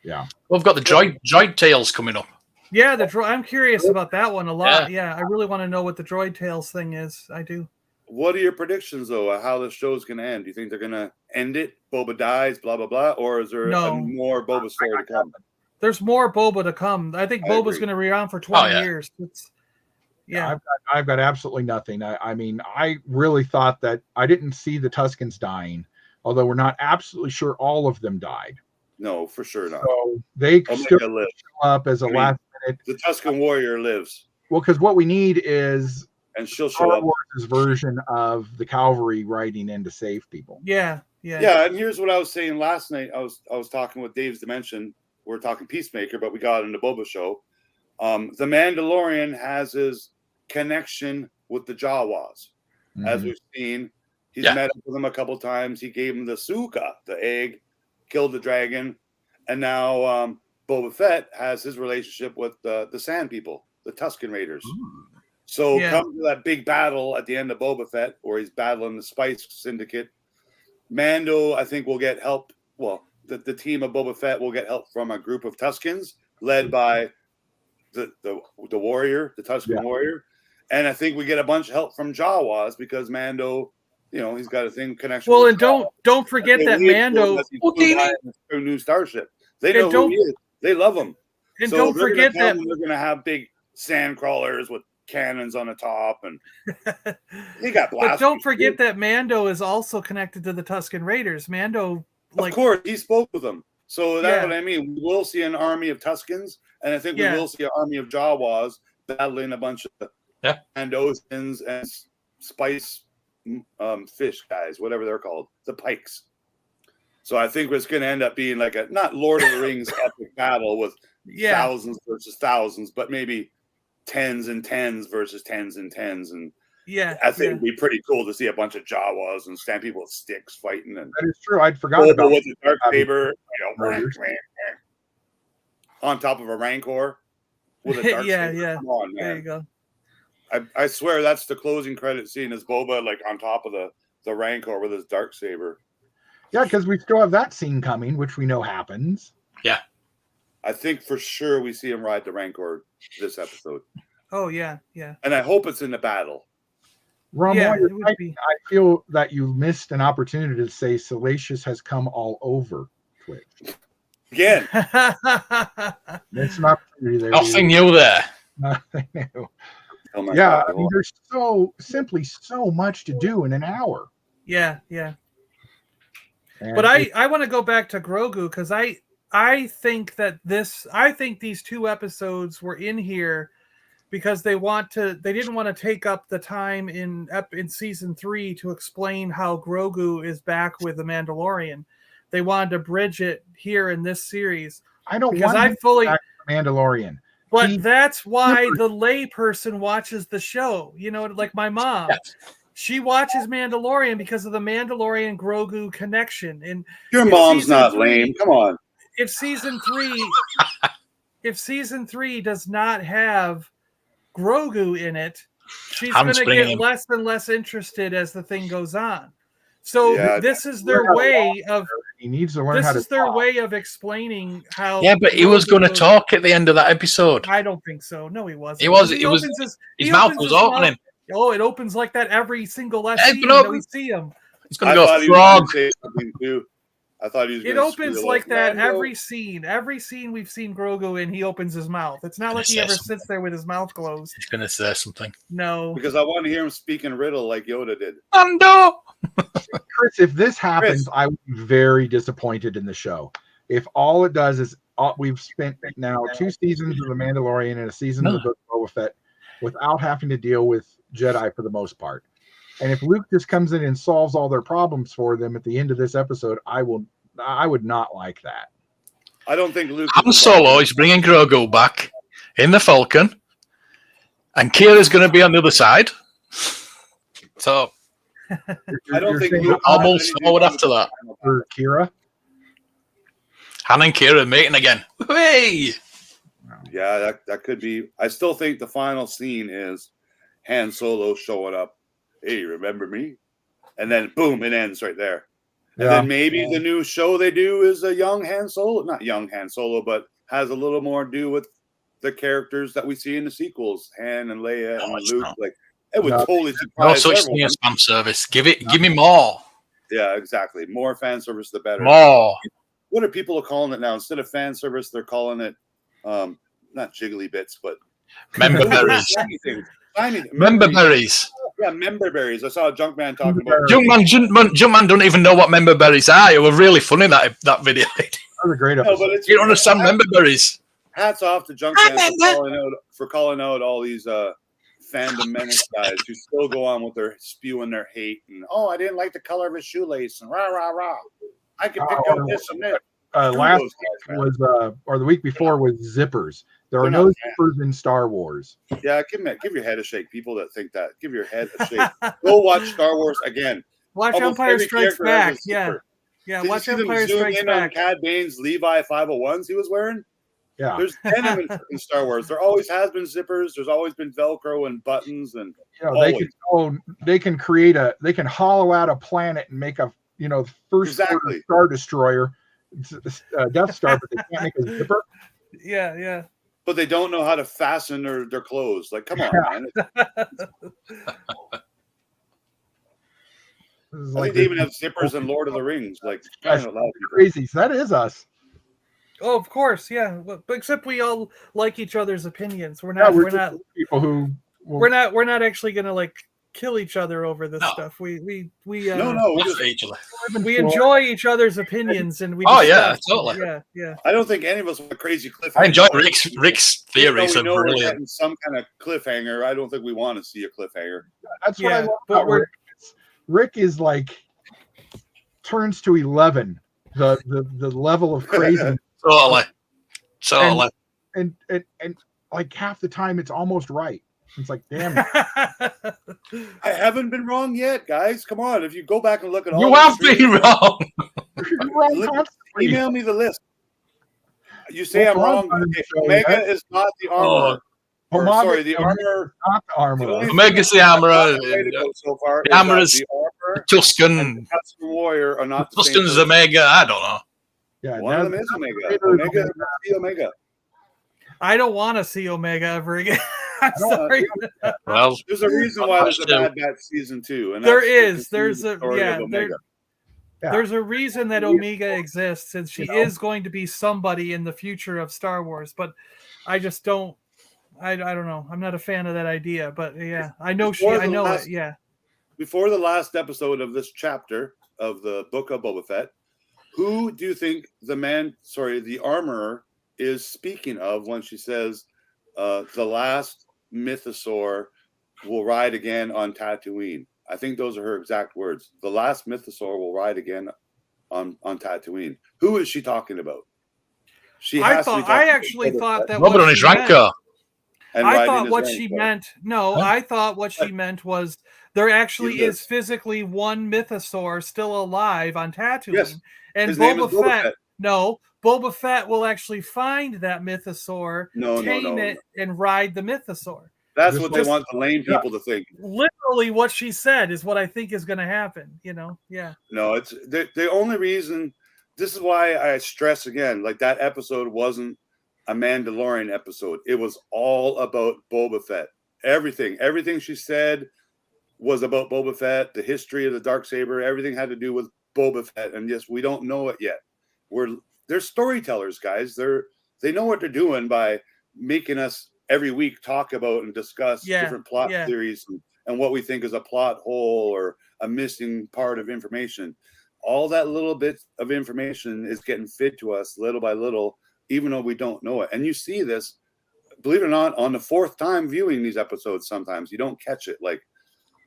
Yeah. Well, we've got the droid tales coming up. Yeah, I'm curious about that one a lot. Yeah, I really want to know what the droid tales thing is. I do. What are your predictions, though, of how the show's going to end? Do you think they're going to end it? Boba dies, blah, blah, blah? Or is there more Boba story to come? There's more Boba to come. I think Boba's going to be around for 20 years. I've got absolutely nothing. I mean, I really thought that I didn't see the Tuskens dying, although we're not absolutely sure all of them died. No, for sure not. So they still show up as a last minute. The Tusken warrior lives. Well, because what we need is and she'll show up. Wars' version of the cavalry riding in to save people. Yeah. And here's what I was saying last night. I was talking with Dave's Dimension. We're talking Peacemaker, but we got in the Boba show. The Mandalorian has his connection with the Jawas, as we've seen. He's met up with them a couple times. He gave him the suka, the egg, killed the dragon, and now Boba Fett has his relationship with the Sand People, the Tusken Raiders. So come to that big battle at the end of Boba Fett, where he's battling the Spice Syndicate. Mando, I think, will get help. Well, the team of Boba Fett will get help from a group of Tuskens led by the warrior, the Tusken warrior. And I think we get a bunch of help from Jawas because Mando, he's got a connection. Well, and don't forget that Mando new starship. They know who he is. They love him. And so don't forget that they're going to have big sand crawlers with cannons on the top, and he got blasted. But don't forget that Mando is also connected to the Tusken Raiders. Mando, of course, he spoke with them. So that's what I mean. We will see an army of Tuskens, and I think we will see an army of Jawas battling a bunch of Mandosians and spice fish guys, whatever they're called, the pikes. So I think it's going to end up being like a not Lord of the Rings epic battle with thousands versus thousands, but maybe tens and tens versus tens and tens. And I think it'd be pretty cool to see a bunch of Jawas and stand people with sticks fighting. And that is true. I'd forgotten about with the dark saber, on top of a Rancor with a dark saber. Come on, man. There you go. I swear that's the closing credit scene is Boba like on top of the Rancor with his dark saber. Yeah, because we still have that scene coming, which we know happens. Yeah. I think for sure we see him ride the Rancor this episode. Oh, yeah. And I hope it's in the battle. Ron, I feel that you missed an opportunity to say Salacious has come all over Twitch. Again. That's an opportunity there. Nothing new there. Nothing new. Oh my God. God. I mean, there's simply so much to do in an hour. Yeah. And but I want to go back to Grogu because I think these two episodes were in here because they didn't want to take up the time in season 3 to explain how Grogu is back with the Mandalorian. They wanted to bridge it here in this series. I don't want to fully back to Mandalorian. But that's why the lay person watches the show. Like my mom. Yes. She watches Mandalorian because of the Mandalorian Grogu connection. And your mom's not lame. Come on. If season 3 does not have Grogu in it, she's going to get less and less interested as the thing goes on. So this is their way of. He needs to learn how to. This is their way of explaining how. Yeah, but he was going to talk at the end of that episode. I don't think so. No, he wasn't. He was. His mouth was opening. Oh, it opens like that every single scene that we see him. He's going to go frog. I thought he was. It opens like that every scene. Every scene we've seen Grogu in, he opens his mouth. It's not like he ever sits there with his mouth closed. He's going to say something. No, because I want to hear him speaking riddle like Yoda did. Ando. Chris, if this happens, I would be very disappointed in the show. If all it does is we've spent now 2 seasons of The Mandalorian and a season of the Book of Boba Fett without having to deal with Jedi for the most part. And if Luke just comes in and solves all their problems for them at the end of this episode, I will I would not like that. I don't think Luke. Han Solo is bringing Grogu back in the Falcon, and Kira's going to be on the other side. So I don't think saying I'll move forward after that. for Kira. Han and Kira meeting again. Hey! Yeah, that could be. I still think the final scene is Han Solo showing up. Hey, remember me? And then boom, it ends right there. And then maybe the new show they do is a young Han Solo, not young Han Solo, but has a little more to do with the characters that we see in the sequels, Han and Leia and Luke. Not. Like it would totally No surprise such thing everyone. as fan service. Give me more. Yeah, exactly. More fan service, the better. More. What are people calling it now? Instead of fan service, they're calling it not jiggly bits, but Member berries. Member berries. Yeah, member berries. I saw a Junkman talking about. Junkman don't even know what member berries are. It was really funny that video. That was a great No, episode. but it's, You don't understand member berries. hats off to Junkman for calling out all these fandom menace guys who still go on with their spewing their hate and I didn't like the color of his shoelace and rah rah rah. I can pick out this and that. Last week was or the week before was zippers. There are no zippers in Star Wars. Yeah, give your head a shake. People that think that, give your head a shake. Go watch Star Wars again. Watch Almost Empire every Strikes character has a Back. Yeah. zipper. Yeah, Did watch you see Empire them zoom Strikes in on Back. Cad Bane's Levi 501s he was wearing? Yeah, There's 10 of them in Star Wars. There always has been zippers. There's always been Velcro and buttons, and they can create they can hollow out a planet and make a first order Star Destroyer, Death Star, but they can't make a zipper. Yeah, yeah. But they don't know how to fasten their clothes. Like, come on, man. I think they even have zippers in Lord of the Rings. Like, crazies. That is us. Oh, of course, yeah. But except we all like each other's opinions. We're Yeah, not. We're not people who. We're not actually gonna like kill each other over this stuff. We enjoy each other's opinions and we. Yeah, totally. Yeah. I don't think any of us want a crazy cliffhanger. I enjoy Rick's theories. We know we're brilliant. getting some kind of cliffhanger. I don't think we want to see a cliffhanger. That's what I love about Rick. Rick is like turns to 11. The level of crazy. Totally. And like half the time it's almost right. It's like, damn it. I haven't been wrong yet, guys. Come on. If you go back and look at all you have been wrong. You're wrong. Email me the list. You say I'm wrong. Okay, Omega is not the armor. The armor. Not the armor. Omega's the armor. So far, the armor is the armor. Tuscan. The warrior are not. Tuscan's Omega. I don't know. Yeah, one of them is Omega. Omega is the Omega. I don't want to see Omega ever again. I'm sorry. Well, there's a reason why there's a Bad Batch season 2, and there's a reason that Omega exists, and she is going to be somebody in the future of Star Wars. But I just don't. I don't know. I'm not a fan of that idea. But yeah, I know it. Yeah. Before the last episode of this chapter of the Book of Boba Fett, who do you think the armorer is speaking of when she says the last mythosaur will ride again on Tatooine? I think those are her exact words. The last mythosaur will ride again on Tatooine. Who is she talking about? I actually thought that Robert on his rancor. I thought what she meant. No, I thought what she meant was there actually is physically one mythosaur still alive on Tatooine, yes. And Boba Fett. No, Boba Fett will actually find that mythosaur, tame it, and ride the mythosaur. That's what they want the lame people to think. Literally, what she said is what I think is going to happen. Yeah. No, it's the only reason. This is why I stress again, like that episode wasn't a Mandalorian episode. It was all about Boba Fett. Everything she said was about Boba Fett. The history of the Darksaber, everything had to do with Boba Fett. And yes, we don't know it yet. They're storytellers, guys. They know what they're doing by making us every week talk about and discuss different plot theories and what we think is a plot hole or a missing part of information. All that little bit of information is getting fed to us little by little, even though we don't know it. And you see this, believe it or not, on the fourth time viewing these episodes. Sometimes you don't catch it. Like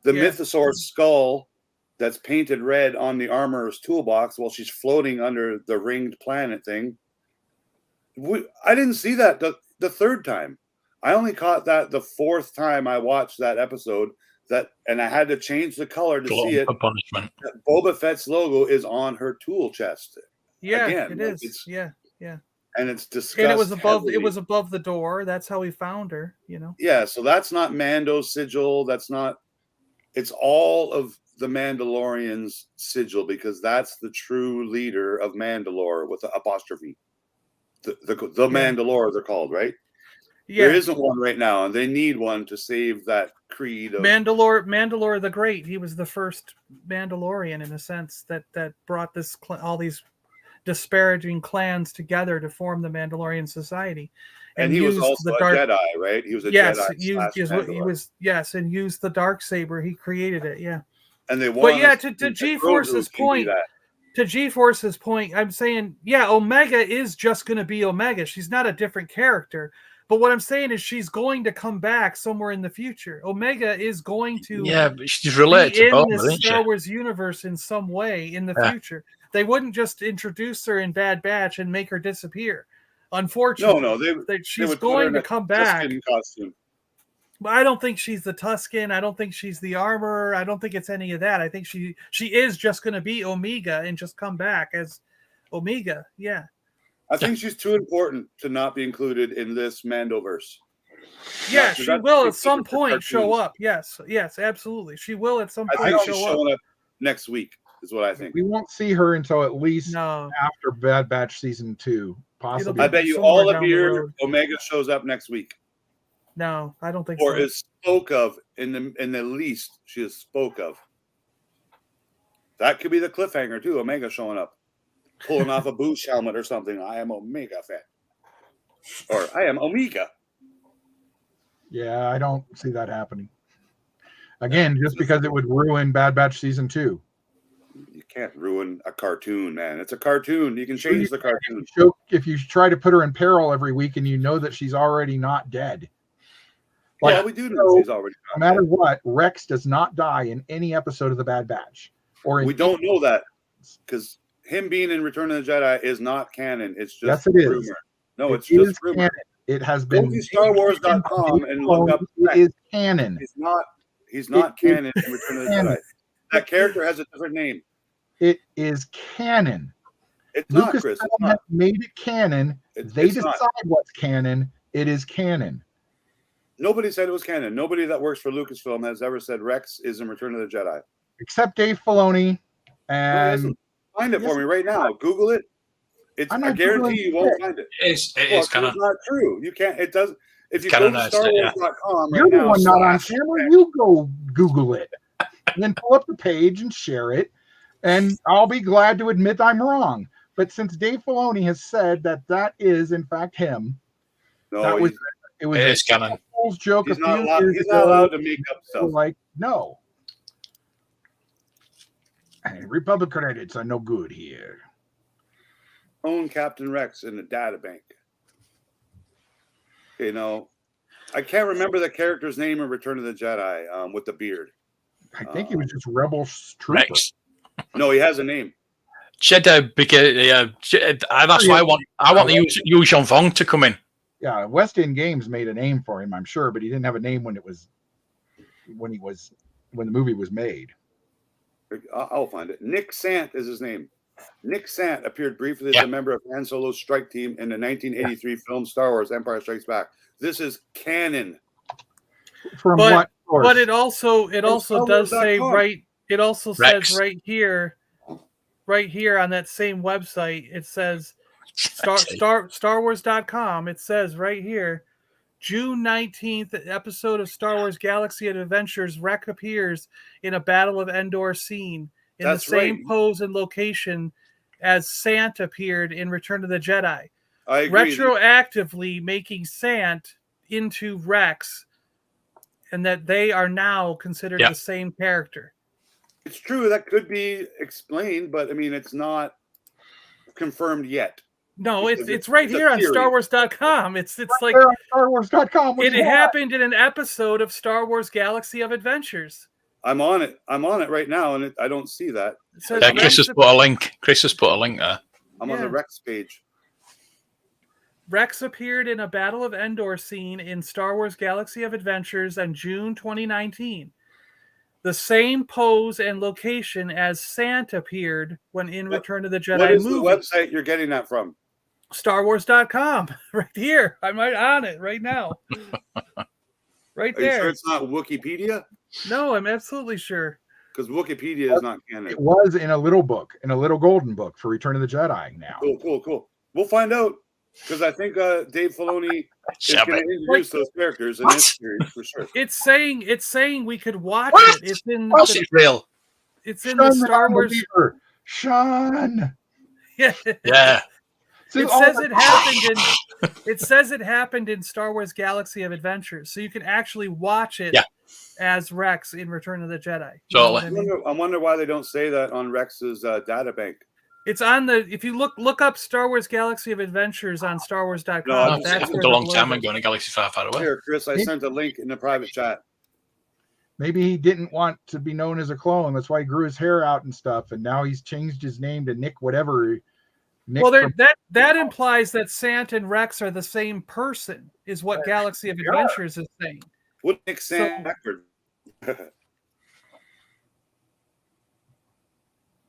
the mythosaur skull that's painted red on the armorer's toolbox while she's floating under the ringed planet thing. I didn't see that the third time. I only caught that the fourth time I watched that episode. And I had to change the color to see it. Punishment. Boba Fett's logo is on her tool chest. Yeah, Again, it is. Yeah. And it's discussed. And it was above. heavily. It was above the door. That's how we found her. Yeah, so that's not Mando's sigil. That's not. It's all of the Mandalorian's sigil because that's the true leader of Mandalore with the apostrophe. The Mandalore they're called, right? Yeah. There isn't one right now, and they need one to save that creed of Mandalore the Great. He was the first Mandalorian in a sense that brought all these disparaging clans together to form the Mandalorian society. And he was also a Jedi, right? He was a Jedi. And used the Darksaber. He created it, yeah. And they wanted. But yeah, to G-Force's point. To G-Force's point, I'm saying, yeah, Omega is just going to be Omega. She's not a different character. But what I'm saying is she's going to come back somewhere in the future. Omega is going to but she's related to Boba, in the Star Wars universe in some way in the future. They wouldn't just introduce her in Bad Batch and make her disappear. Unfortunately, she's going to come back. Costume. But I don't think she's the Tusken. I don't think she's the Armorer. I don't think it's any of that. I think she is just going to be Omega and just come back as Omega. Yeah. I think she's too important to not be included in this Mandoverse. Yeah, she will at some point show up. Yes, absolutely. She will at some point show up next week, is what I think. We won't see her until at least after Bad Batch season 2, possibly. I bet you all of your Omega shows up next week. No, I don't think so. Or is spoke of in the least she is spoke of. That could be the cliffhanger too. Omega showing up, pulling off a Boosh helmet or something. I am Omega Fett, or I am Omega. Yeah, I don't see that happening. Again, just because it would ruin Bad Batch season 2. You can't ruin a cartoon, man. It's a cartoon. You can change the cartoon. If you try to put her in peril every week and you know that she's already not dead. Yeah, we do know she's already not no matter dead. What, Rex does not die in any episode of the Bad Batch. We don't know that because him being in Return of the Jedi is not canon. It's just rumor. Is. No, it's just rumor. Canon. It has been. Go to StarWars.com and look up. It is canon. He's not canon in Return of the Jedi. That character has a different name. It is canon. It's not, Chris. It's not. Made it canon. They decide what's canon. It is canon. Nobody said it was canon. Nobody that works for Lucasfilm has ever said Rex is in Return of the Jedi. Except Dave Filoni. And find it for me right now. Google it. I guarantee you won't find it. It's kind of not true. You can't. It doesn't. If you go to StarWars.com, you're the one not on camera. You go Google it, and then pull up the page and share it, and I'll be glad to admit I'm wrong. But since Dave Filoni has said that is in fact him, it was kind of joke. He's not allowed to make up stuff. Like no, Republic credits are no good here. Own Captain Rex in the data bank. Okay, no, I can't remember the character's name in Return of the Jedi with the beard. I think he was just Rebel Trooper. Rex. No, he has a name. Jedi, because that's why I want the Yu Zhongfeng to come in. Yeah, West End Games made a name for him, I'm sure, but he didn't have a name when the movie was made. I'll find it. Nick Sant is his name. Nick Sant appeared briefly as a member of Han Solo's strike team in the 1983 film Star Wars: Empire Strikes Back. This is canon. From what source? But it also does say right. It also says right here on that same website. It says StarWars.com. It says right here, June 19th, episode of Star Wars Galaxy of Adventures. Rex appears in a Battle of Endor scene. In the same pose and location as Sant appeared in Return of the Jedi. I agree. Retroactively making Sant into Rex, and that they are now considered the same character. It's true. That could be explained, but I mean, it's not confirmed yet. No, it's right here on StarWars.com. It's like StarWars.com. It happened in an episode of Star Wars Galaxy of Adventures. I'm on it. I'm on it right now, and I don't see that. Yeah, Chris has put a link. Chris has put a link there. I'm on the Rex page. Rex appeared in a Battle of Endor scene in Star Wars Galaxy of Adventures in June 2019. The same pose and location as Sant appeared when in Return of the Jedi What is movie. the website you're getting that from? StarWars.com. Right here. I'm right on it right now. Right there. Are you sure it's not Wikipedia? No, I'm absolutely sure. Because Wikipedia is not canon. It was in a little book, in a little golden book for Return of the Jedi now. Cool. We'll find out. Because I think Dave Filoni is going to introduce those characters in this series for sure. It's saying we could watch it. It's in it's real. It's in the Star Wars. Sean. Yeah. It says it happened in. It says it happened in Star Wars Galaxy of Adventures, so you can actually watch it as Rex in Return of the Jedi. Totally. I wonder why they don't say that on Rex's data bank. It's on the. If you look up Star Wars Galaxy of Adventures on StarWars.com. No, that's a long time ago in a galaxy far, far away. Here, Chris, I sent a link in the private chat. Maybe he didn't want to be known as a clone. That's why he grew his hair out and stuff. And now he's changed his name to Nick whatever. Nick that implies that Sant and Rex are the same person, is what Galaxy of Adventures is saying. What Nick Sant backward?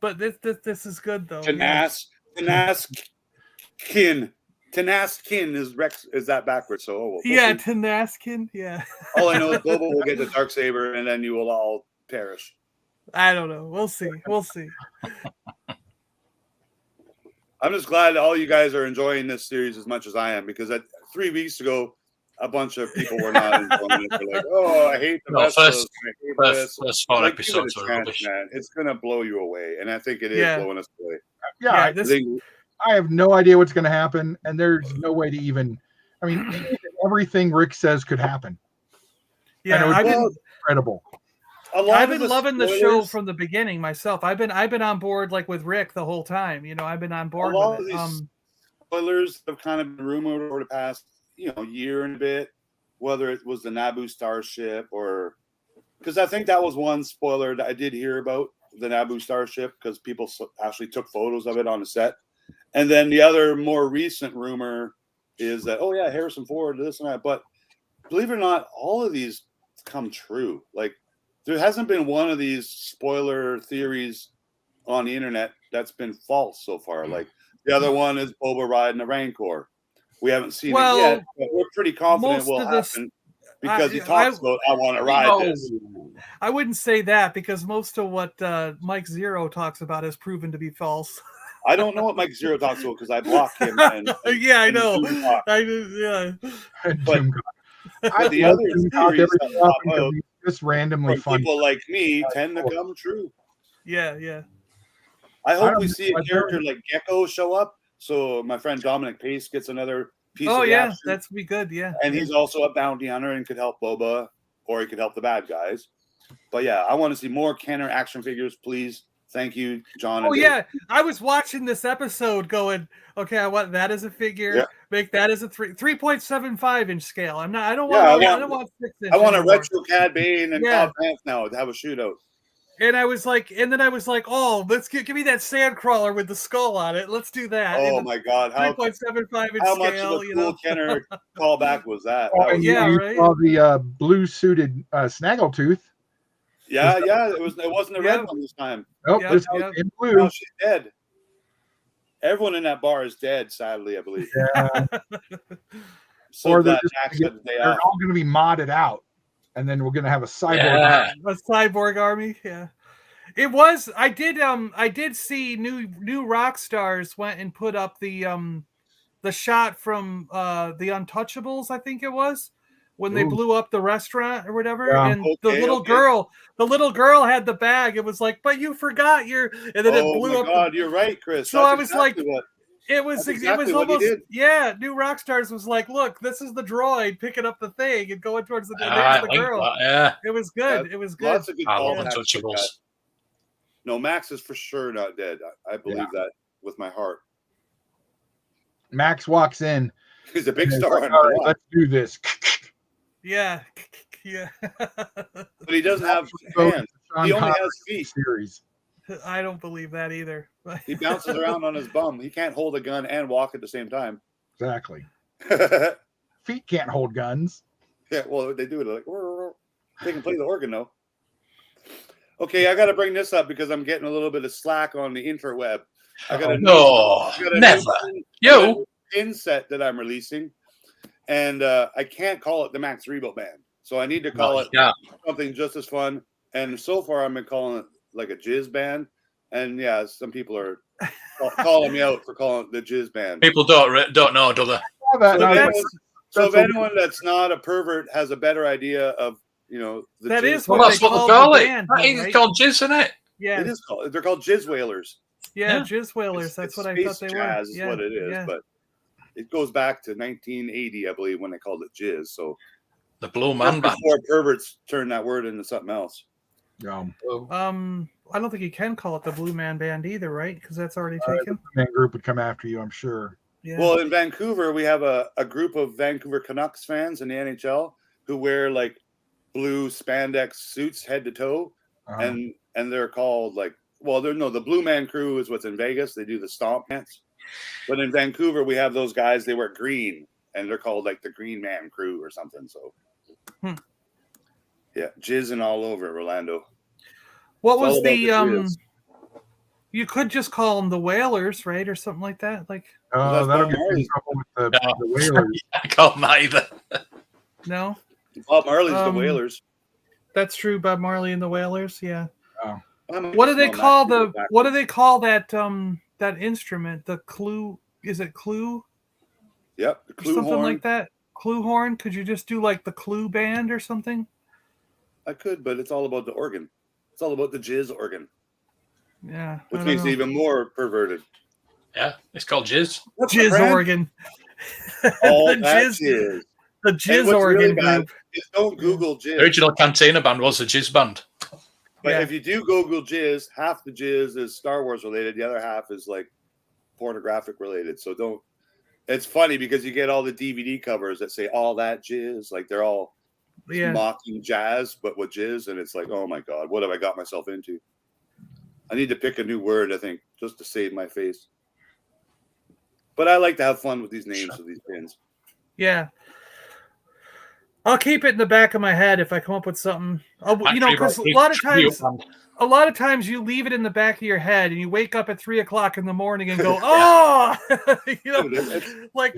But this is good though. Tenaskin is Rex. Is that backwards? So we'll Tenaskin. Yeah. All I know is Boba will get the Darksaber, and then you will all perish. I don't know. We'll see. I'm just glad all you guys are enjoying this series as much as I am, because 3 weeks ago, a bunch of people were not enjoying it. They're like, "Oh, I hate the first 4 episodes are rubbish." Man. It's going to blow you away, and I think it is blowing us away. Yeah, I have no idea what's going to happen, and there's no way to even. I mean, everything Rick says could happen. Yeah, I've been incredible. I've been loving the show from the beginning myself. I've been on board like with Rick the whole time. I've been on board with it. Spoilers have kind of been rumored over the past year and a bit, whether it was the Naboo starship or because I think that was one spoiler that I did hear about the Naboo starship because people actually took photos of it on the set. And then the other more recent rumor is that, Harrison Ford, this and that. But believe it or not, all of these come true. Like there hasn't been one of these spoiler theories on the internet that's been false so far. Like the other one is Boba riding a Rancor. We haven't seen it yet, but we're pretty confident it will happen because he talks about, I want to ride this. I wouldn't say that because most of what Mike Zero talks about has proven to be false. I don't know what Mike Zero talks about because I blocked him. I know. But the other theories that pop out just randomly from people like me tend to come true. Yeah. I hope we see a character like Gecko show up. So my friend Dominic Pace gets another piece of the action. That's be good, And he's also a bounty hunter and could help Boba, or he could help the bad guys. But I want to see more Kenner action figures, please. Thank you, John. I was watching this episode going, okay, I want that as a figure. Yeah. Make that as a 3.75 inch scale. I don't want 6 inch. I want a retro Cad Bane and Cobb Vanth now to have a shootout. And I was like, oh, let's give me that Sandcrawler with the skull on it. Let's do that. Oh my God. 3.75 inch how scale. Much of a cool Kenner callback was that? Right. The blue suited Snaggletooth. Yeah. It wasn't a red one this time. Nope, this was in blue. No, she's dead. Everyone in that bar is dead, sadly, I believe. Yeah. So they're all going to be modded out. And then we're gonna have a cyborg army. Yeah, it was. I did see new rock stars went and put up the shot from the Untouchables. I think it was when they blew up the restaurant or whatever. Yeah. And the little girl had the bag. It was like, but you forgot your. And then it blew up. Oh my God, you're right, Chris. So I was exactly like. It was almost New Rockstars was like, look, this is the droid picking up the thing and going towards the girl. It was good. It was good. Lots of good Untouchables. No, Max is for sure not dead. I believe that with my heart. Max walks in. He's a big star. Like, all right, let's do this. Yeah. But he doesn't have hands. He only has feet. Series. I don't believe that either. He bounces around on his bum. He can't hold a gun and walk at the same time. Exactly. Yeah, Feet can't hold guns. well, they do it like they can play the organ though. Okay, I got to bring this up because I'm getting a little bit of slack on the interweb. I got a never. new pin set that I'm releasing, and I can't call it the Max Rebo Band, so I need to call it something just as fun. And so far, I've been calling it like a jizz band, and yeah, some people are calling me out for calling it the jizz band. People don't know, do they? So if anyone that's not a pervert has a better idea of, you know, that's what they call it. It's called jizz, isn't it? Yeah, it is called. They're called jizz whalers. Yeah, jizz whalers. That's what I thought they were. Jazz is what it is, but it goes back to 1980, I believe, when they called it jizz. So the Blue Man Band. Before perverts turned that word into something else. I don't think you can call it the Blue Man Band either, right? Because that's already taken. The group would come after you, I'm sure. Yeah. Well, in Vancouver, we have a group of Vancouver Canucks fans in the NHL who wear like blue spandex suits head to toe, and they're called like, well, the Blue Man Crew is what's in Vegas. They do the stomp dance, but in Vancouver, we have those guys. They wear green, and they're called like the Green Man Crew or something. So, yeah, jizzing all over Orlando. What was the you could just call them the Whalers, right, or something like that. Like, that'll get in trouble with the Whalers. I call them either. No, Bob Marley's the Whalers. That's true. Bob Marley and the Whalers. Yeah. Oh. What do they call what do they call that that instrument? The clue? Is it clue? Yep, the clue something horn. like that. Clue horn? Could you just do like the clue band or something? I could, but it's all about the organ. It's all about the jizz organ. Yeah. Which makes it even more perverted. Yeah, it's called jizz. Jizz organ. All the that jizz. The jizz organ really bad group. is don't Google jizz. The original Cantina band was the jizz band. But if you do Google jizz, half the jizz is Star Wars related. The other half is like pornographic related. So don't. It's funny because you get all the DVD covers that say all that jizz. Like they're all mocking jazz, but with jizz. And it's like, oh my God, what have I got myself into? I need to pick a new word, I think, just to save my face. But I like to have fun with these names of these pins. Yeah. I'll keep it in the back of my head if I come up with something. Because a lot of times you leave it in the back of your head and you wake up at 3:00 in the morning and go, oh,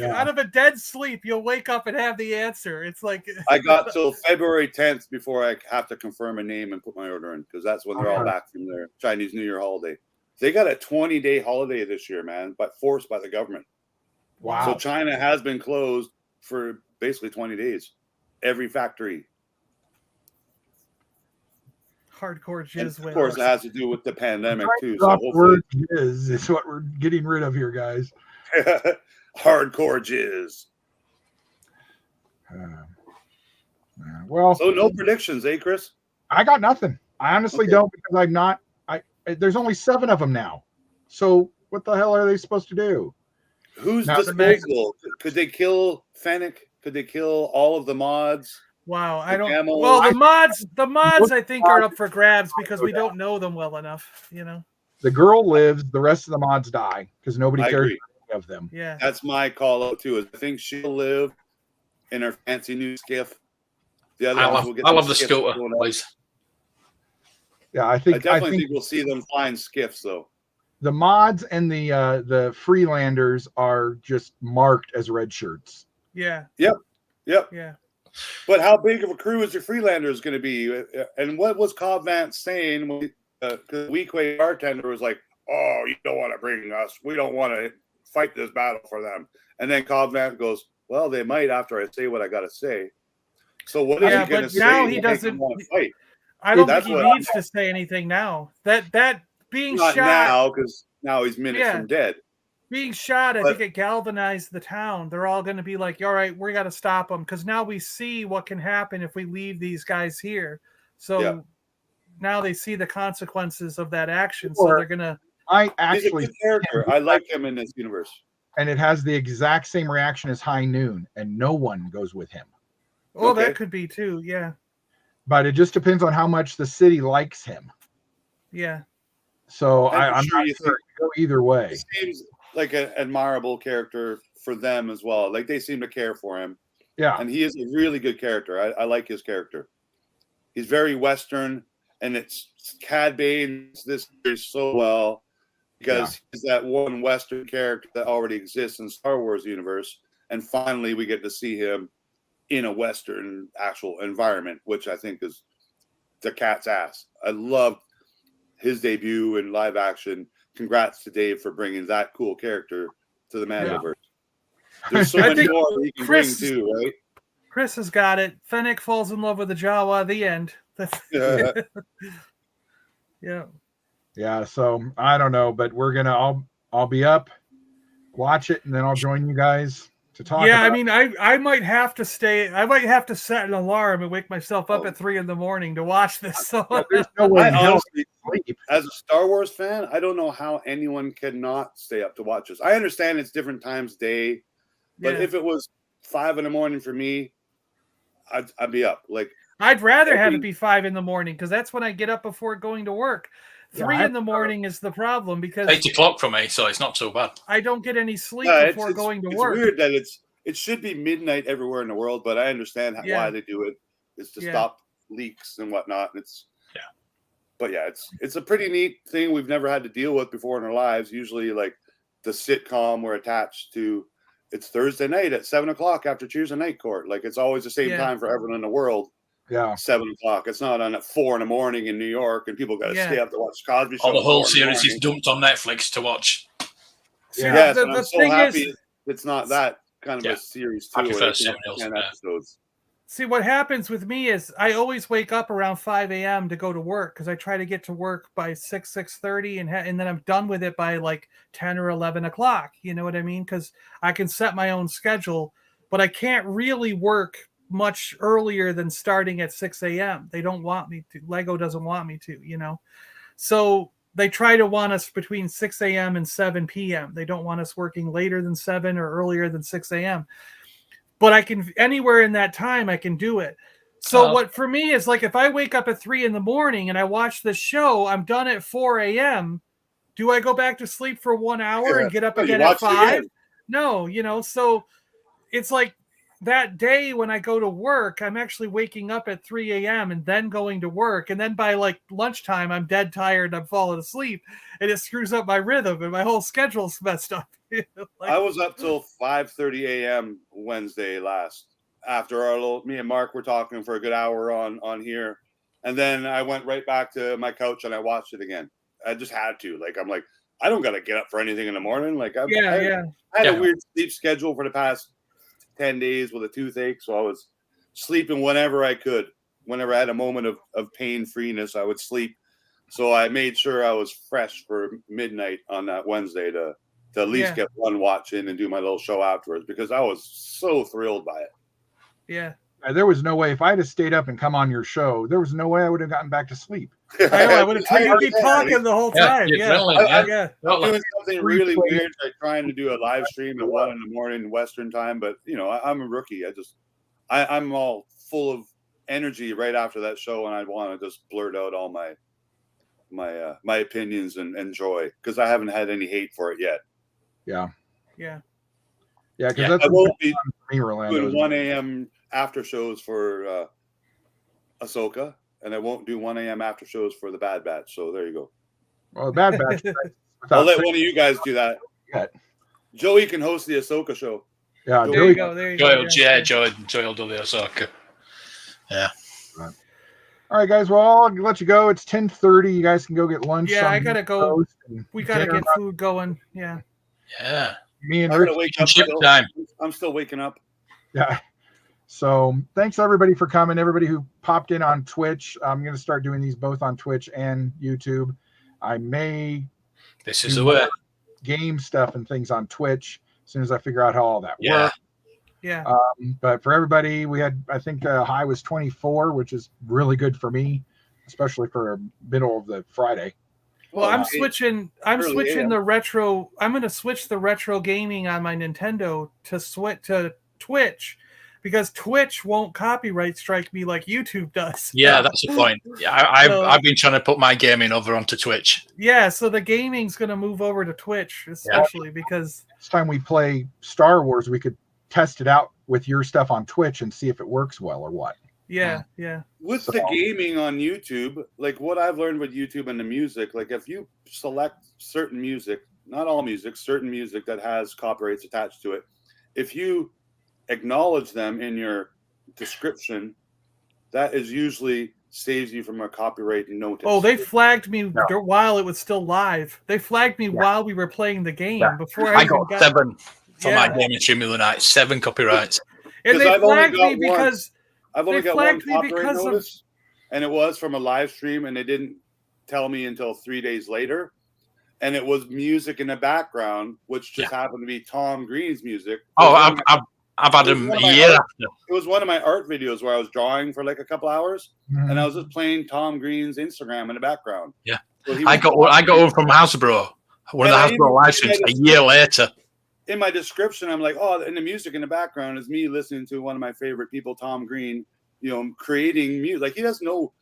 out of a dead sleep, you'll wake up and have the answer. It's like I got till February 10th before I have to confirm a name and put my order in because that's when they're all back from their Chinese New Year holiday. They got a 20-day holiday this year, man, but forced by the government. Wow. So China has been closed for basically 20 days. Every factory. Hardcore jizz. Of course, it has to do with the pandemic too. So word jizz is what we're getting rid of here, guys. Hardcore jizz. So no predictions, eh, Chris? I got nothing. I honestly don't because I'm not. There's only 7 of them now. So what the hell are they supposed to do? Who's disposable? Could they kill Fennec? Could they kill all of the mods? Wow, I don't. Camo? Well, the mods, I think are up for grabs because we don't know them well enough. You know, the girl lives. The rest of the mods die because nobody cares about any of them. Yeah, that's my call out too. I think she'll live in her fancy new skiff. The other ones will get. I love the scooter, please. Yeah, I definitely think we'll see them flying skiffs though. The mods and the Freelanders are just marked as red shirts. Yeah. Yep. Yeah. But how big of a crew is your Freelanders going to be? And what was Cobb Vance saying? Because Weequay bartender was like, "Oh, you don't want to bring us. We don't want to fight this battle for them." And then Cobb Vance goes, "Well, they might after I say what I got to say." So what is he going to say? Now he doesn't want to fight. I don't think he needs to say anything now. That being not shot now because now he's minutes from dead. Being shot, I think it galvanized the town. They're all going to be like, all right, we got to stop them because now we see what can happen if we leave these guys here. So now they see the consequences of that action. So they're going to. I actually he's a good character. I like him in this universe. And it has the exact same reaction as High Noon, and no one goes with him. Well, that could be too. Yeah. but it just depends on how much the city likes him. Yeah. So I'm I'm sure not you sure it can go either way. He seems like an admirable character for them as well. Like they seem to care for him. Yeah. And he is a really good character. I like his character. He's very Western, and it's Cad Bane this series so well because he's that one Western character that already exists in Star Wars universe. And finally, we get to see him in a Western actual environment, which I think is the cat's ass. I loved his debut in live action. Congrats to Dave for bringing that cool character to the Mandoverse. There's so many more he can bring too, right? Chris has got it. Fennec falls in love with the Jawa. The end. Yeah. Yeah. So I don't know, but we're gonna. I'll be up, watch it, and then I'll join you guys to talk. Yeah, I mean, I might have to stay. I might have to set an alarm and wake myself up at 3 a.m. to watch this. So there's no way. Honestly, as a Star Wars fan, I don't know how anyone cannot stay up to watch this. I understand it's different times of day, but if it was 5 a.m. for me, I'd be up. Like I'd rather have it be 5 a.m. because that's when I get up before going to work. 3 a.m. is the problem because 8 o'clock for me, so it's not so bad. I don't get any sleep before going to work. It's weird that it should be midnight everywhere in the world, but I understand why they do it. It's to stop leaks and whatnot. But it's a pretty neat thing we've never had to deal with before in our lives. Usually, like the sitcom we're attached to, it's Thursday night at 7 o'clock after Cheers and Night Court. Like it's always the same time for everyone in the world. Yeah, 7 o'clock. It's not on at 4 a.m. in New York, and people got to stay up to watch Cosby Show. The whole series is dumped on Netflix to watch. Yes, I'm so happy it's not that kind of a series too. I prefer something else. Episodes. See, what happens with me is I always wake up around 5 a.m. to go to work because I try to get to work by 6:30, and then I'm done with it by like 10 or 11 o'clock. You know what I mean? Because I can set my own schedule, but I can't really work much earlier than starting at 6 a.m. They don't want me to. Lego doesn't want me to, So they try to want us between 6 a.m. and 7 p.m. They don't want us working later than 7 or earlier than 6 a.m. But I can, anywhere in that time, I can do it. So what for me is like, if I wake up at 3 a.m. and I watch the show, I'm done at 4 a.m. Do I go back to sleep for 1 hour and get up again at 5? No, so it's like that day when I go to work, I'm actually waking up at 3 a.m. and then going to work. And then by like lunchtime, I'm dead tired. I'm falling asleep and it screws up my rhythm and my whole schedule's messed up. I was up till 5:30 a.m. Wednesday last after me and Mark were talking for a good hour on here. And then I went right back to my couch and I watched it again. I just had to. Like, I'm like, I don't got to get up for anything in the morning. Like, I had a weird sleep schedule for the past 10 days with a toothache. So I was sleeping whenever I could. Whenever I had a moment of pain freeness, I would sleep. So I made sure I was fresh for midnight on that Wednesday to at least get one watch in and do my little show afterwards because I was so thrilled by it. Yeah. There was no way if I had stayed up and come on your show, there was no way I would have gotten back to sleep. I know, I would have keep talking the whole time. I'm doing something really weird, like trying to do a live stream at 1 a.m. Western time, but I'm a rookie. I'm all full of energy right after that show, and I want to just blurt out all my opinions and joy because I haven't had any hate for it yet. Yeah. Because I won't be doing 1 a.m. after shows for Ahsoka, and I won't do 1 a.m. after shows for the Bad Batch. So there you go. Well, the Bad Batch. I'll let one of you guys do that. Yeah. Joey can host the Ahsoka show. Yeah, there you go. There you go. Joey will do the Ahsoka. Yeah. All right, guys. Well, I'll let you go. It's 10:30. You guys can go get lunch. Yeah, I gotta go. We gotta get food going. Yeah. Yeah. Me and Rich. I'm still waking up. Yeah. So thanks everybody for coming. Everybody who popped in on Twitch. I'm going to start doing these both on Twitch and YouTube. I may. This is the way. Game stuff and things on Twitch as soon as I figure out how all that works. Yeah. But for everybody, we had, I think high was 24, which is really good for me, especially for middle of the Friday. Well, I'm switching the retro. I'm going to switch the retro gaming on my Nintendo to Twitch because Twitch won't copyright strike me like YouTube does. Yeah, that's the point. Yeah, I've been trying to put my gaming over onto Twitch. Yeah, so the gaming's going to move over to Twitch, especially because next time we play Star Wars, we could test it out with your stuff on Twitch and see if it works well or what. Yeah. With the gaming on YouTube, like what I've learned with YouTube and the music, like if you select certain music, not all music, certain music that has copyrights attached to it, if you acknowledge them in your description, that is usually saves you from a copyright notice. Oh, they flagged me while it was still live. They flagged me while we were playing the game before I got 7 for my gaming stream the other night. 7 copyrights. And they flagged me because I've only got one copyright notice, and it was from a live stream, and they didn't tell me until 3 days later. And it was music in the background, which just happened to be Tom Green's music. Oh, I've had him a year after. It was one of my art videos where I was drawing for like a couple hours, and I was just playing Tom Green's Instagram in the background. Yeah, so I got one from Hasbro, one of the Hasbro live streams a year later. In my description, I'm like, oh, and the music in the background is me listening to one of my favorite people, Tom Green, creating music. Like he doesn't know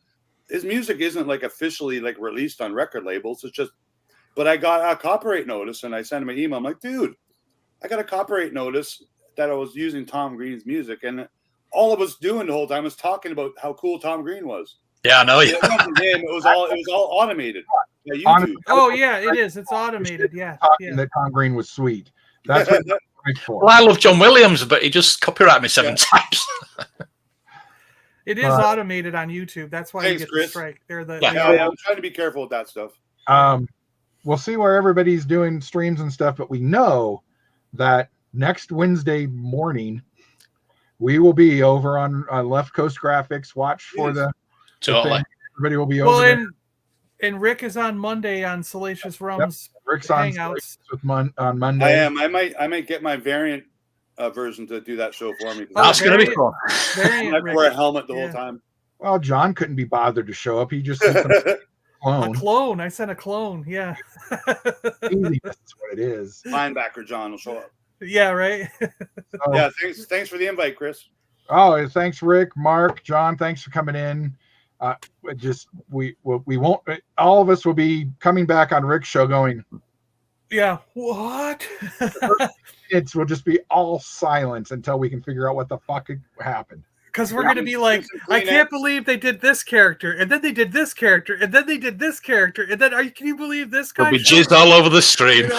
his music isn't like officially like released on record labels. It's just, but I got a copyright notice and I sent him an email. I'm like, dude, I got a copyright notice that I was using Tom Green's music, and all I was doing the whole time was talking about how cool Tom Green was. Yeah, I know. Yeah. It was all automated. Oh yeah, it is. It's automated. Yeah. That Tom Green was sweet. That's what it's for. Well, I love John Williams, but he just copyrighted me 7 times. It is automated on YouTube. That's why you get the strike. They're I'm trying to be careful with that stuff. We'll see where everybody's doing streams and stuff, but we know that next Wednesday morning we will be over on Left Coast Graphics. Watch for the thing. Everybody will be over there. And Rick is on Monday on Salacious Rum's Rick's Hangouts. on Monday. I am. I might get my variant version to do that show for me. That's going to be cool. I wear a helmet the whole time. Well, John couldn't be bothered to show up. He just sent a clone. I sent a clone. Yeah. Easy. That's what it is. Linebacker John will show up. Yeah. Right. Thanks for the invite, Chris. Oh, thanks, Rick, Mark, John. Thanks for coming in. We won't. All of us will be coming back on Rick's show going. Yeah. What? Will just be all silence until we can figure out what the fuck happened. Because we're going to be like, I can't believe they did this character, and then they did this character, and then they did this character, and then can you believe this guy? There'll be jizz all over the stream.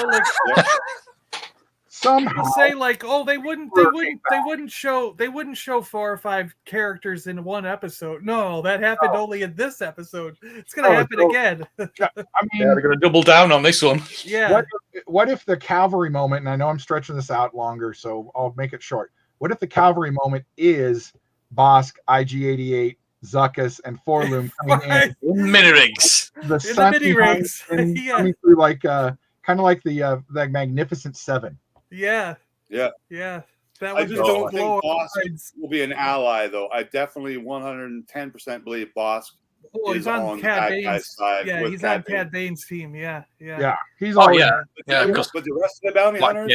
Somehow say like, oh, they wouldn't show 4 or 5 characters in one episode. No, that happened only in this episode. It's gonna happen again. I mean, they're gonna double down on this one. Yeah. What if the Calvary moment? And I know I'm stretching this out longer, so I'll make it short. What if the Calvary moment is Bosk, IG-88, Zuckus, and Forloom coming in mini rigs, the mini rigs, coming through like kind of like the Magnificent Seven. Yeah. That I just don't think Bosk will be an ally, though. I definitely 110% believe Bosk is on Cad that guy's side. Yeah, he's on Cad Bane's team. Yeah. He's But the rest of the bounty hunters,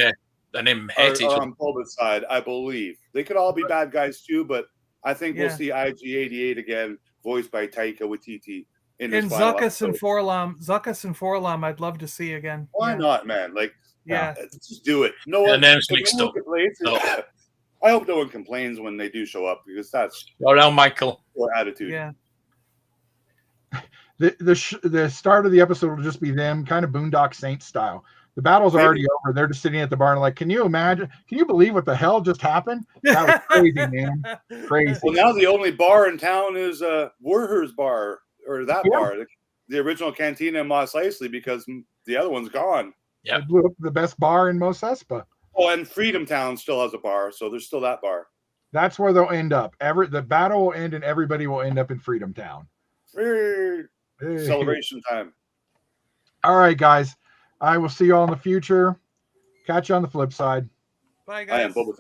and him hate each other on Boba's side. I believe they could all be bad guys too, but I think we'll see IG-88 again, voiced by Taika Waititi. And Zuckus and Forlom, I'd love to see again. Why not, man? Like. Yeah, just do it. No one complains. I hope no one complains when they do show up because that's around Michael or attitude. Yeah. The start of the episode will just be them kind of Boondock Saints style. The battle's already over. They're just sitting at the bar and like, can you imagine? Can you believe what the hell just happened? That was crazy, man. Crazy. Well, now the only bar in town is Werher's bar or that bar, the original Cantina in Mos Eisley, because the other one's gone. Yeah, they blew up the best bar in Mos Espa. Oh, and Freedom Town still has a bar, so there's still that bar. That's where they'll end up. The battle will end, and everybody will end up in Freedom Town. Celebration time. All right, guys. I will see you all in the future. Catch you on the flip side. Bye, guys. I am Boba Fett.